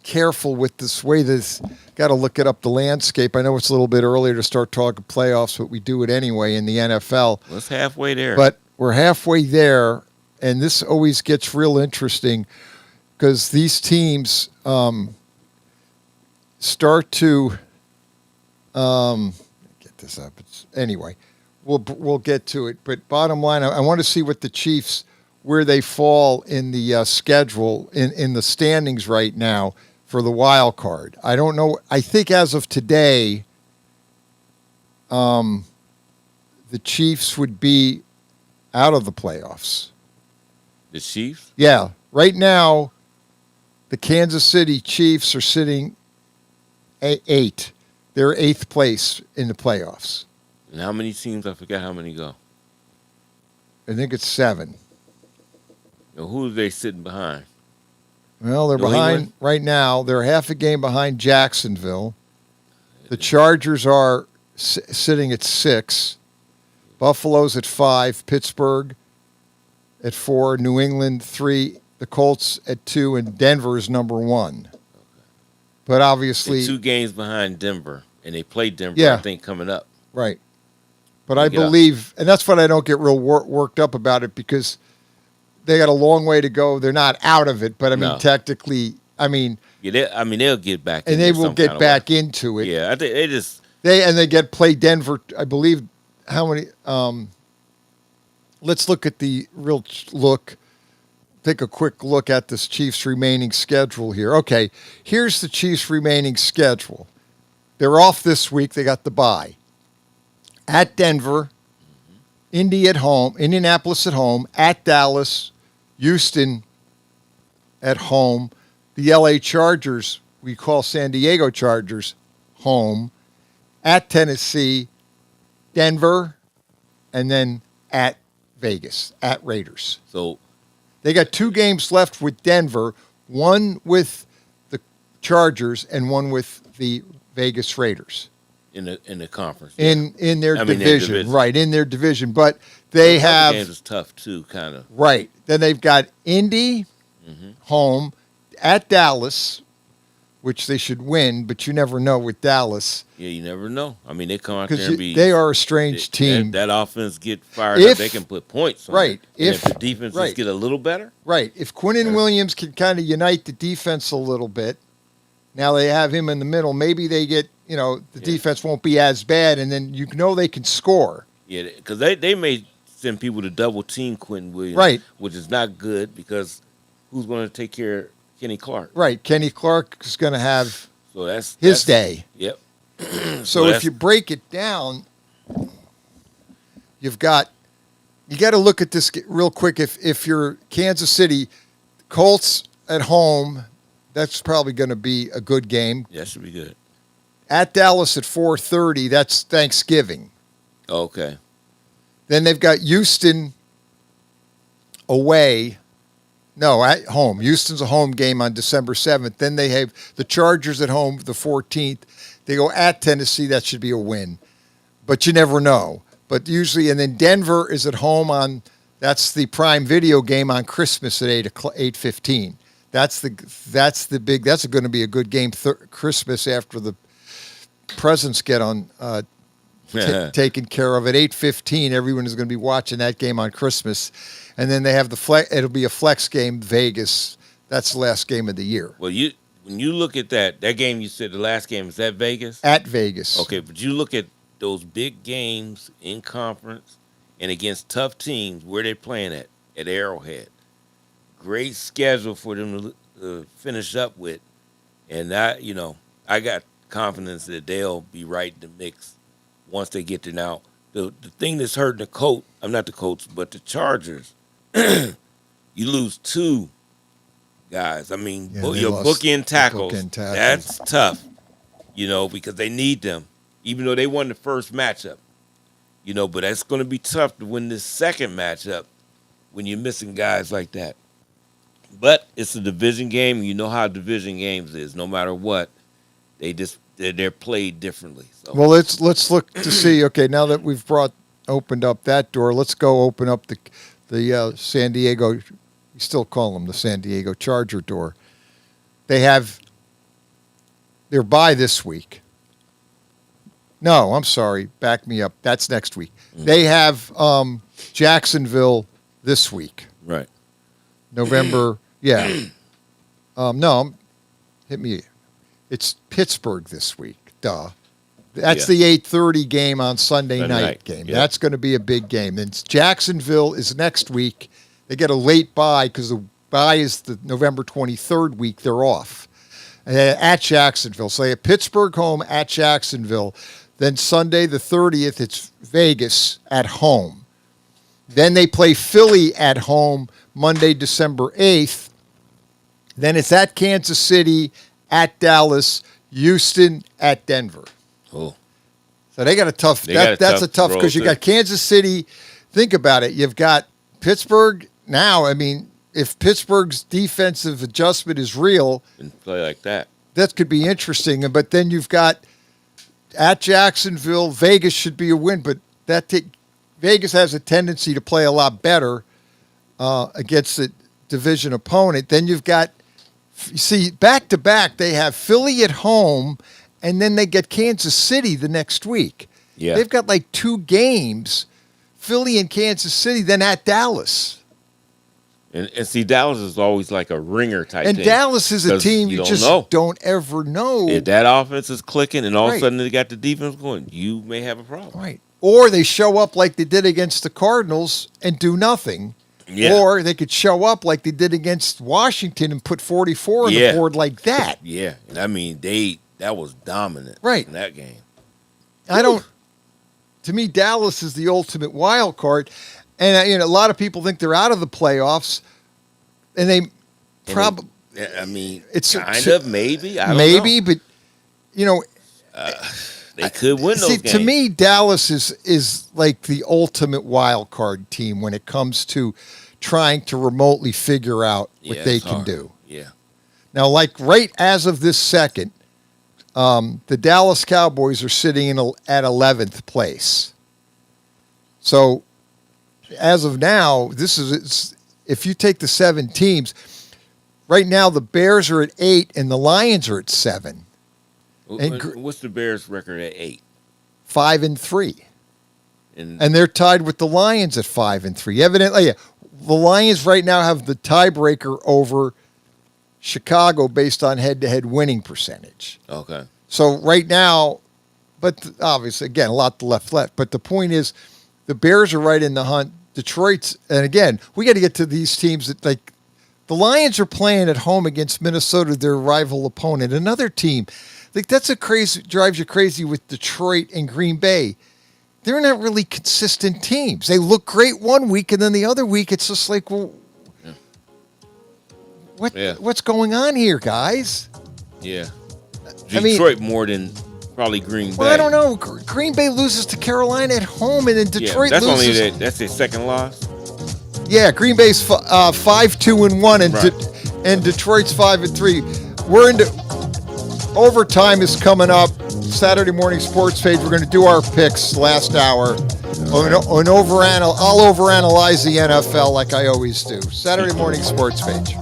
careful with this way. This got to look it up the landscape. I know it's a little bit earlier to start talking playoffs, but we do it anyway in the NFL.
Well, it's halfway there.
But we're halfway there, and this always gets real interesting because these teams start to get this up. Anyway, we'll get to it. But bottom line, I want to see what the Chiefs, where they fall in the schedule in the standings right now for the wild card. I don't know. I think as of today, the Chiefs would be out of the playoffs.
The Chiefs?
Yeah. Right now, the Kansas City Chiefs are sitting at 8. They're 8th place in the playoffs.
And how many teams? I forgot how many go.
I think it's 7.
Now, who are they sitting behind?
Well, they're
New
behind
England?
right now. They're half a game behind Jacksonville. The Chargers are sitting at 6. Buffalo's at 5. Pittsburgh at 4. New England 3. The Colts at 2. And Denver's number 1. But obviously,
They're 2 games behind Denver, and they play Denver.
Yeah.
I think coming up.
right. But I
Look it up.
believe, and that's what I don't get real worked up about it because they got a long way to go. They're not out of it, but I mean,
No.
technically,
Yeah, they'll get back.
and
into
they
it
will
some
get
kind of
back
way.
into it.
Yeah, I think they just.
They get play Denver. I believe how many? Let's look at the real look. Take a quick look at this Chiefs remaining schedule here. Okay, here's the Chiefs remaining schedule. They're off this week. They got the bye. At Denver, Indy at home, Indianapolis at home, at Dallas, Houston at home, the LA Chargers, we call San Diego Chargers, home, at Tennessee, Denver, and then at Vegas, at Raiders.
So
they got 2 games left with Denver, one with the Chargers and one with the Vegas Raiders.
In the conference.
In their
their
division. Right, in their division. But they have...
games is tough, too, kind of.
Right. Then they've got Indy home at Dallas, which they should win, but you never know with Dallas.
Yeah, you never know. I mean, they come out there and be...
They are a strange team.
That offense get fired up, they can put points on it. If the defenses get a little better.
Right. If Quinnen Williams can kind of unite the defense a little bit, now they have him in the middle, maybe they get, the defense won't be as bad, and then they can score.
Yeah, because they may send people to double team Quentin Williams.
Right.
Which is not good because who's going to take care of Kenny Clark?
Right. Kenny Clark is going to have
that's
his day.
Yep.
So if you break it down, you got to look at this real quick. If you're Kansas City, Colts at home, that's probably going to be a good game.
Yeah, should be good.
At Dallas at 4:30, that's Thanksgiving.
Okay.
Then they've got Houston away. No, at home. Houston's a home game on December 7th. Then they have the Chargers at home the 14th. They go at Tennessee. That should be a win. But you never know. But usually, and then Denver is at home that's the prime video game on Christmas at 8:15. That's going to be a good game Christmas after the presents get on taken care of at 8:15. Everyone is going to be watching that game on Christmas, and then they have it'll be a flex game, Vegas. That's the last game of the year.
Well, when you look at that game, you said the last game is at Vegas.
At Vegas.
Okay, but you look at those big games in conference and against tough teams where they're playing at Arrowhead. Great schedule for them to finish up with, and I got confidence that they'll be right in the mix once they get there. Now, the thing that's hurting not the Colts, but the Chargers, you lose two guys. I mean, your bookend tackles, that's tough, because they need them, even though they won the first matchup, but that's going to be tough to win this second matchup when you're missing guys like that. But it's a division game. You know how division games is. No matter what, they're played differently. So.
Well, let's look to see. Okay, now that we've opened up that door, let's go open up the San Diego. You still call them the San Diego Charger door. They have their bye this week. No, I'm sorry. Back me up. That's next week. They have Jacksonville this week.
Right.
November, yeah. No, hit me. It's Pittsburgh this week. Duh. That's the 8:30 game on Sunday night game.
Yeah.
That's going to be a big game. Then Jacksonville is next week. They get a late bye because the bye is the November 23rd week. They're off. At Jacksonville. So they have Pittsburgh home at Jacksonville. Then Sunday the 30th, it's Vegas at home. Then they play Philly at home Monday, December 8th. Then it's at Kansas City, at Dallas, Houston, at Denver.
Oh.
So they got a tough, that's a tough, because you got Kansas City. Think about it. You've got Pittsburgh now. I mean, if Pittsburgh's defensive adjustment is real,
and play like that
could be interesting. But then you've got at Jacksonville, Vegas should be a win, but Vegas has a tendency to play a lot better against the division opponent. Then you've got, back to back, they have Philly at home, and then they get Kansas City the next week.
Yeah.
They've got like two games, Philly and Kansas City, then at Dallas.
And see, Dallas is always like a ringer type
and
team.
Dallas is a team you just don't ever know.
If that offense is clicking and all of a sudden they got the defense going, you may have a problem.
Right. Or they show up like they did against the Cardinals and do nothing.
Yeah.
Or they could show up like they did against Washington and put 44 on the board like that.
Yeah. And I mean, that was dominant in that game.
To me, Dallas is the ultimate wild card. And a lot of people think they're out of the playoffs, and they probably.
I mean,
it's
kind of maybe. I don't know.
But
they could win those games.
To me, Dallas is like the ultimate wild card team when it comes to trying to remotely figure out what they can do.
Yeah,
Now, like right as of this second, the Dallas Cowboys are sitting at 11th place. So, as of now, if you take the 7 teams, right now the Bears are at 8 and the Lions are at 7. And
what's the Bears' record at 8?
5-3. And they're tied with the Lions at 5-3. Evidently, the Lions right now have the tiebreaker over Chicago based on head-to-head winning percentage.
Okay.
So right now, but obviously, again, a lot left. But the point is, the Bears are right in the hunt. Detroit's, and again, we got to get to these teams that, like, the Lions are playing at home against Minnesota, their rival opponent, another team. Like, that's drives you crazy with Detroit and Green Bay. They're not really consistent teams. They look great one week, and then the other week, it's just like, well, what's going on here, guys?
Yeah. Detroit more than probably Green Bay.
Well, I don't know. Green Bay loses to Carolina at home, and then Detroit loses.
That's their second loss?
Yeah, Green Bay's 5-2-1, and Detroit's 5-3. We're into overtime is coming up. Saturday morning sports page. We're going to do our picks last hour. I'll overanalyze the NFL like I always do. Saturday morning sports page.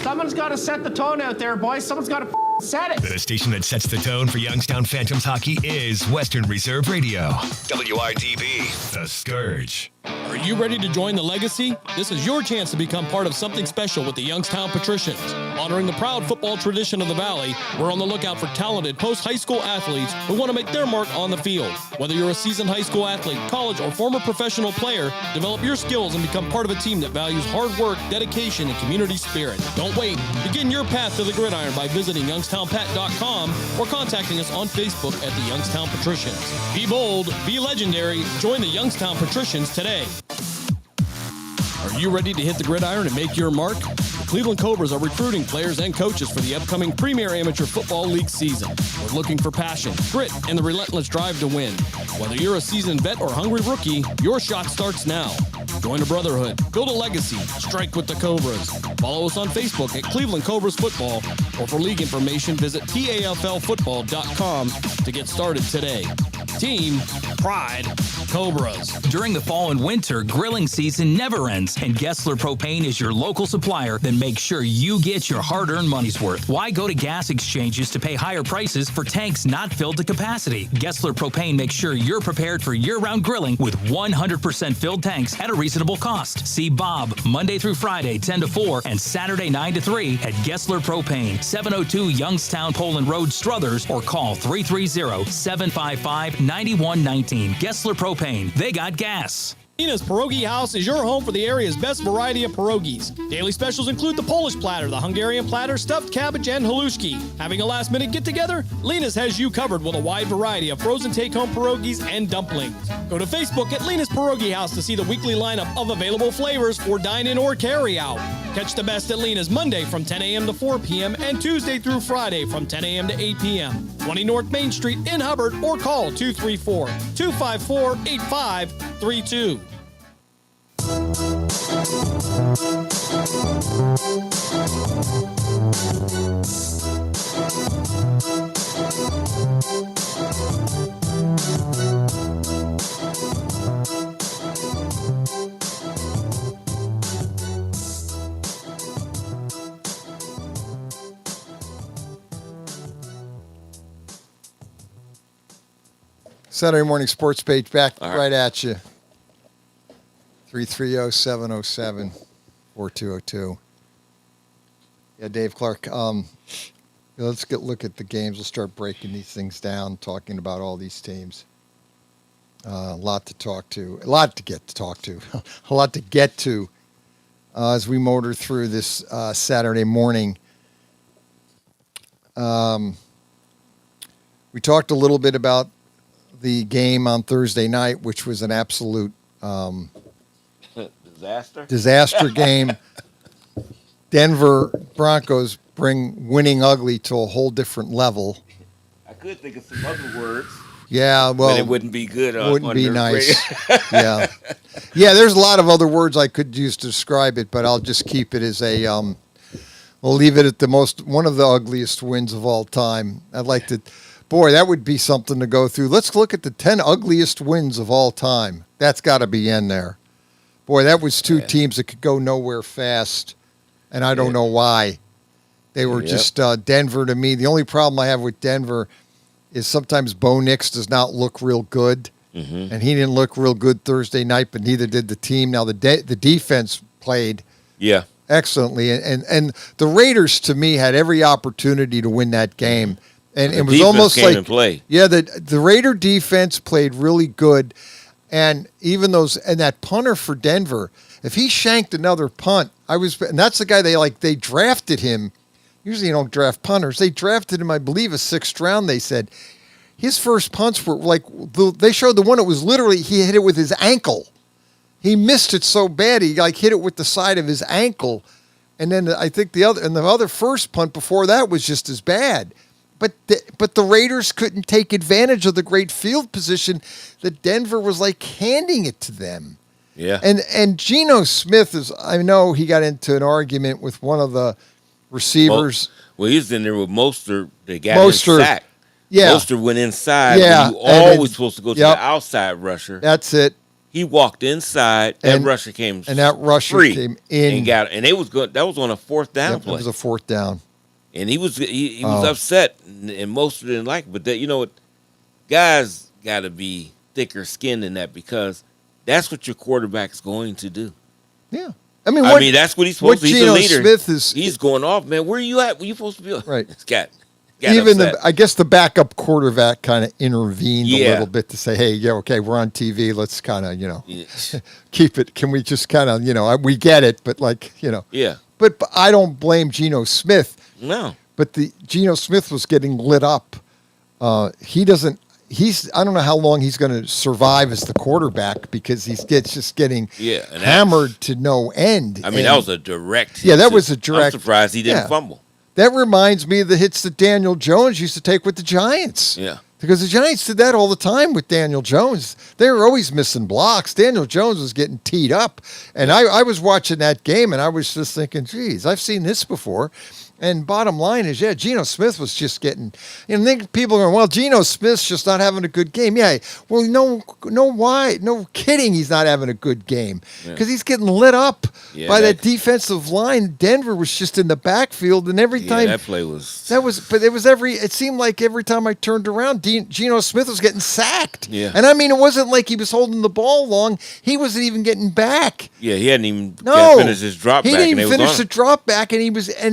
Someone's got to set the tone out there, boys. Someone's got to set it.
The station that sets the tone for Youngstown Phantoms hockey is Western Reserve Radio. WRDB, The Scourge.
Are you ready to join the legacy? This is your chance to become part of something special with the Youngstown Patricians. Honoring the proud football tradition of the Valley, we're on the lookout for talented post-high school athletes who want to make their mark on the field. Whether you're a seasoned high school athlete, college, or former professional player, develop your skills and become part of a team that values hard work, dedication, and community spirit. Don't wait. Begin your path to the gridiron by visiting youngstownpat.com or contacting us on Facebook at the Youngstown Patricians. Be bold, be legendary, join the Youngstown Patricians today. Are you ready to hit the gridiron and make your mark? The Cleveland Cobras are recruiting players and coaches for the upcoming Premier Amateur Football League season. We're looking for passion, grit, and the relentless drive to win. Whether you're a seasoned vet or hungry rookie, your shot starts now. Join a brotherhood, build a legacy, strike with the Cobras. Follow us on Facebook at Cleveland Cobras Football, or for league information, visit PAFLfootball.com to get started today. Team Pride Cobras.
During the fall and winter, grilling season never ends, and Gessler Propane is your local supplier that makes sure you get your hard-earned money's worth. Why go to gas exchanges to pay higher prices for tanks not filled to capacity? Gessler Propane makes sure you're prepared for year-round grilling with 100% filled tanks at a reasonable cost. See Bob Monday through Friday 10 to 4 and Saturday 9 to 3 at Gessler Propane, 702 Youngstown Poland Road, Struthers, or call 330-755-9119. Gessler Propane. They got gas.
Nina's Pierogi House is your home for the area's best variety of pierogies. Daily specials include the Polish platter, the Hungarian platter, stuffed cabbage, and halushki. Having a last-minute get-together? Lena's has you covered with a wide variety of frozen take-home pierogies and dumplings. Go to Facebook at Lena's Pierogi House to see the weekly lineup of available flavors for dine-in or carry-out. Catch the best at Lena's Monday from 10 a.m. to 4 p.m. and Tuesday through Friday from 10 a.m. to 8 p.m. 20 North Main Street in Hubbard, or call 234-254-8532.
Saturday morning sports page back right at you. 330-707-4202. Yeah, Dave Clark. Let's look at the games. We'll start breaking these things down, talking about all these teams. A lot to talk to. A lot to get to as we motor through this Saturday morning. We talked a little bit about the game on Thursday night, which was an absolute disaster game. Denver Broncos bring winning ugly to a whole different level.
I could think of some other words.
Yeah, well,
but it wouldn't be good.
Wouldn't
on
be
the
nice.
radio.
Yeah. There's a lot of other words I could use to describe it, but I'll just keep it as a. We'll leave it at one of the ugliest wins of all time. I'd like to. Boy, that would be something to go through. Let's look at the 10 ugliest wins of all time. That's got to be in there. Boy, that was two teams that could go nowhere fast, and I don't know why. They were just Denver to me. The only problem I have with Denver is sometimes Bo Nix does not look real good, and he didn't look real good Thursday night, but neither did the team. Now, the defense played excellently, and the Raiders, to me, had every opportunity to win that game. And it was almost like, the Raider defense played really good, and even that punter for Denver, if he shanked another punt, and that's the guy they drafted him. Usually you don't draft punters. They drafted him, I believe, a 6th round. They said his first punts were they showed the one. It was literally he hit it with his ankle. He missed it so bad he hit it with the side of his ankle, and then I think the other first punt before that was just as bad. But the Raiders couldn't take advantage of the great field position that Denver was handing it to them.
Yeah.
And Geno Smith I know he got into an argument with one of the receivers.
Well, he was in there with Mostert. They got him sacked.
Yeah.
Mostert went inside.
Yeah.
You always supposed to go to the outside rusher.
That's it.
He walked inside. That rusher came
and that rusher
free
came in
and got it. And it was good. That was on a 4th down play.
It was a 4th down.
And he was upset, and Mostert didn't like it. But you know what? Guys got to be thicker skinned than that because that's what your quarterback's going to do.
Yeah.
I mean, that's what he's supposed to do. He's a leader. He's going off, man. Where are you at? Where you supposed to be?
Right.
It's got
even
upset.
I guess the backup quarterback kind of intervened a little bit to say, hey, okay, we're on TV. Let's kind of, keep it. Can we just kind of, we get it, but
Yeah.
But I don't blame Geno Smith.
No.
But Geno Smith was getting lit up. I don't know how long he's going to survive as the quarterback because he's just getting hammered to no end.
I mean, that was a direct hit.
Yeah, that was a direct.
I'm surprised he didn't fumble.
That reminds me of the hits that Daniel Jones used to take with the Giants.
Yeah.
Because the Giants did that all the time with Daniel Jones. They were always missing blocks. Daniel Jones was getting teed up. And I was watching that game, and I was just thinking, geez, I've seen this before. And bottom line is, Geno Smith was just getting, people are going, well, Geno Smith's just not having a good game. Yeah, well, why? No kidding, he's not having a good game because he's getting lit up by that defensive line. Denver was just in the backfield, and every time
that play was
it seemed like every time I turned around, Geno Smith was getting sacked.
Yeah,
and I mean, it wasn't like he was holding the ball long; he wasn't even getting back.
Yeah, he hadn't even finished his drop back.
He didn't even finish the drop back, and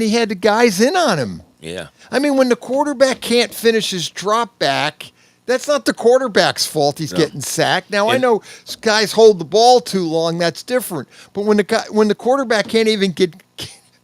he had the guys in on him.
Yeah.
I mean, when the quarterback can't finish his drop back, that's not the quarterback's fault he's getting sacked. Now, I know guys hold the ball too long, that's different. But when the quarterback can't even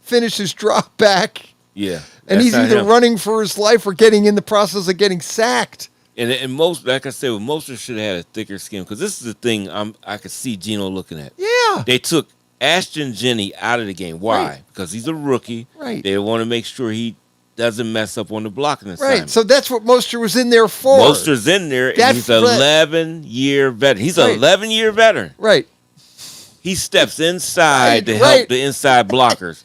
finish his drop back, and he's either running for his life or getting in the process of getting sacked.
And most, like I said, most should have had a thicker skin because this is the thing I could see Geno looking at.
Yeah.
They took Ashton Jenney out of the game. Why?
Right.
Because he's a rookie.
Right.
They want to make sure he doesn't mess up on the blocking assignment.
Right. So that's what Mostert was in there for.
Mostert's in there, and he's an 11-year veteran. He's an 11-year veteran.
Right.
He steps inside to help the inside blockers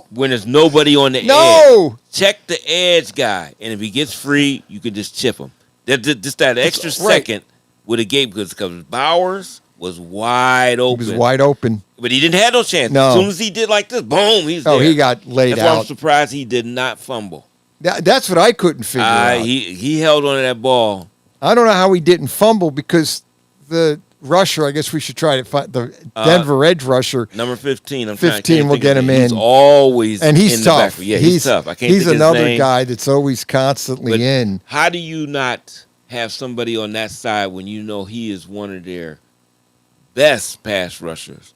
when there's nobody on the edge. Check the edge guy, and if he gets free, you can just chip him. Just that extra second would have gave because Bowers was wide open.
He was wide open.
But he didn't have no chance.
No.
As soon as he did like this, boom, he's there.
He got laid
That's
out.
why I'm surprised he did not fumble.
That's what I couldn't figure out.
He held on to that ball.
I don't know how he didn't fumble because the rusher, I guess we should try to find the Denver edge rusher.
Number 15.
15 will get him in.
He's always
and he's
in
tough.
The yeah, he's tough. I can't
he's
think
another
his name.
guy that's always constantly in.
How do you not have somebody on that side when you know he is one of their best pass rushers?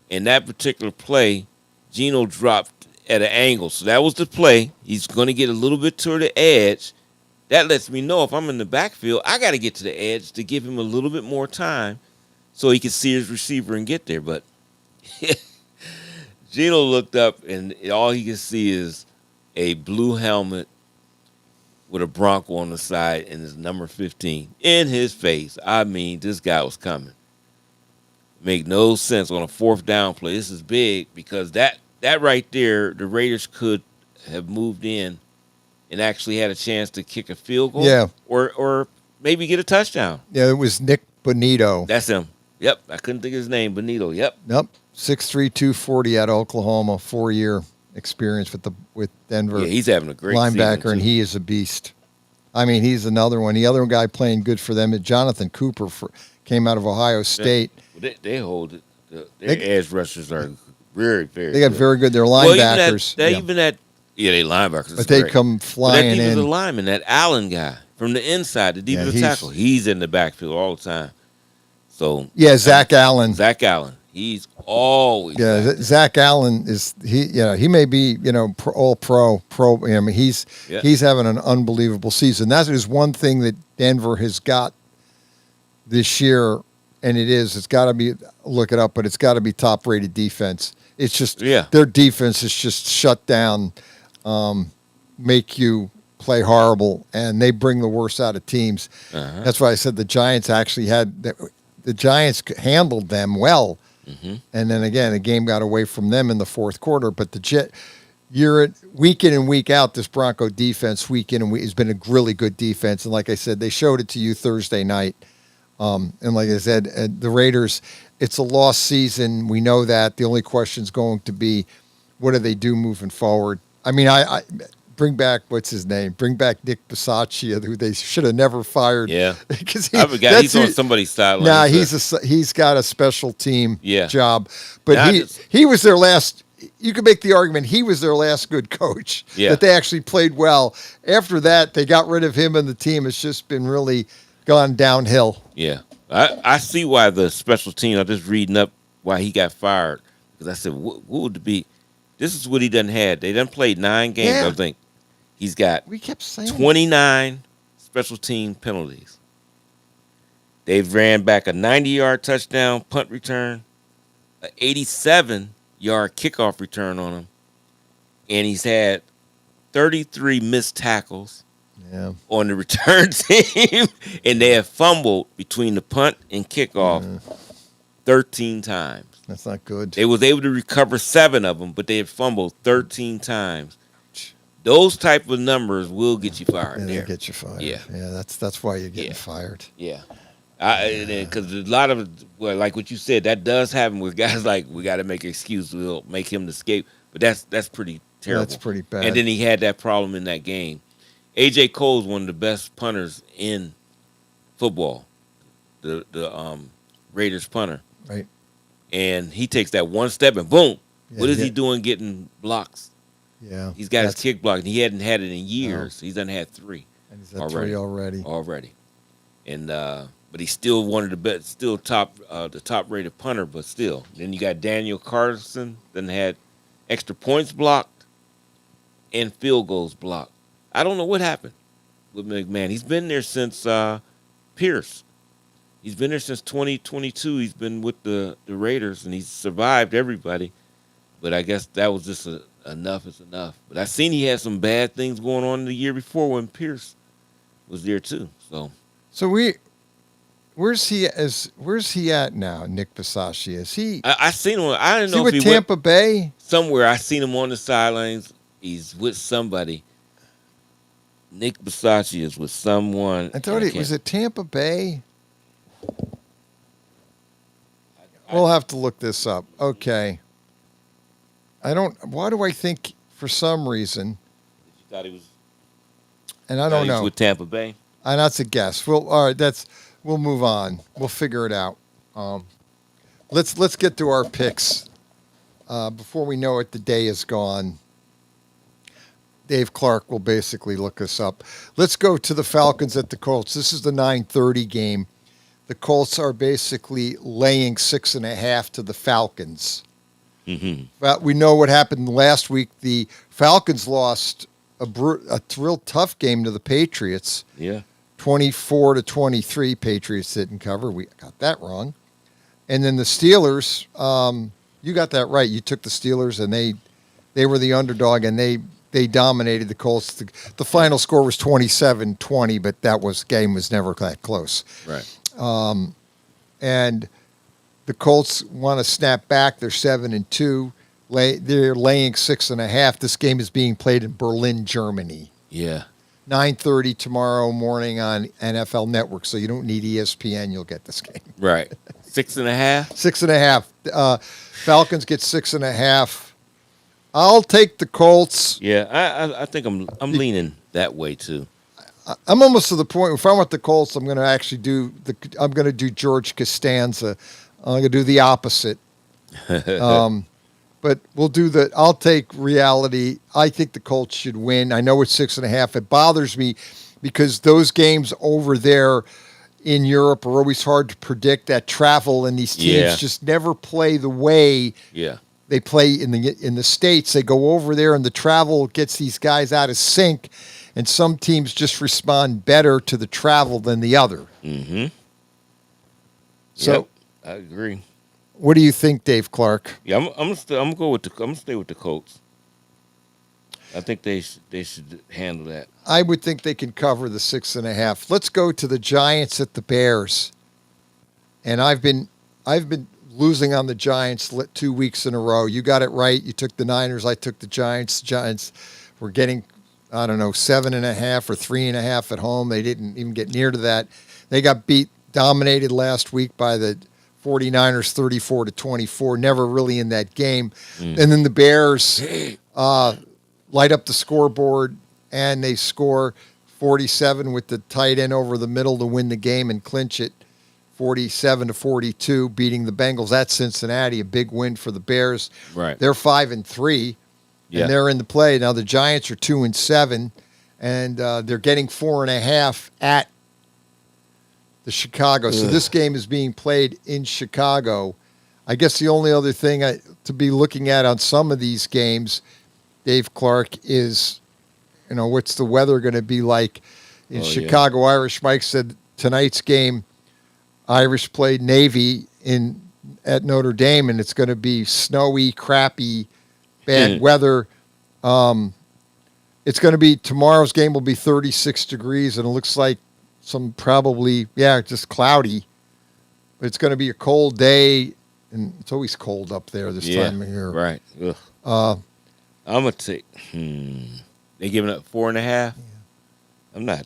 In that particular play, Geno dropped at an angle. So that was the play. He's going to get a little bit toward the edge. that lets me know if I'm in the backfield, I got to get to the edge to give him a little bit more time so he can see his receiver and get there. But Gino looked up, and all he could see is a blue helmet with a Bronco on the side and his number 15 in his face. I mean, this guy was coming. Make no sense on a fourth down play. This is big because that right there, the Raiders could have moved in and actually had a chance to kick a field goal.
Yeah.
Or maybe get a touchdown.
Yeah, it was Nick Bonito.
That's him. Yep. I couldn't think of his name. Bonito. Yep.
6'3", 240 out of Oklahoma, 4-year experience with Denver.
Yeah, he's having a great
linebacker, and
season,
he is a beast. I mean, he's another one. The other guy playing good for them, Jonathan Cooper, came out of Ohio State.
They hold it. Their edge rushers are very, very
They got
good.
very good. They're linebackers.
They linebackers.
But they come flying
in. That defensive
in.
lineman, that Allen guy from the inside, the defensive tackle, he's in the backfield all the time. So
Zach Allen.
Zach Allen. He's always
Zach Allen is he may be all pro. I mean he's having an unbelievable season. That is one thing that Denver has got this year, and it's got to be, look it up, but it's got to be top rated defense. It's just their defense is just shut down, make you play horrible, and they bring the worst out of teams. That's why I said the Giants actually had the Giants handled them well. And then again, the game got away from them in the fourth quarter. But week in and week out, this Bronco defense, week in and week, has been a really good defense. And like I said, they showed it to you Thursday night. And like I said, the Raiders, it's a lost season. We know that. The only question is going to be, what do they do moving forward? I mean, I bring back, what's his name? Bring back Nick Bisaccia, who they should have never fired.
Yeah,
because
I forgot he's on somebody's sideline.
Nah, he's got a special team job, but
Nah,
he was their last. You could make the argument he was their last good coach.
Yeah.
That they actually played well. After that, they got rid of him, and the team has just been really gone downhill.
Yeah, I see why the special team. I'm just reading up why he got fired because I said, what would it be? This is what he done had. They done played 9 games.
Yeah.
I think he's got
we kept saying
29 special team penalties. They've ran back a 90-yard touchdown punt return, an 87-yard kickoff return on him, and he's had 33 missed tackles on the return team, and they have fumbled between the punt and kickoff 13 times.
That's not good.
They was able to recover 7 of them, but they had fumbled 13 times. Those type of numbers will get you fired.
They'll get you fired. Yeah, that's why you're getting fired.
Yeah, because a lot of like what you said, that does happen with guys. Like we got to make an excuse, we'll make him the scape. But that's pretty terrible.
That's pretty bad.
And then he had that problem in that game. AJ Cole's one of the best punters in football. The Raiders punter.
Right.
And he takes that one step and boom. What is he doing getting blocks?
Yeah.
He's got his kick blocked, and he hadn't had it in years. No. He's done had 3.
And he's had 3 already.
And but he's still one of the best, still the top rated punter, but still. Then you got Daniel Carlson, then had extra points blocked and field goals blocked. I don't know what happened with McMahon. He's been there since Pierce. He's been there since 2022. He's been with the Raiders, and he's survived everybody. But I guess that was just enough is enough. But I seen he had some bad things going on the year before when Pierce was there too.
So where's he at now, Nick Bisaccia? Is he?
I seen him. I didn't know if
with
he
Tampa Bay
somewhere. I seen him on the sidelines. He's with somebody. Nick Bisaccia is with someone.
I thought it was at Tampa Bay. We'll have to look this up. Okay. Why do I think for some reason?
You thought he was.
And I don't know.
With Tampa Bay.
And that's a guess. All right. We'll move on. We'll figure it out. Let's get to our picks. Before we know it, the day is gone. Dave Clark will basically look us up. Let's go to the Falcons at the Colts. This is the 9:30 game. The Colts are basically laying 6.5 to the Falcons.
Mm-hmm.
But we know what happened last week. The Falcons lost a real tough game to the Patriots.
Yeah.
24-23. Patriots didn't cover. We got that wrong. And then the Steelers, you got that right. You took the Steelers, and they were the underdog, and they dominated the Colts. The final score was 27-20, but game was never that close.
Right.
And the Colts want to snap back. They're 7-2. They're laying 6.5. This game is being played in Berlin, Germany.
Yeah.
9:30 tomorrow morning on NFL Network. So you don't need ESPN. You'll get this game.
Right. 6.5.
6.5. Falcons get 6.5. I'll take the Colts.
Yeah, I think I'm leaning that way too.
I'm almost to the point. If I want the Colts, I'm going to actually I'm going to do George Costanza. I'm going to do the opposite. But we'll do I'll take reality. I think the Colts should win. I know it's 6.5. It bothers me because those games over there in Europe are always hard to predict. That travel and these teams just never play the way they play in the States. They go over there and the travel gets these guys out of sync, and some teams just respond better to the travel than the other.
Mm-hmm.
So
I agree.
What do you think, Dave Clark?
Yeah, I'm gonna stay with the Colts. I think they should handle that.
I would think they can cover the 6.5. Let's go to the Giants at the Bears. And I've been losing on the Giants 2 weeks in a row. You got it right. You took the Niners. I took the Giants. The Giants were getting, 7.5 or 3.5 at home. They didn't even get near to that. They got dominated last week by the 49ers 34-24, never really in that game. And then the Bears light up the scoreboard, and they score 47 with the tight end over the middle to win the game and clinch it 47-42, beating the Bengals at Cincinnati, a big win for the Bears.
Right.
They're 5-3, and they're in the play. Now the Giants are 2-7, and they're getting 4.5 at the Chicago. So this game is being played in Chicago. I guess the only other thing to be looking at on some of these games, Dave Clark, is, what's the weather going to be like in Chicago? Irish Mike said tonight's game, Irish played Navy at Notre Dame, and it's going to be snowy, crappy, bad weather. It's going to be, tomorrow's game will be 36 degrees, and it looks like just cloudy. But it's going to be a cold day, and it's always cold up there this time of year.
Right. I'm going to take, they giving up 4.5. Yeah. I'm not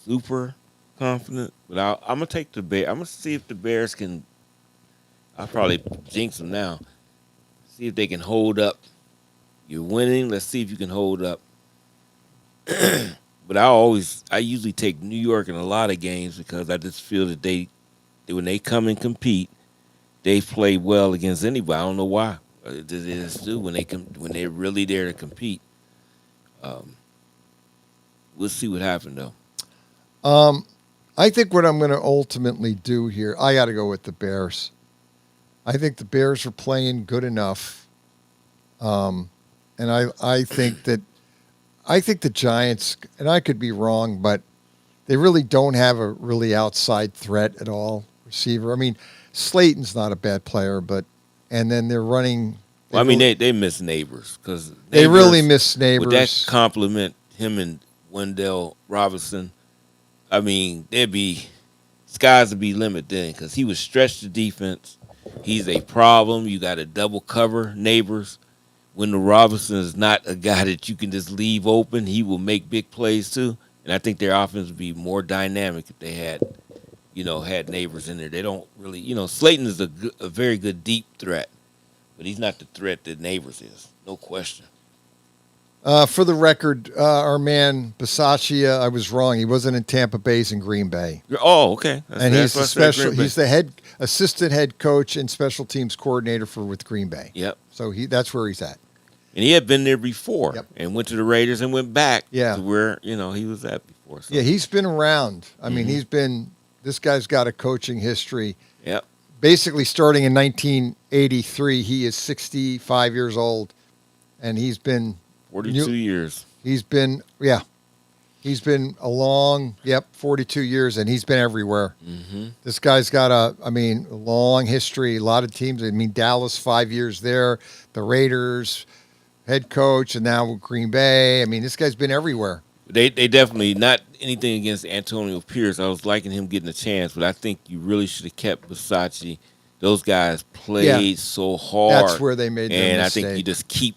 super confident, but I'm going to take the Bears. I'm going to see if the Bears can, I'll probably jinx them now. See if they can hold up. You're winning. Let's see if you can hold up. But I usually take New York in a lot of games because I just feel that when they come and compete, they play well against anybody. I don't know why. They just do when they're really there to compete. We'll see what happens though.
I think what I'm going to ultimately do here, I got to go with the Bears. I think the Bears are playing good enough, and I think the Giants, and I could be wrong, but they really don't have a really outside threat at all, receiver. I mean, Slayton's not a bad player, and then they're running.
They miss Neighbors because
they really miss Neighbors.
Would that compliment him and Wendell Robinson? There'd be skies to be limit then because he would stretch the defense. He's a problem. You got to double cover Neighbors. When the Robinson is not a guy that you can just leave open, he will make big plays too. And I think their offense would be more dynamic if they had Neighbors in there. They don't really, Slayton is a very good deep threat, but he's not the threat that Neighbors is. No question.
For the record, our man Bisaccia, I was wrong. He wasn't in Tampa Bay. He's in Green Bay.
Oh, okay.
He's the assistant head coach and special teams coordinator with Green Bay.
Yep.
So that's where he's at.
And he had been there before and went to the Raiders and went back to where, he was at before. So.
Yeah, he's been around. I mean, this guy's got a coaching history.
Yep.
Basically starting in 1983, he is 65 years old, and he's been
42 years.
He's been a long, 42 years, and he's been everywhere.
Mm-hmm.
This guy's got a long history. A lot of teams. Dallas, 5 years there. The Raiders, head coach, and now Green Bay. This guy's been everywhere.
They definitely, not anything against Antonio Pierce. I was liking him getting a chance, but I think you really should have kept Versace. Those guys played so hard.
That's where they made their
and
mistake.
I think you just keep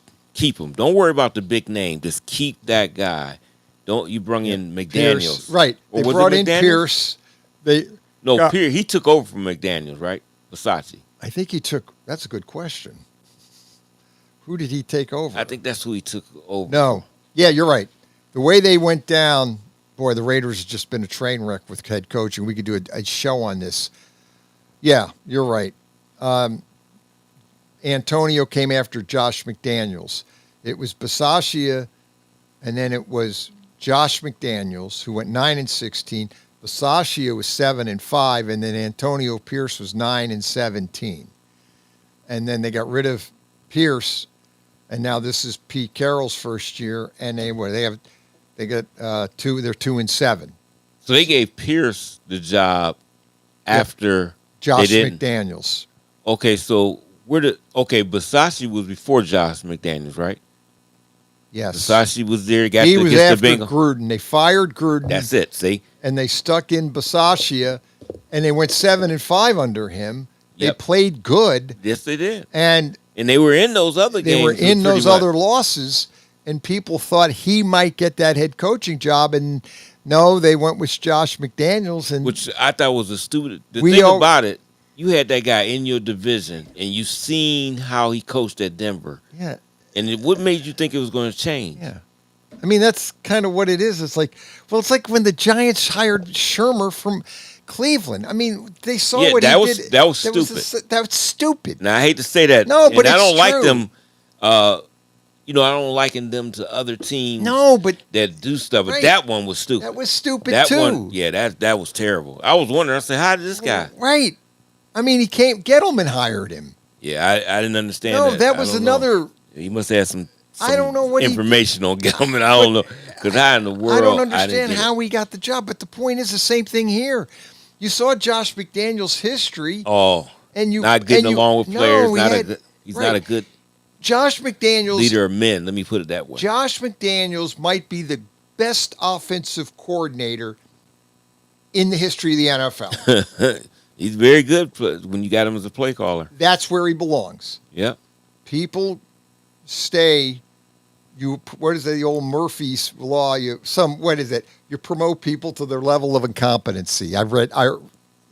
him. Don't worry about the big name. Just keep that guy. Don't you bring in McDaniels?
Pierce, right? They brought in Pierce.
Pierce. He took over from McDaniels, right? Versace.
I think he took. That's a good question. Who did he take over?
I think that's who he took over.
No. Yeah, you're right. The way they went down, boy, the Raiders have just been a train wreck with head coaching. We could do a show on this. Yeah, you're right. Antonio came after Josh McDaniels. It was Bisaccia, and then it was Josh McDaniels, who went 9-16. Bisaccia was 7-5, and then Antonio Pierce was 9-17. And then they got rid of Pierce, and now this is Pete Carroll's first year, and they got 2. They're 2-7.
So they gave Pierce the job after
Josh McDaniels.
Okay, so Bisaccia was before Josh McDaniels, right?
Yes.
Versace was there.
He was after Gruden. They fired Gruden.
That's it. See,
and they stuck in Bisaccia, and they went 7-5 under him. They played good.
Yes, they did.
And
they were in those other games.
They were in those other losses, and people thought he might get that head coaching job. And no, they went with Josh McDaniels, and
which I thought was a stupid. The thing about it, you had that guy in your division, and you seen how he coached at Denver.
Yeah.
And what made you think it was going to change?
Yeah. That's kind of what it is. It's like when the Giants hired Shermer from Cleveland. They saw what he did.
That was stupid.
That was stupid.
Now, I hate to say that.
No, but
I don't like
true.
them. I don't liken them to other teams.
No, but
that do stuff. But
right.
that one was stupid.
That was stupid
that
too.
One, that was terrible. I was wondering. I said, how did this guy?
Right. He came. Gettleman hired him.
Yeah, I didn't understand.
No, that was another.
Know. He must have some
I don't know what
information on Gettleman. I don't know. Because how in the world?
I don't understand how he got the job. But the point is the same thing here. You saw Josh McDaniels' history.
Oh,
and you
not getting along with players. He's not a good.
Josh McDaniels,
leader of men. Let me put it that way.
Josh McDaniels might be the best offensive coordinator in the history of the NFL.
He's very good when you got him as a play caller.
That's where he belongs.
Yep.
People stay. What is it, the old Murphy's law? You promote people to their level of incompetency. I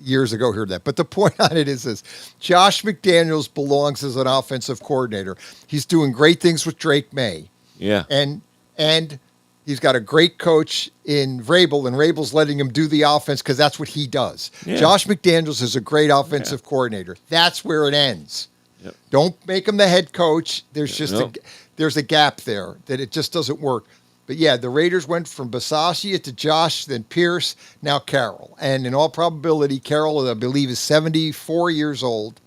years ago heard that. But the point on it is this: Josh McDaniels belongs as an offensive coordinator. He's doing great things with Drake May.
Yeah.
And he's got a great coach in Vrabel, and Vrabel's letting him do the offense because that's what he does. Yeah. Josh McDaniels is a great offensive coordinator. That's where it ends.
Yep.
Don't make him the head coach. There's just there's a gap there that it just doesn't work. But yeah, the Raiders went from Bisaccia to Josh, then Pierce, now Carroll. And in all probability, Carroll, I believe, is 74 years old,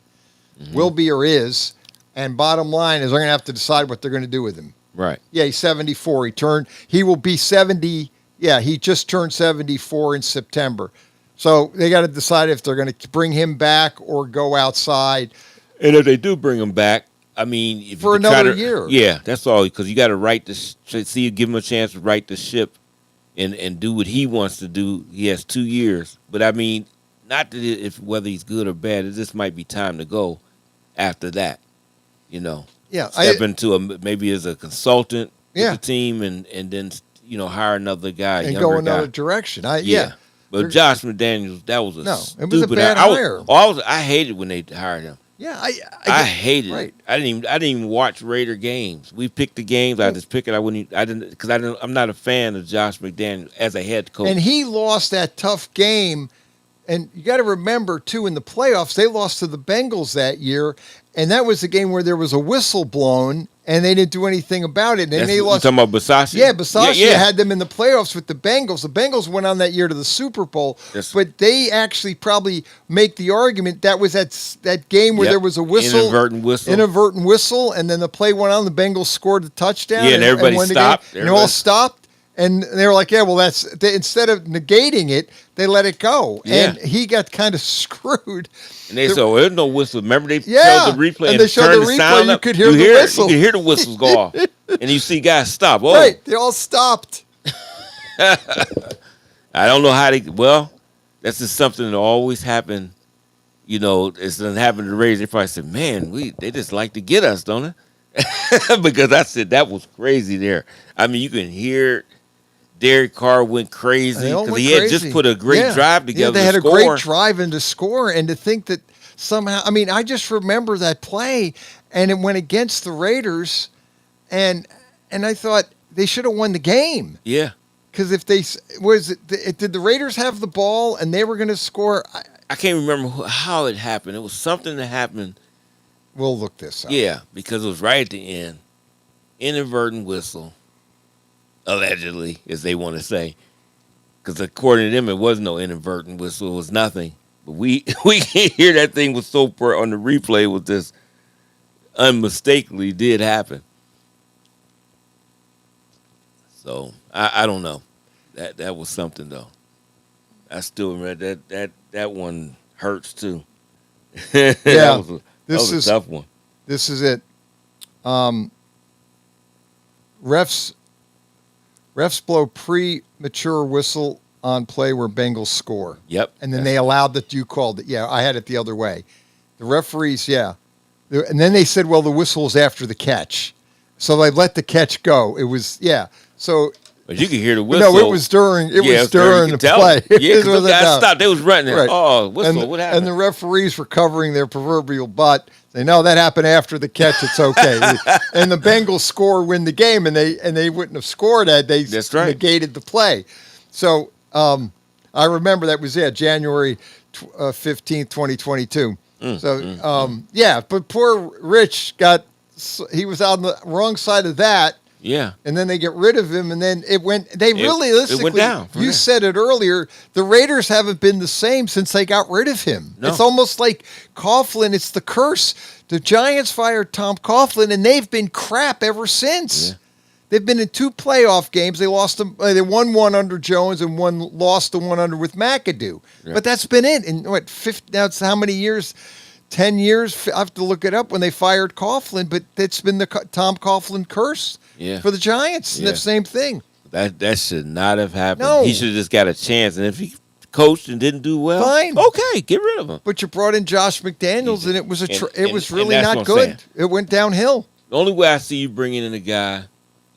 will be or is. And bottom line is they're going to have to decide what they're going to do with him.
Right.
Yeah, he's 74. He will be 70. Yeah, he just turned 74 in September. So they got to decide if they're going to bring him back or go outside.
And if they do bring him back, if
for another year.
Yeah, that's all. Because you got to give him a chance to right the ship and do what he wants to do. He has 2 years. But not that whether he's good or bad, it just might be time to go after that.
Yeah,
step into maybe as a consultant with the team and then hire another guy
and go another direction. But
Josh McDaniels, that was
it was a bad hire.
I hated when they hired him.
Yeah,
I hated it. I didn't even watch Raider games. We picked the games. I just pick it. I'm not a fan of Josh McDaniels as a head coach.
And he lost that tough game. And you got to remember too, in the playoffs, they lost to the Bengals that year, and that was the game where there was a whistle blown, and they didn't do anything about it. And they lost.
You talking about Basasi?
Yeah, Basasi
Yeah.
had them in the playoffs with the Bengals. The Bengals went on that year to the Super Bowl, but they actually probably make the argument that was that game where there was a whistle. Inadvertent whistle, and then the play went on, the Bengals scored the touchdown.
Yeah, and everybody
won the
stopped.
game, and they all stopped. And they were like, yeah, well, instead of negating it, they let it go.
Yeah.
And he got kind of screwed.
And they said, well, there's no whistle. Remember they
Yeah,
showed the replay
and they showed
turned
the replay,
sound
you
up?
could hear the whistle.
You could hear the whistles go off. And you see guys stop. Whoa.
Right, they all stopped.
I don't know how they, well, that's just something that always happened. You know, it's done happened to the Raiders. They probably said, man, they just like to get us, don't they? Because I said that was crazy there. I mean, you can hear Derek Carr went crazy because he had just put a great drive together.
Yeah, they had
a
great drive and to score, and to think that somehow, I mean, I just remember that play, and it went against the Raiders, and I thought they should have won the game.
Yeah.
Because if did the Raiders have the ball and they were going to score?
I can't remember how it happened. It was something that happened.
We'll look this up.
Yeah, because it was right at the end. Inadvertent whistle. Allegedly, as they want to say. Because according to them, it was no inadvertent whistle. It was nothing. But we can't hear that thing was so on the replay. It was just unmistakably did happen. So I don't know. That was something though. I still remember that one hurts too.
Yeah,
that was a tough one.
This is it. Refs blow premature whistle on play where Bengals score.
Yep.
And then they allowed that you called it. Yeah, I had it the other way. The referees, yeah. And then they said, well, the whistle was after the catch. So they let the catch go. It was, yeah. So,
but you can hear the whistle.
No, it was during the play.
Yeah, because those guys stopped. They was running. Right. Oh, whistle, what happened?
And the referees were covering their proverbial butt. They know that happened after the catch. It's okay. And the Bengals score, win the game, and they wouldn't have scored had they negated the play. So I remember that was January 15th, 2022. Yeah, but poor Rich he was on the wrong side of that.
Yeah.
And then they get rid of him, and then it went down. You said it earlier, the Raiders haven't been the same since they got rid of him. No. It's almost like Coughlin, it's the curse. The Giants fired Tom Coughlin, and they've been crap ever since. Yeah. They've been in 2 playoff games. They lost them. They won one under Jones and lost the one under with McAdoo. Yeah. But that's been it. And now it's how many years? 10 years. I have to look it up when they fired Coughlin, but it's been the Tom Coughlin curse for the Giants. Yeah. The same thing.
That should not have happened.
No.
He should have just got a chance. And if he coached and didn't do well,
fine.
Okay, get rid of him.
But you brought in Josh McDaniels, and it was really not good. It went downhill.
The only way I see you bringing in a guy,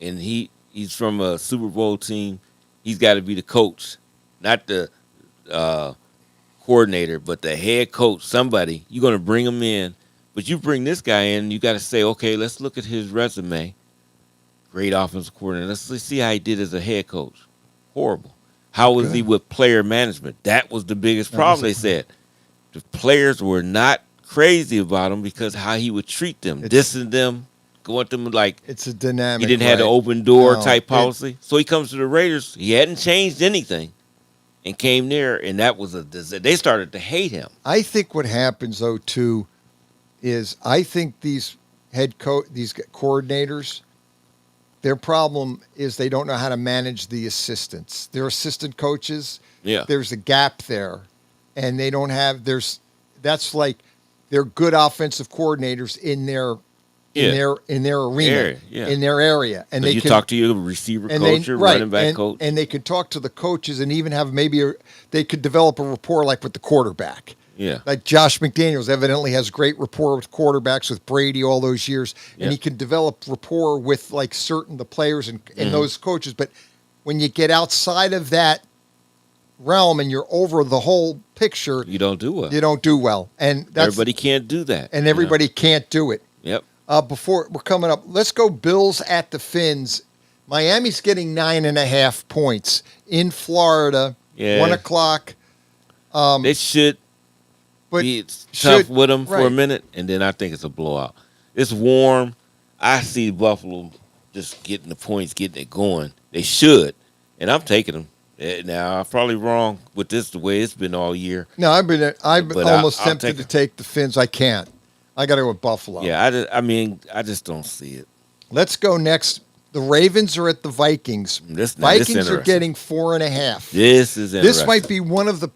and he's from a Super Bowl team, he's got to be the coach, not the coordinator, but the head coach, somebody. You're going to bring him in, but you bring this guy in, you got to say, okay, let's look at his resume. Great offensive coordinator. Let's see how he did as a head coach. Horrible. How was he with player management? That was the biggest problem, they said. The players were not crazy about him because how he would treat them, dissing them, going to them like
it's a dynamic.
He didn't have the open door type policy. So he comes to the Raiders. He hadn't changed anything. And came there, and that was they started to hate him.
I think what happens though too is I think these these coordinators, their problem is they don't know how to manage the assistants. Their assistant coaches, there's a gap there, and they don't have that's like they're good offensive coordinators in their arena, in their area, and
so you talk to your receiver coach, your running back coach,
and they could talk to the coaches, and even have they could develop a rapport like with the quarterback.
Yeah,
like Josh McDaniels evidently has great rapport with quarterbacks with Brady all those years, and he can develop rapport with like the players and those coaches. But when you get outside of that realm and you're over the whole picture,
you don't do well.
You don't do well, and
everybody can't do that,
and everybody can't do it.
Yep.
Before we're coming up, let's go Bills at the Fins. Miami's getting 9.5 points in Florida. 1 o'clock.
They should be tough with them for a minute, and then I think it's a blowout. It's warm. I see Buffalo just getting the points, getting it going. They should, and I'm taking them. Now I'm probably wrong with this the way it's been all year.
No, I've been
But
almost
I'll
tempted to take the Fins. I can't. I got to go with Buffalo.
Yeah, I just don't see it.
Let's go next. The Ravens are at the Vikings. Vikings are getting 4.5.
This is interesting.
This might be one of the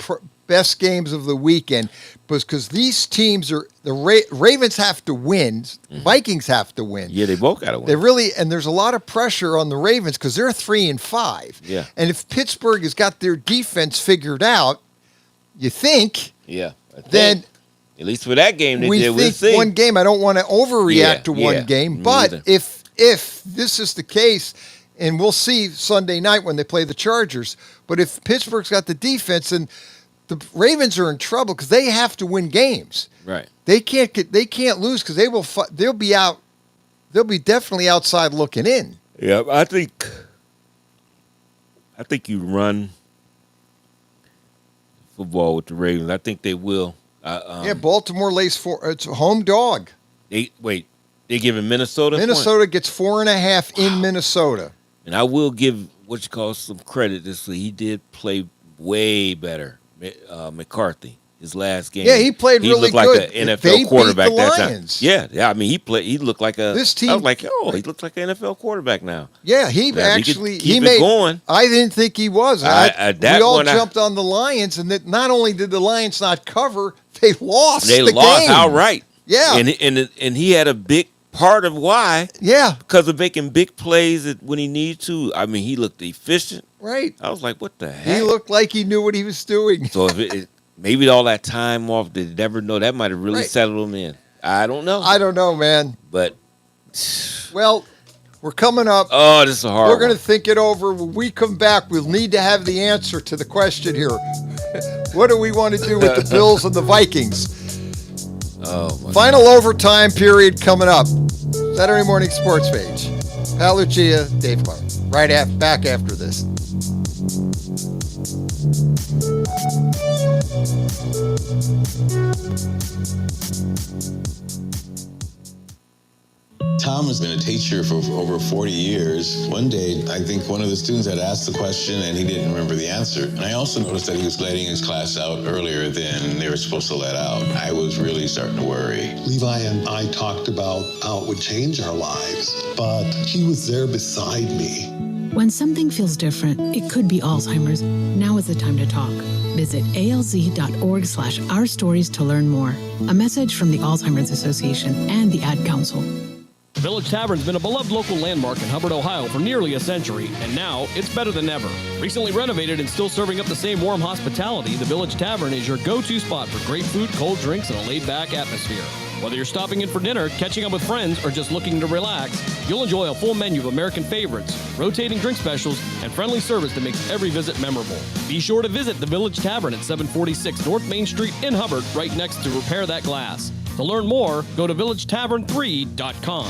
best games of the weekend because these teams are Ravens have to win, Vikings have to win.
Yeah, they both got to win.
They really, and there's a lot of pressure on the Ravens because they're 3-5.
Yeah,
and if Pittsburgh has got their defense figured out, you think, then
at least for that game they
we
did.
think
we'll see.
one game. I don't want to overreact to one game, but if this is the case. And we'll see Sunday night when they play the Chargers. But if Pittsburgh's got the defense, and the Ravens are in trouble because they have to win games.
Right.
They can't lose because they'll be out. They'll be definitely outside looking in.
Yeah, I think you run football with the Ravens. I think they will.
Baltimore lays 4. It's a home dog.
They're giving Minnesota.
Minnesota gets 4.5 in Minnesota.
And I will give some credit this week. He did play way better. McCarthy, his last game.
Yeah, he played really
good. He looked like an NFL quarterback
beat the
that
Lions.
time. Yeah. I mean, he looked like a.
This team.
I was like, he looks like an NFL quarterback now.
Yeah, he made
it going.
I didn't think he was. We all jumped on the Lions, and that not only did the Lions not cover, they lost.
They lost
game.
outright.
Yeah,
and he had a big part of why.
Yeah,
because of making big plays when he needed to. I mean, he looked efficient.
Right.
I was like, what the heck?
He looked like he knew what he was doing.
So if maybe all that time off, they never know. That might have really settled him in. I don't know.
I don't know, man.
But
well, we're coming up.
Oh, this is a hard.
We're going to think it over. When we come back, we'll need to have the answer to the question here. What do we want to do with the Bills and the Vikings?
Oh, my
Final overtime period coming up. Saturday Morning Sports Page. Pat Lucia, Dave Clark. Back after this.
Tom has been a teacher for over 40 years. One day, I think one of the students had asked the question and he didn't remember the answer. And I also noticed that he was letting his class out earlier than they were supposed to let out. I was really starting to worry.
Levi and I talked about how it would change our lives, but he was there beside me.
When something feels different, it could be Alzheimer's. Now is the time to talk. Visit alz.org/ourstories to learn more. A message from the Alzheimer's Association and the Ad Council.
The Village Tavern's been a beloved local landmark in Hubbard, Ohio for nearly a century, and now it's better than ever. Recently renovated and still serving up the same warm hospitality, the Village Tavern is your go-to spot for great food, cold drinks, and a laid-back atmosphere. Whether you're stopping in for dinner, catching up with friends, or just looking to relax, you'll enjoy a full menu of American favorites, rotating drink specials, and friendly service that makes every visit memorable. Be sure to visit the Village Tavern at 746 North Main Street in Hubbard, right next to Repair That Glass. To learn more, go to villagetavern3.com.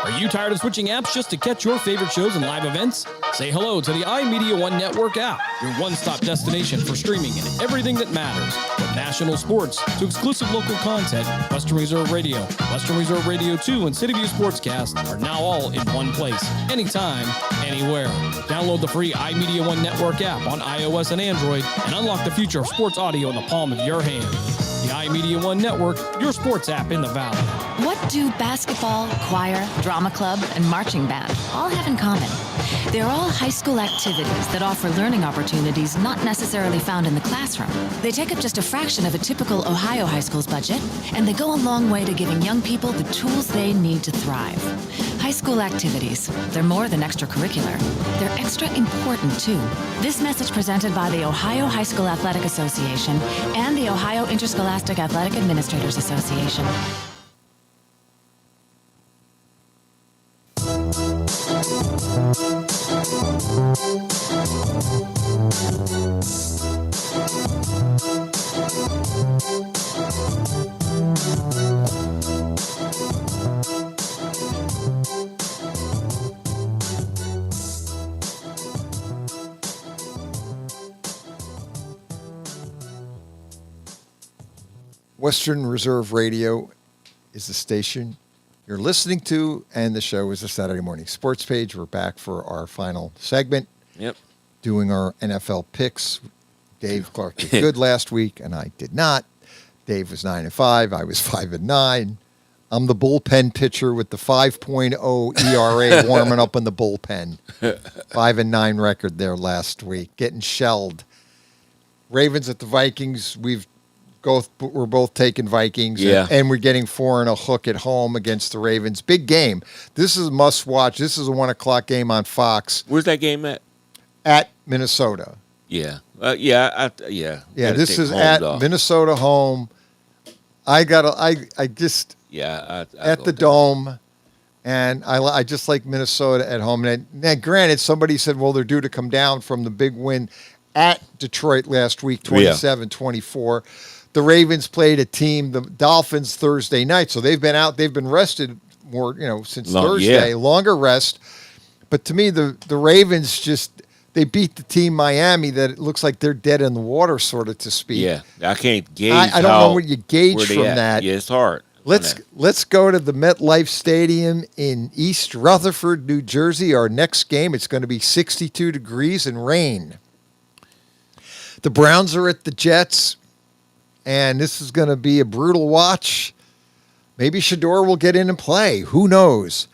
Are you tired of switching apps just to catch your favorite shows and live events? Say hello to the iMedia1 Network app, your one-stop destination for streaming and everything that matters. From national sports to exclusive local content, Western Reserve Radio, Western Reserve Radio 2, and City View Sportscast are now all in one place, anytime, anywhere. Download the free iMedia1 Network app on iOS and Android and unlock the future of sports audio in the palm of your hand. The iMedia1 Network, your sports app in the Valley.
What do basketball, choir, drama club, and marching band all have in common? They're all high school activities that offer learning opportunities not necessarily found in the classroom. They take up just a fraction of a typical Ohio high school's budget, and they go a long way to giving young people the tools they need to thrive. High school activities, they're more than extracurricular. They're extra important, too. This message presented by the Ohio High School Athletic Association and the Ohio Interscholastic Athletic Administrators Association.
Western Reserve Radio is the station you're listening to, and the show is the Saturday Morning Sports Page. We're back for our final segment.
Yep.
Doing our NFL picks. Dave Clark did good last week, and I did not. Dave was 9-5. I was 5-9. I'm the bullpen pitcher with the 5.0 ERA warming up in the bullpen. 5-9 record there last week. Getting shelled. Ravens at the Vikings. We're both taking Vikings.
Yeah.
And we're getting 4 and a hook at home against the Ravens. Big game. This is a must watch. This is a 1 o'clock game on Fox.
Where's that game at?
At Minnesota.
Yeah.
Yeah, this is at Minnesota home. I just at the Dome, and I just like Minnesota at home. And granted, somebody said, well, they're due to come down from the big win at Detroit last week, 27-24. The Ravens played a team, the Dolphins, Thursday night, so they've been out. They've been rested more, since Thursday, longer rest. But to me, the Ravens they beat the team Miami that it looks like they're dead in the water, sort of to speak.
Yeah, I can't gauge.
I don't know what you gauge from that.
Yeah, it's hard.
Let's go to the MetLife Stadium in East Rutherford, New Jersey. Our next game, it's going to be 62 degrees and rain. The Browns are at the Jets, and this is going to be a brutal watch. Maybe Shador will get in and play. Who knows?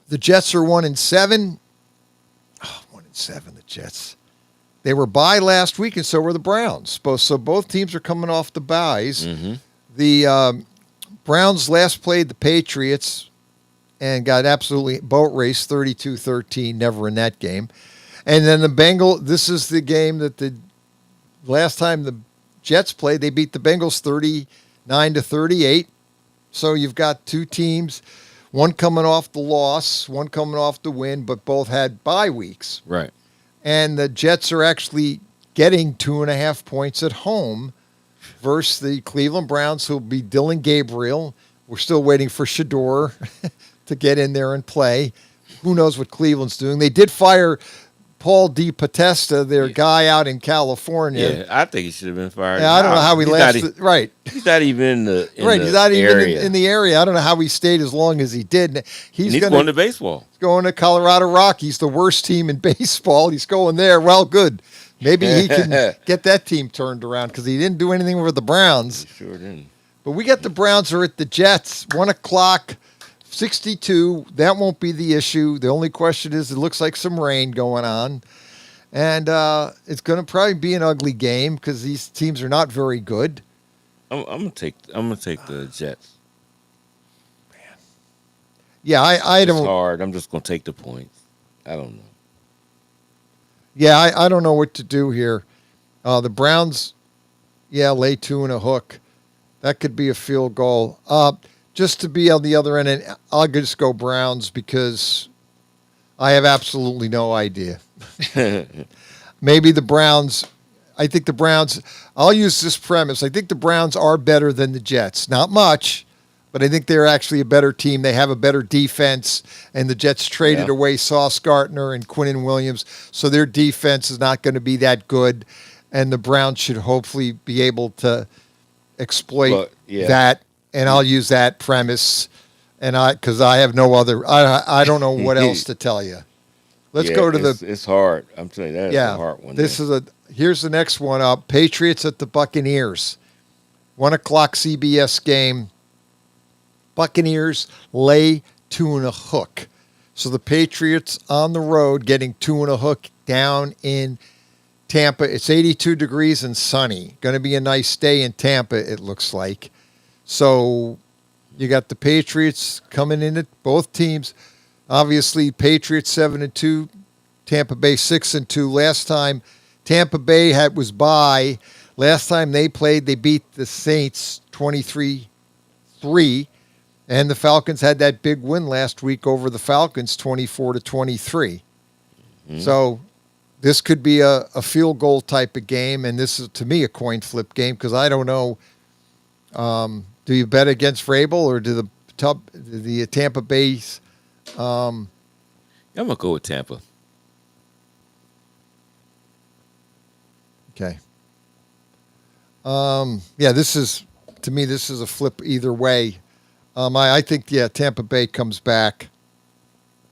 The Jets are 1-7. 1-7, the Jets. They were bye last week, and so were the Browns. So both teams are coming off the byes.
Mm-hmm.
The Browns last played the Patriots and got absolutely boat raced 32-13, never in that game. And then the Bengals, this is the game that the last time the Jets played, they beat the Bengals 39-38. So you've got two teams, one coming off the loss, one coming off the win, but both had bye weeks.
Right.
And the Jets are actually getting 2.5 points at home versus the Cleveland Browns, who'll be Dylan Gabriel. We're still waiting for Shador to get in there and play. Who knows what Cleveland's doing? They did fire Paul DePotesta, their guy out in California.
Yeah, I think he should have been fired.
Yeah, I don't know how he lasted. Right.
He's not even in the
he's not even in the area. I don't know how he stayed as long as he did.
He's going to baseball.
He's going to Colorado Rockies, the worst team in baseball. He's going there. Well, good. Maybe he can get that team turned around because he didn't do anything with the Browns.
He sure didn't.
But we got the Browns are at the Jets, 1 o'clock, 62. That won't be the issue. The only question is it looks like some rain going on. And it's going to probably be an ugly game because these teams are not very good.
I'm gonna take the Jets.
Man. Yeah, I don't.
It's hard. I'm just gonna take the points. I don't know.
Yeah, I don't know what to do here. The Browns, lay 2 and a hook. That could be a field goal. Just to be on the other end, and I'll just go Browns because I have absolutely no idea. Maybe the Browns. I think the Browns. I'll use this premise. I think the Browns are better than the Jets. Not much, but I think they're actually a better team. They have a better defense, and the Jets traded away Sauce Gardner and Quinnen Williams, so their defense is not going to be that good, and the Browns should hopefully be able to exploit that, and I'll use that premise, and because I have no other, I don't know what else to tell you. Let's go to
It's hard. I'm telling you, that's a hard one.
Here's the next one up. Patriots at the Buccaneers. 1 o'clock CBS game. Buccaneers lay 2 and a hook. So the Patriots on the road getting 2 and a hook down in Tampa. It's 82 degrees and sunny. Going to be a nice day in Tampa, it looks like. So you got the Patriots coming in at both teams. Obviously, Patriots 7-2, Tampa Bay 6-2. Last time Tampa Bay was bye. Last time they played, they beat the Saints 23-3. And the Falcons had that big win last week over the Falcons, 24-23. Mm-hmm. So this could be a field goal type of game, and this is, to me, a coin flip game because I don't know. Do you bet against Vrabel or do the Tampa Bay's?
I'm gonna go with Tampa.
Okay. This is a flip either way. I think, Tampa Bay comes back,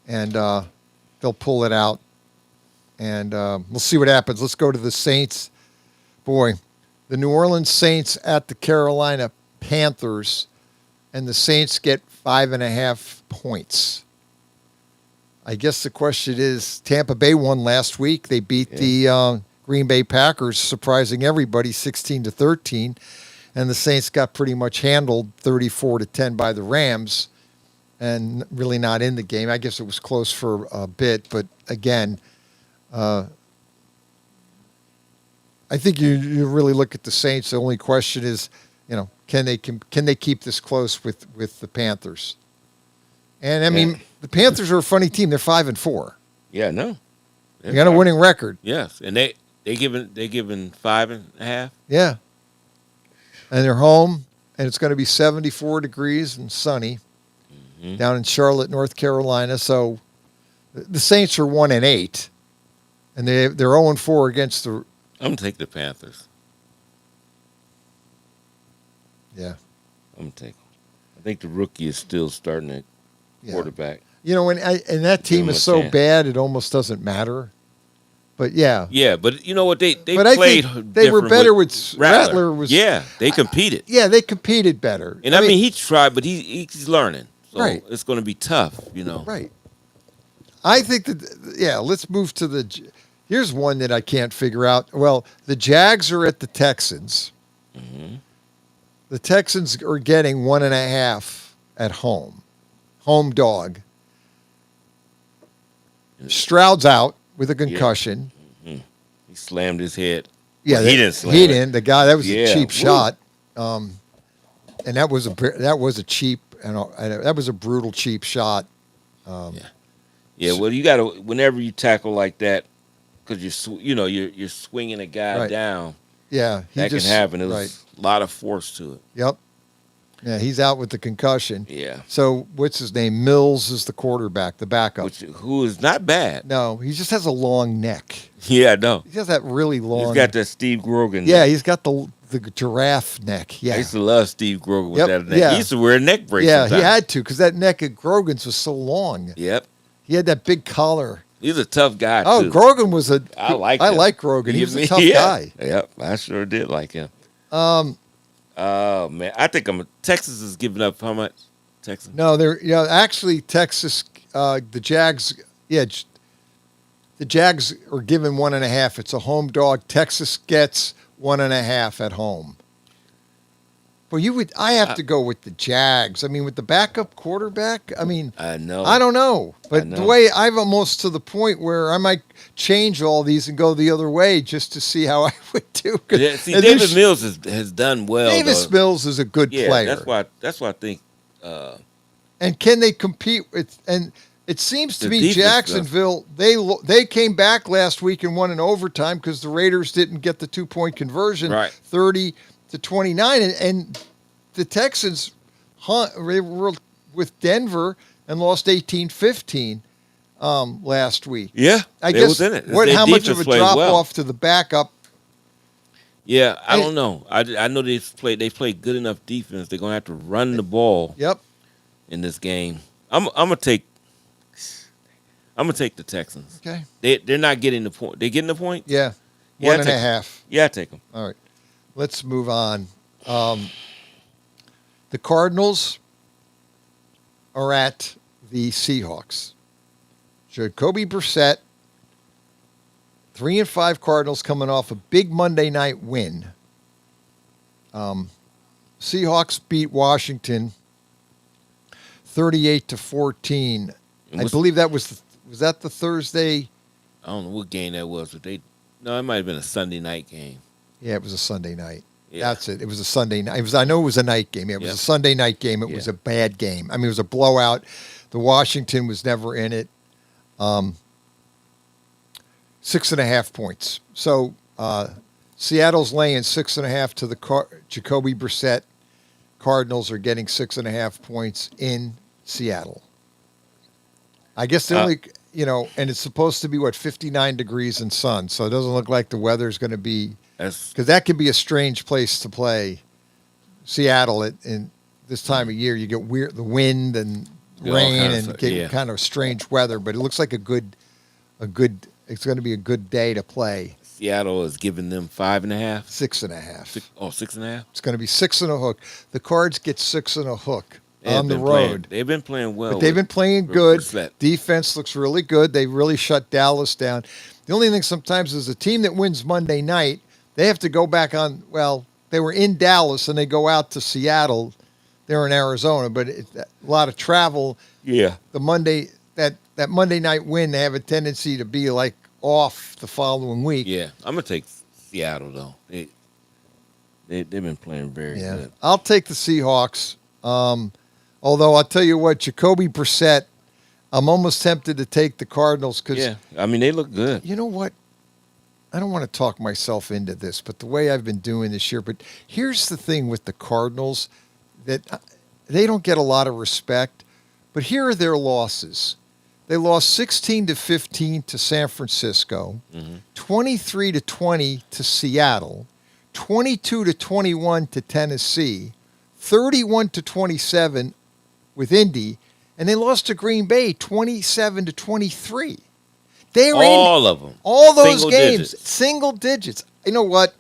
and they'll pull it out, and we'll see what happens. Let's go to the Saints. Boy, the New Orleans Saints at the Carolina Panthers, and the Saints get 5.5 points. I guess the question is, Tampa Bay won last week. They beat the Green Bay Packers, surprising everybody 16-13, and the Saints got pretty much handled 34-10 by the Rams, and really not in the game. I guess it was close for a bit, but again, I think you really look at the Saints. The only question is, can they keep this close with the Panthers? And I mean, the Panthers are a funny team. They're 5-4.
Yeah, no.
They got a winning record.
Yes, and they given 5.5.
Yeah, and they're home, and it's going to be 74 degrees and sunny down in Charlotte, North Carolina. So the Saints are 1-8, and they're 0-4 against the.
I'm gonna take the Panthers.
Yeah,
I'm gonna take them. I think the rookie is still starting at quarterback.
And that team is so bad, it almost doesn't matter. But yeah.
Yeah, but you know what? They
but
played.
I think they were better with Rattler.
They competed.
Yeah, they competed better.
And I mean, he tried, but he's learning. So it's going to be tough,
Right. I think that, let's move to here's one that I can't figure out. Well, the Jags are at the Texans.
Mm-hmm.
The Texans are getting 1.5 at home. Home dog. Stroud's out with a concussion.
Yeah. Mm-hmm. He slammed his head.
Yeah,
he didn't slam
He
it.
didn't. The guy, that was a cheap
Woo.
shot. And that was a cheap, that was a brutal cheap shot.
Yeah, well, you got to, whenever you tackle like that, because you're swinging a guy down.
Yeah,
that can happen. There's a lot of force to it.
Yep. Yeah, he's out with the concussion.
Yeah.
So what's his name? Mills is the quarterback, the backup.
Who is not bad.
No, he just has a long neck.
Yeah, no.
He has that really long.
He's got that Steve Grogan.
Yeah, he's got the giraffe neck. Yeah.
I used to love Steve Grogan with that neck.
Yeah.
He used to wear a neck brace.
Yeah,
sometimes.
he had to because that neck of Grogan's was so long.
Yep.
He had that big collar.
He's a tough guy.
Oh,
too.
Grogan was
I like
Grogan. He was a tough guy.
Yep, I sure did like him. Oh man, I think Texas is giving up how much? Texas?
No, actually Texas. The Jags. Yeah, the Jags are given 1.5. It's a home dog. Texas gets 1.5 at home. Well, I have to go with the Jags. I mean, with the backup quarterback, I know. I don't know. But the way I'm almost to the point where I might change all these and go the other way just to see how I would do.
Yeah, see, Davis Mills has done well.
Davis Mills is a good player.
That's why I think.
And can they compete with? And it seems to me Jacksonville, they came back last week and won in overtime because the Raiders didn't get the 2-point conversion, 30-29, and the Texans were with Denver and lost 18-15 last week.
Yeah,
I guess
was in it.
How much of a drop off to the backup?
Yeah, I don't know. I know they played good enough defense. They're gonna have to run the ball.
Yep.
In this game, I'm gonna take the Texans.
Okay.
They're not getting the point. They getting the point?
Yeah. 1.5.
Yeah, I take them.
All right. Let's move on. The Cardinals are at the Seahawks. Jacoby Brissett, 3-5 Cardinals coming off a big Monday night win. Seahawks beat Washington 38-14. I believe that was that the Thursday?
I don't know what game that was, but it might have been a Sunday night game.
Yeah, it was a Sunday night.
Yeah.
That's it. It was a Sunday night. I know it was a night game. It was a Sunday night game. It was a bad game. I mean, it was a blowout. The Washington was never in it. 6.5 points. So Seattle's laying 6.5 to the Jacoby Brissett. Cardinals are getting 6.5 points in Seattle. I guess the only, and it's supposed to be 59 degrees and sun. So it doesn't look like the weather's going to be, because that could be a strange place to play Seattle this time of year. You get the wind and rain and get kind of strange weather, but it looks like it's going to be a good day to play.
Seattle is giving them 5.5,
6.5.
6.5.
It's going to be 6 and a hook. The Cards get 6 and a hook on the road.
They've been playing well.
But they've been playing good. Defense looks really good. They really shut Dallas down. The only thing sometimes is a team that wins Monday night, they have to go back on. Well, they were in Dallas and they go out to Seattle. They're in Arizona, but a lot of travel.
Yeah.
The Monday that Monday night win, they have a tendency to be like off the following week.
Yeah, I'm gonna take Seattle though. They've been playing very good.
I'll take the Seahawks. Although I'll tell you what, Jacoby Brissett, I'm almost tempted to take the Cardinals because
I mean they look good.
You know what? I don't want to talk myself into this, but the way I've been doing this year. But here's the thing with the Cardinals, that they don't get a lot of respect. But here are their losses. They lost 16-15 to San Francisco, 23-20 to Seattle, 22-21 to Tennessee, 31-27 with Indy, and they lost to Green Bay 27-23. They're
all of them.
All those
single
games,
digits.
single digits. You know what?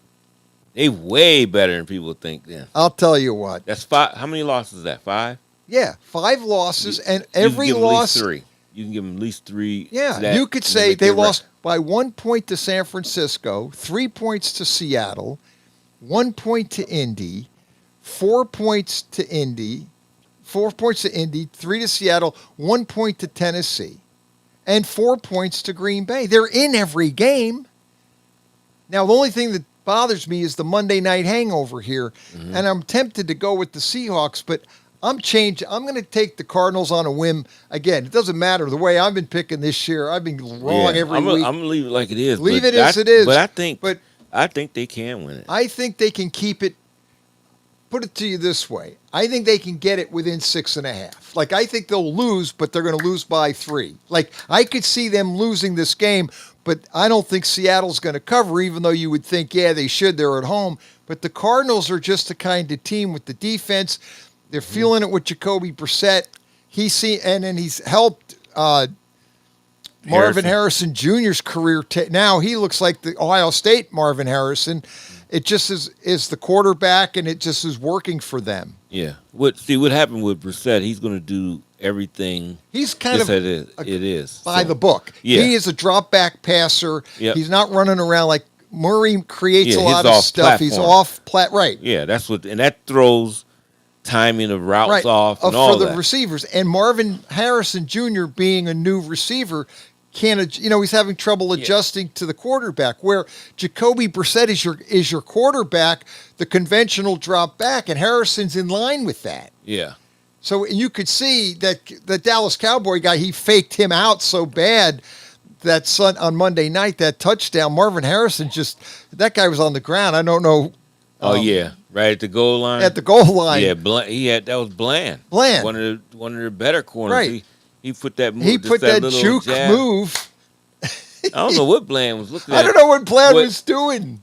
They way better than people think. Then
I'll tell you what.
That's 5. How many losses is that? 5.
Yeah, 5 losses, and
You
every
can give 'em at
loss.
least 3. You can give them at least 3.
Yeah, you could say they lost by 1 point to San Francisco, 3 points to Seattle, 1 point to Indy, 4 points to Indy, 4 points to Indy, 3 to Seattle, 1 point to Tennessee, and 4 points to Green Bay. They're in every game. Now, the only thing that bothers me is the Monday night hangover here, and I'm tempted to go with the Seahawks, but I'm going to take the Cardinals on a whim. Again, it doesn't matter. The way I've been picking this year, I've been wrong every week.
I'm going to leave it like it is.
Leave it as it is.
But I think they can win it.
I think they can keep it. Put it to you this way. I think they can get it within 6.5. Like, I think they'll lose, but they're going to lose by 3. Like, I could see them losing this game, but I don't think Seattle's going to cover, even though you would think, yeah, they should. They're at home. But the Cardinals are just the kind of team with the defense. They're feeling it with Jacoby Brissett. And then he's helped Marvin Harrison Jr.'s career. Now he looks like the Ohio State Marvin Harrison. It just is the quarterback, and it just is working for them.
Yeah. What happened with Brissett? He's going to do everything.
He's kind of
it is
by the book.
Yeah.
He is a drop back passer.
Yep.
He's not running around like Murray creates a lot
of
stuff.
Platform.
He's off right.
Yeah, and that throws timing of routes off and all
for the receivers. And Marvin Harrison Jr. being a new receiver, he's having trouble adjusting to the quarterback. Where Jacoby Brissett is your quarterback, the conventional drop back, and Harrison's in line with that.
Yeah.
So you could see that the Dallas Cowboy guy, he faked him out so bad that on Monday night, that touchdown, Marvin Harrison that guy was on the ground. I don't know.
Right at the goal line.
At the goal line.
Yeah, that was Bland. One of their better corners.
Right.
He put that move.
He put that juke
jab.
move.
I don't know what Bland was looking at.
I don't know what Bland was doing.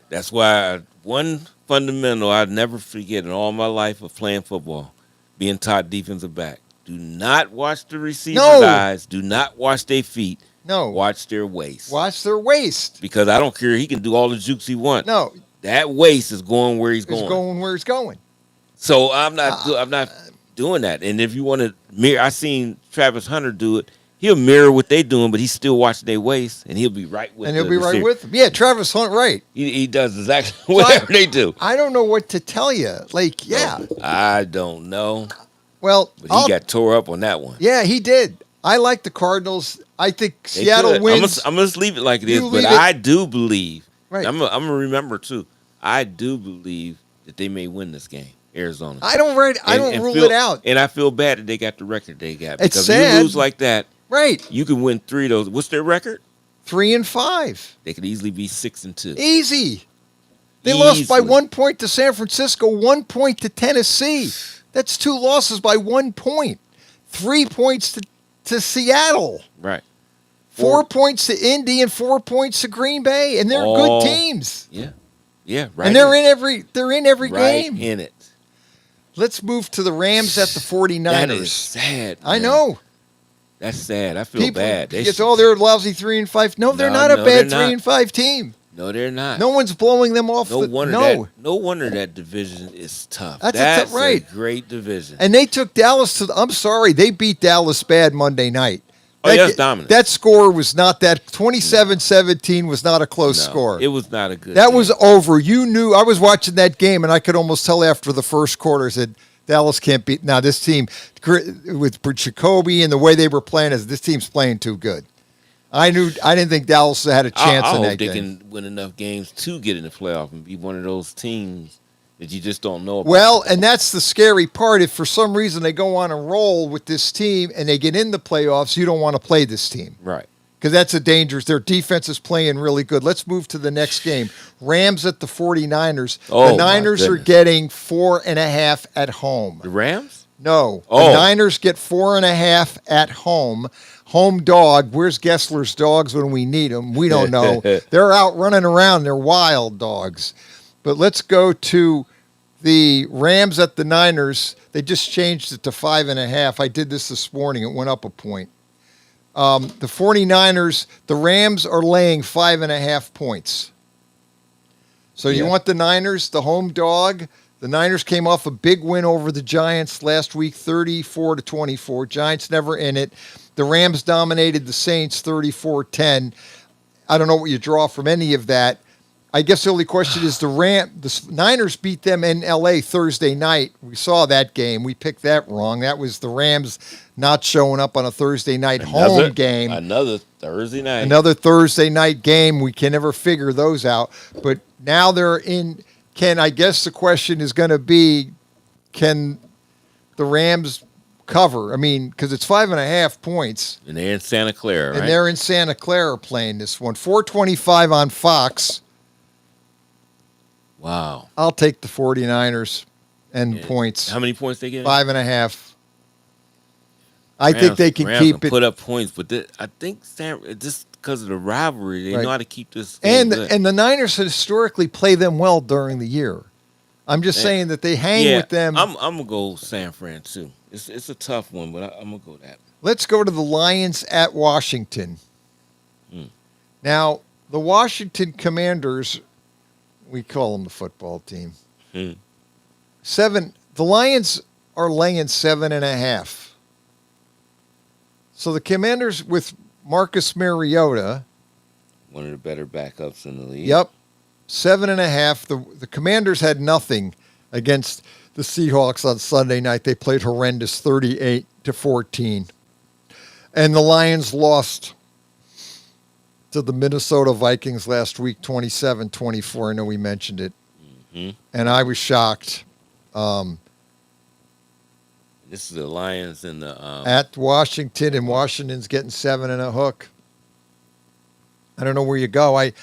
That's why one fundamental I'd never forget in all my life of playing football, being taught defensive back. Do not watch the receiver's eyes. Do not watch their feet.
No.
Watch their waist.
Watch their waist.
Because I don't care. He can do all the jukes he wants.
No.
That waist is going where he's going.
It's going where he's going.
So I'm not doing that. And if you want to mirror, I seen Travis Hunter do it. He'll mirror what they doing, but he's still watching their waist, and he'll be right with.
And he'll be right with them. Yeah, Travis Hunt, right?
He does exactly whatever they do.
I don't know what to tell you. Like, yeah,
I don't know.
Well,
but he got tore up on that one.
Yeah, he did. I like the Cardinals. I think Seattle wins.
I'm gonna leave it like it is, but I do believe. Right. I'm gonna remember too. I do believe that they may win this game, Arizona.
I don't rule it out.
And I feel bad that they got the record they got.
It's
because
sad.
If you lose like that,
right?
You can win 3 of those. What's their record?
3-5.
They could easily be 6-2.
Easy. They lost by 1 point to San Francisco, 1 point to Tennessee. That's 2 losses by 1 point. 3 points to Seattle.
Right.
4 points to Indy and 4 points to Green Bay, and they're good teams.
Yeah. Yeah, right.
And they're in every
right
game.
In it.
Let's move to the Rams at the 49ers.
That is sad.
I
man.
know.
That's sad. I feel bad.
They're lousy 3-5. No, they're not a bad 3-5 team.
No, they're not.
No one's blowing them off.
No wonder that division is tough. That's a great division.
And they took Dallas to. I'm sorry, they beat Dallas bad Monday night.
That's dominant.
That score was not that 27-17 was not a close score.
It was not a good.
That game was over. You knew. I was watching that game, and I could almost tell after the first quarter. I said Dallas can't beat. Now this team with Jacoby and the way they were playing, this team's playing too good. I didn't think Dallas had a chance in that game.
I hope they can win enough games to get in the playoff and be one of those teams that you just don't know about.
Well, and that's the scary part. If for some reason they go on a roll with this team and they get in the playoffs, you don't want to play this team.
Right.
Because that's a dangerous. Their defense is playing really good. Let's move to the next game. Rams at the 49ers. The Niners are getting 4.5 at home.
The Rams?
No. The Niners get 4.5 at home. Home dog. Where's Gessler's dogs when we need them? We don't know. They're out running around. They're wild dogs. But let's go to the Rams at the Niners. They just changed it to 5.5. I did this morning. It went up a point. The 49ers, the Rams are laying 5.5 points. So you want the Niners, the home dog. The Niners came off a big win over the Giants last week, 34-24. Giants never in it. The Rams dominated the Saints 34-10. I don't know what you draw from any of that. I guess the only question is the Niners beat them in L.A. Thursday night. We saw that game. We picked that wrong. That was the Rams not showing up on a Thursday night home game.
Another Thursday night.
Another Thursday night game. We can never figure those out. But now they're in. I guess the question is going to be, can the Rams cover? I mean, because it's 5.5 points.
And they're in Santa Clara, right?
And they're in Santa Clara playing this one. 4:25 on Fox.
Wow.
I'll take the 49ers and points.
How many points they get?
5.5. I think they can
Rams
keep it.
Put up points, but I think just because of the rivalry, they know how to keep this game good.
And the Niners historically play them well during the year. I'm just saying that they hang with them.
I'm gonna go San Fran too. It's a tough one, but I'm gonna go that.
Let's go to the Lions at Washington. Now, the Washington Commanders, we call them the football team. The Lions are laying 7.5. So the Commanders with Marcus Mariota,
one of the better backups in the league.
Yep, 7.5. The Commanders had nothing against the Seahawks on Sunday night. They played horrendous, 38-14, and the Lions lost to the Minnesota Vikings last week, 27-24. I know we mentioned it, and I was shocked.
This is the Lions and the
at Washington, and Washington's getting 7 and a hook. I don't know where you go. I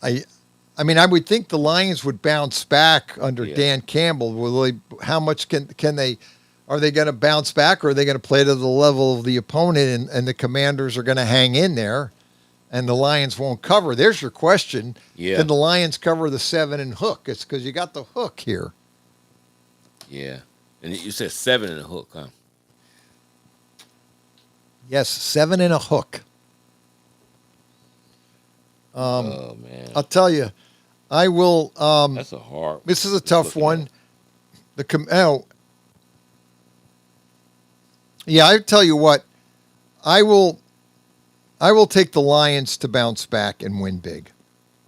mean, I would think the Lions would bounce back under Dan Campbell. How much can they? Are they going to bounce back, or are they going to play to the level of the opponent? And the Commanders are going to hang in there, and the Lions won't cover. There's your question.
Yeah.
Can the Lions cover the 7 and hook? It's because you got the hook here.
Yeah. And you said 7 and a hook, huh?
Yes, 7 and a hook.
Oh man!
I'll tell you, I will.
That's a hard.
This is a tough one. Yeah, I tell you what, I will take the Lions to bounce back and win big,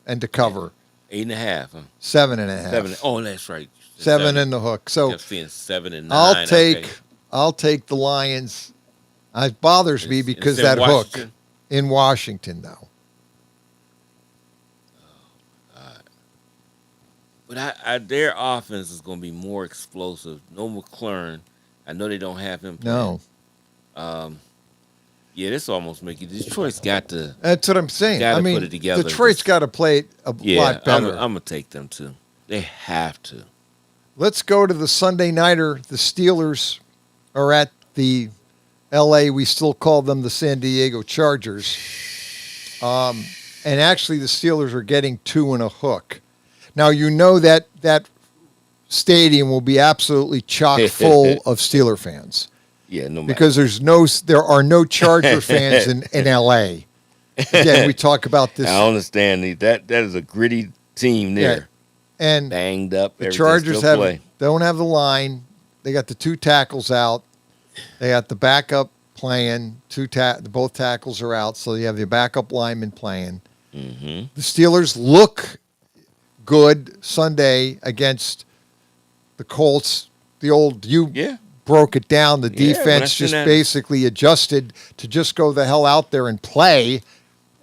and to cover.
8.5. Huh?
7.5.
7. Oh, that's right.
7 in the hook. So
I'm seeing 7 and 9.
I'll take the Lions. It bothers me because that hook in Washington, though.
But their offense is going to be more explosive. No McLaurin. I know they don't have him playing.
No.
Yeah, this almost make you. Detroit's got to.
That's what I'm saying.
I mean, put it together.
Detroit's got to play it a lot better.
I'm gonna take them too. They have to.
Let's go to the Sunday nighter. The Steelers are at the L.A. We still call them the San Diego Chargers. And actually, the Steelers are getting 2 and a hook. Now, you know that stadium will be absolutely chock full of Steeler fans.
Yeah, no matter.
Because there are no Charger fans in L.A. Again, we talk about this.
I understand that is a gritty team there.
Yeah. And
banged up.
The Chargers don't have the line. They got the two tackles out. They got the backup playing. Both tackles are out, so you have the backup lineman playing.
Mm-hmm.
The Steelers look good Sunday against the Colts. Broke it down. The defense just basically adjusted to just go the hell out there and play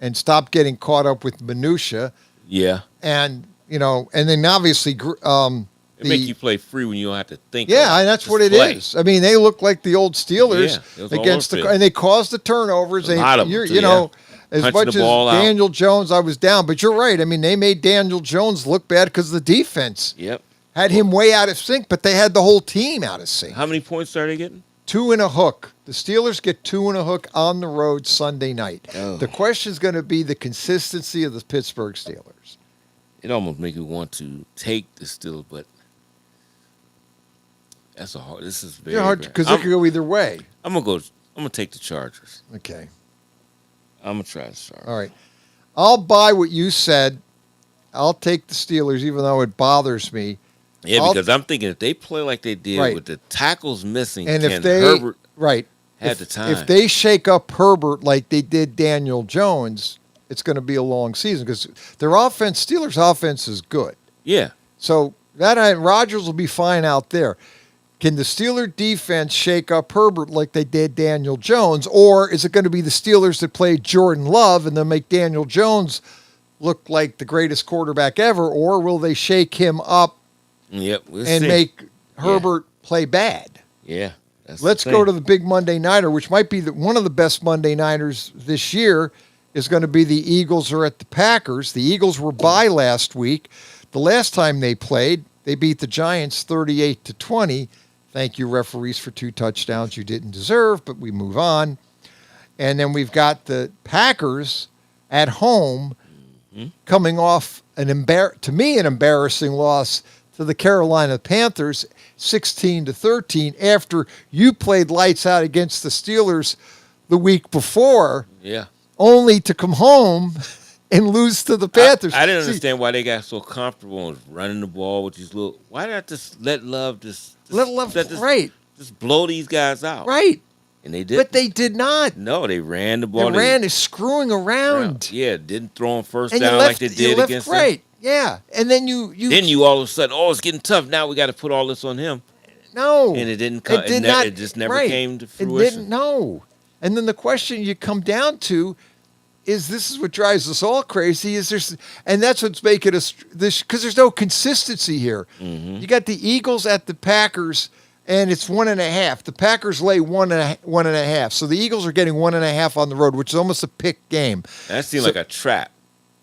and stop getting caught up with minutia.
Yeah.
And, and then obviously
it make you play free when you don't have to think.
Yeah, and that's what it is. I mean, they look like the old Steelers against and they caused the turnovers.
A lot of them,
as
punching
much
the
as
ball out.
Daniel Jones, I was down, but you're right. I mean, they made Daniel Jones look bad because the defense.
Yep.
Had him way out of sync, but they had the whole team out of sync.
How many points are they getting?
2 and a hook. The Steelers get 2 and a hook on the road Sunday night.
Oh.
The question is going to be the consistency of the Pittsburgh Steelers.
It almost makes me want to take the Steelers, but this is very
hard because it could go either way.
I'm gonna take the Chargers.
Okay.
I'm gonna try the Chargers.
All right. I'll buy what you said. I'll take the Steelers, even though it bothers me.
Yeah, because I'm thinking if they play like they did with the tackles missing,
and if
Herbert
had
the time.
If they shake up Herbert like they did Daniel Jones, it's going to be a long season because Steelers' offense is good.
Yeah.
So Rodgers will be fine out there. Can the Steeler defense shake up Herbert like they did Daniel Jones, or is it going to be the Steelers that play Jordan Love and then make Daniel Jones look like the greatest quarterback ever, or will they shake him up?
Yep,
and make Herbert play bad.
Yeah.
Let's go to the big Monday Nighter, which might be one of the best Monday Nighters this year, is going to be the Eagles are at the Packers. The Eagles were bye last week. The last time they played, they beat the Giants 38-20. Thank you, referees, for 2 touchdowns you didn't deserve, but we move on. And then we've got the Packers at home coming off an embarrassing loss to the Carolina Panthers, 16-13, after you played lights out against the Steelers the week before.
Yeah.
Only to come home and lose to the Panthers.
I didn't understand why they got so comfortable with running the ball with these little. Why not just let Love just blow these guys out?
Right.
And they did.
But they did not.
No, they ran the ball.
They ran screwing around.
Yeah, didn't throw them first down like they did against them.
Right. Yeah. And then you
all of a sudden, it's getting tough. Now we got to put all this on him.
No.
And it didn't come. It just never came to fruition.
It didn't. No. And then the question you come down to is, this is what drives us all crazy, and that's what's making us this, because there's no consistency here.
Mm-hmm.
You got the Eagles at the Packers, and it's 1.5. The Packers lay 1.5. So the Eagles are getting 1.5 on the road, which is almost a pick game.
That seems like a trap.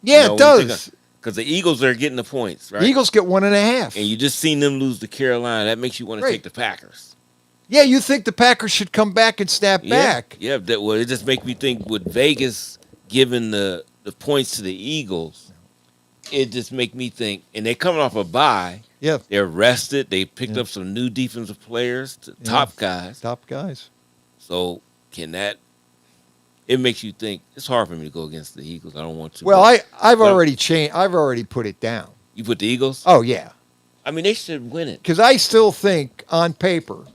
Yeah, it does.
Because the Eagles are getting the points, right?
The Eagles get 1.5.
And you just seen them lose to Carolina. That makes you want to take the Packers.
Yeah, you think the Packers should come back and snap back.
Yeah, it just makes me think with Vegas giving the points to the Eagles, it just make me think, and they're coming off a bye.
Yeah.
They're rested. They picked up some new defensive players, top guys.
Top guys.
So it makes you think, it's hard for me to go against the Eagles. I don't want to.
Well, I've already changed. I've already put it down.
You put the Eagles?
Oh, yeah.
I mean, they should win it.
Because I still think, on paper,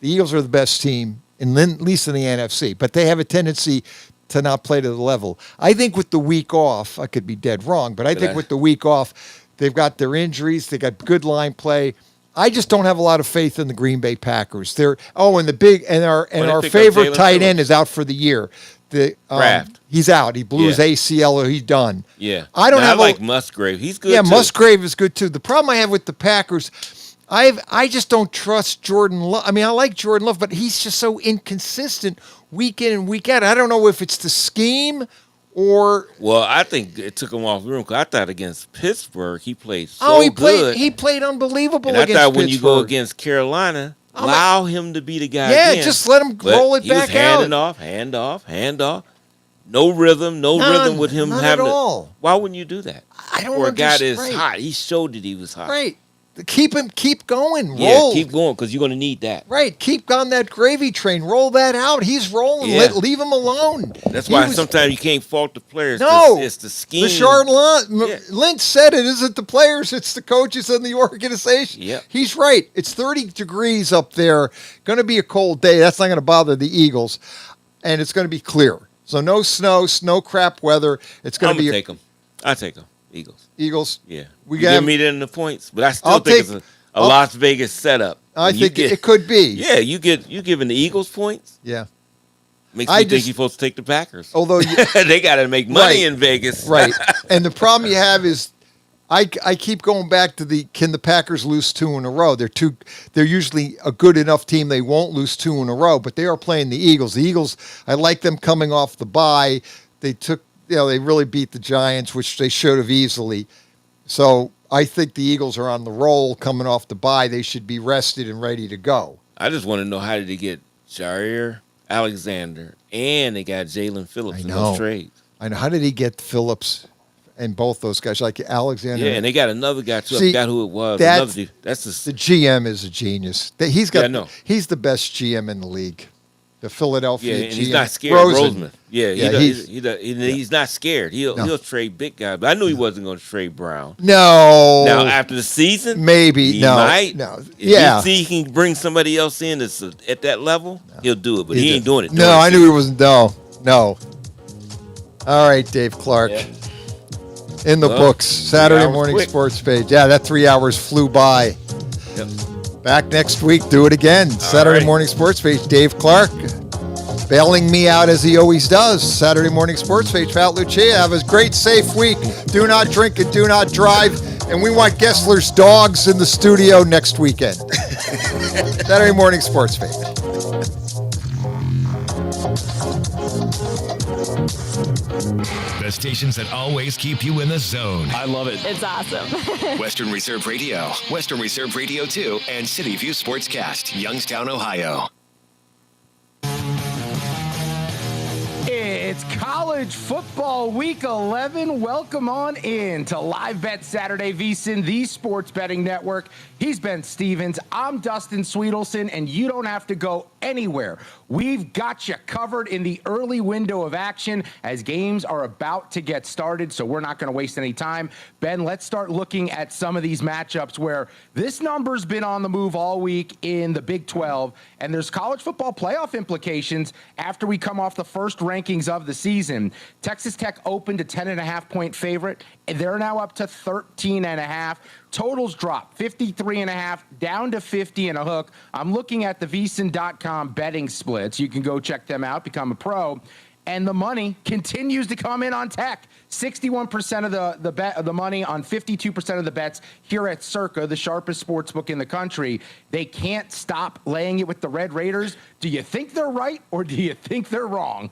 the Eagles are the best team, at least in the NFC. But they have a tendency to not play to the level. I think with the week off, I could be dead wrong, but I think with the week off, they've got their injuries, they got good line play. I just don't have a lot of faith in the Green Bay Packers. Our favorite tight end is out for the year. He's out. He blew his ACL, or he's done.
Yeah.
I
like Musgrave. He's good.
Yeah,
too.
Musgrave is good too. The problem I have with the Packers, I just don't trust Jordan Love. I mean, I like Jordan Love, but he's just so inconsistent week in and week out. I don't know if it's the scheme or.
Well, I think it took him off the room because I thought against Pittsburgh he played good.
He played unbelievable
and
against
I thought when
Pittsburgh.
you go against Carolina, allow him to be the guy.
Yeah,
again.
just let him roll it back out.
Hand off. No rhythm with him
none
having
at all.
Why wouldn't you do that?
I don't
For a guy
understand.
that's hot, he showed that he was hot.
Right. keep going.
Yeah,
Roll.
keep going because you're going to need that.
Right. Keep on that gravy train. Roll that out. He's rolling.
Yeah.
Leave him alone.
That's why sometimes you can't fault the players.
No.
It's the scheme.
Lynch said it isn't the players, it's the coaches and the organization.
Yep.
He's right. It's 30 degrees up there. Going to be a cold day. That's not going to bother the Eagles. And it's going to be clear. So no snow crap weather. It's going to be.
Take them. I take them.
Eagles.
Yeah.
We
you give me in the points, but I still think it's a Las Vegas setup.
I think it could be.
Yeah, you giving the Eagles points.
Yeah.
Makes me think you're supposed to take the Packers.
Although
they got to make money in Vegas.
Right. And the problem you have is I keep going back to can the Packers lose 2 in a row? They're usually a good enough team they won't lose 2 in a row, but they are playing the Eagles. The Eagles, I like them coming off the bye. They really beat the Giants, which they should have easily. So I think the Eagles are on the roll coming off the bye. They should be rested and ready to go.
I just want to know, how did they get Jair Alexander and they got Jalen Phillips in those trades?
I know. How did he get Phillips and both those guys, like Alexander?
Yeah, and they got another guy too. I forgot who it was.
The GM is a genius. He's the best GM in the league. The Philadelphia GM.
And he's not scared of Roseman. He's not scared. He'll trade big guys. But I knew he wasn't going to trade Brown.
No.
Now, after the season,
maybe.
He
No.
might.
No.
If
Yeah.
he see he can bring somebody else in that's at that level, he'll do it. But he ain't doing it.
No, I knew he wasn't. No. All right, Dave Clark.
Yeah.
In the books. Saturday morning sports page. Yeah, that 3 hours flew by.
Yep.
Back next week. Do it again. Saturday morning sports page. Dave Clark. Bailing me out as he always does. Saturday morning sports page. Pat Lucia. Have a great, safe week. Do not drink and do not drive. And we want Gessler's dogs in the studio next weekend. Saturday morning sports page.
The stations that always keep you in the zone.
I love it.
It's awesome.
Western Reserve Radio, Western Reserve Radio 2, and City View Sportscast, Youngstown, Ohio.
It's college football week 11. Welcome on in to Live Bet Saturday VSiN, the sports betting network. He's Ben Stevens. I'm Dustin Sweetelson, and you don't have to go anywhere. We've got you covered in the early window of action as games are about to get started, so we're not going to waste any time. Ben, let's start looking at some of these matchups where this number's been on the move all week in the Big 12, and there's college football playoff implications after we come off the first rankings of the season. Texas Tech opened a 10.5-point favorite, and they're now up to 13.5. Totals drop 53.5 down to 50 and a hook. I'm looking at the VSiN.com betting splits. You can go check them out, become a pro. And the money continues to come in on Tech. 61% of the money on 52% of the bets here at Circa, the sharpest sports book in the country. They can't stop laying it with the Red Raiders. Do you think they're right or do you think they're wrong?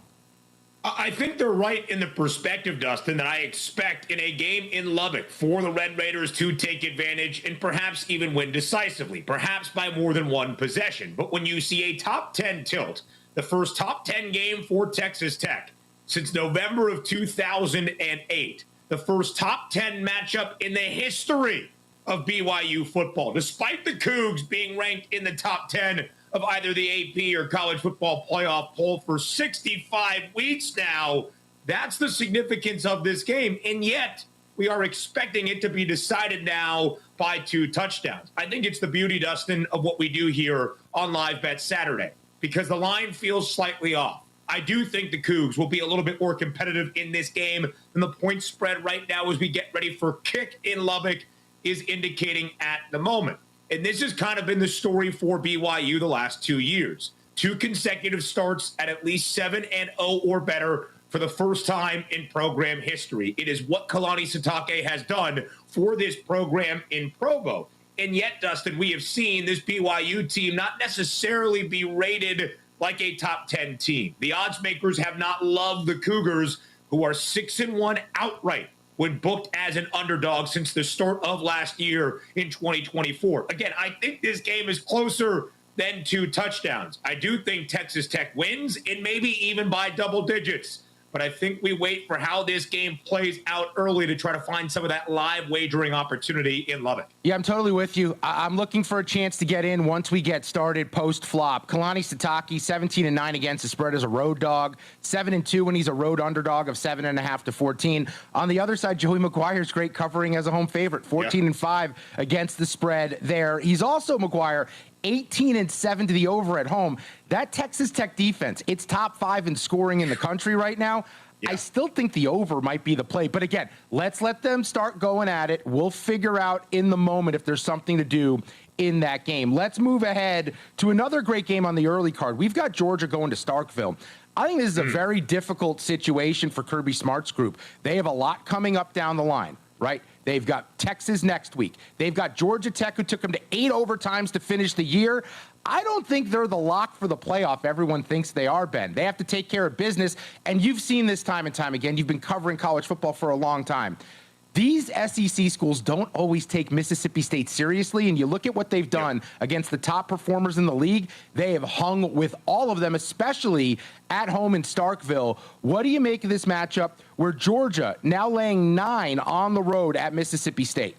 I think they're right in the perspective, Dustin, that I expect in a game in Lubbock for the Red Raiders to take advantage and perhaps even win decisively, perhaps by more than one possession. But when you see a top 10 tilt, the first top 10 game for Texas Tech since November of 2008, the first top 10 matchup in the history of BYU football, despite the Cougs being ranked in the top 10 of either the AP or college football playoff poll for 65 weeks now. That's the significance of this game. And yet we are expecting it to be decided now by 2 touchdowns. I think it's the beauty, Dustin, of what we do here on Live Bet Saturday, because the line feels slightly off. I do think the Cougs will be a little bit more competitive in this game than the point spread right now as we get ready for kick in Lubbock is indicating at the moment. And this has kind of been the story for BYU the last 2 years. 2 consecutive starts at least 7-0 or better for the first time in program history. It is what Kalani Sitake has done for this program in Provo. And yet, Dustin, we have seen this BYU team not necessarily be rated like a top 10 team. The odds makers have not loved the Cougars, who are 6-1 outright when booked as an underdog since the start of last year in 2024. Again, I think this game is closer than 2 touchdowns. I do think Texas Tech wins, and maybe even by double digits. but I think we wait for how this game plays out early to try to find some of that live wagering opportunity in Lubbock.
Yeah, I'm totally with you. I'm looking for a chance to get in once we get started post-flop. Kalani Sitake, 17-9 against the spread as a road dog, 7-2 when he's a road underdog of 7.5 to 14. On the other side, Joey McGuire's great covering as a home favorite, 14-5 against the spread there. He's also, McGuire, 18-7 to the over at home. That Texas Tech defense, it's top 5 in scoring in the country right now. I still think the over might be the play. But again, let's let them start going at it. We'll figure out in the moment if there's something to do in that game. Let's move ahead to another great game on the early card. We've got Georgia going to Starkville. I think this is a very difficult situation for Kirby Smart's group. They have a lot coming up down the line, right? They've got Texas next week. They've got Georgia Tech, who took them to 8 overtimes to finish the year. I don't think they're the lock for the playoff everyone thinks they are, Ben. They have to take care of business, and you've seen this time and time again. You've been covering college football for a long time. These SEC schools don't always take Mississippi State seriously, and you look at what they've done against the top performers in the league. They have hung with all of them, especially at home in Starkville. What do you make of this matchup where Georgia now laying 9 on the road at Mississippi State?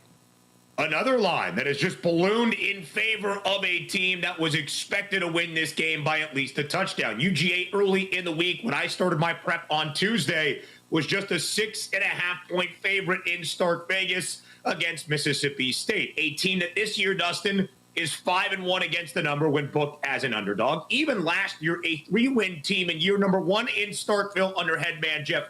Another line that has just ballooned in favor of a team that was expected to win this game by at least a touchdown. UGA early in the week, when I started my prep on Tuesday, was just a 6.5-point favorite in Stark Vegas against Mississippi State. A team that this year, Dustin, is 5-1 against the number when booked as an underdog. Even last year, a 3-win team in year number 1 in Starkville under head man Jeff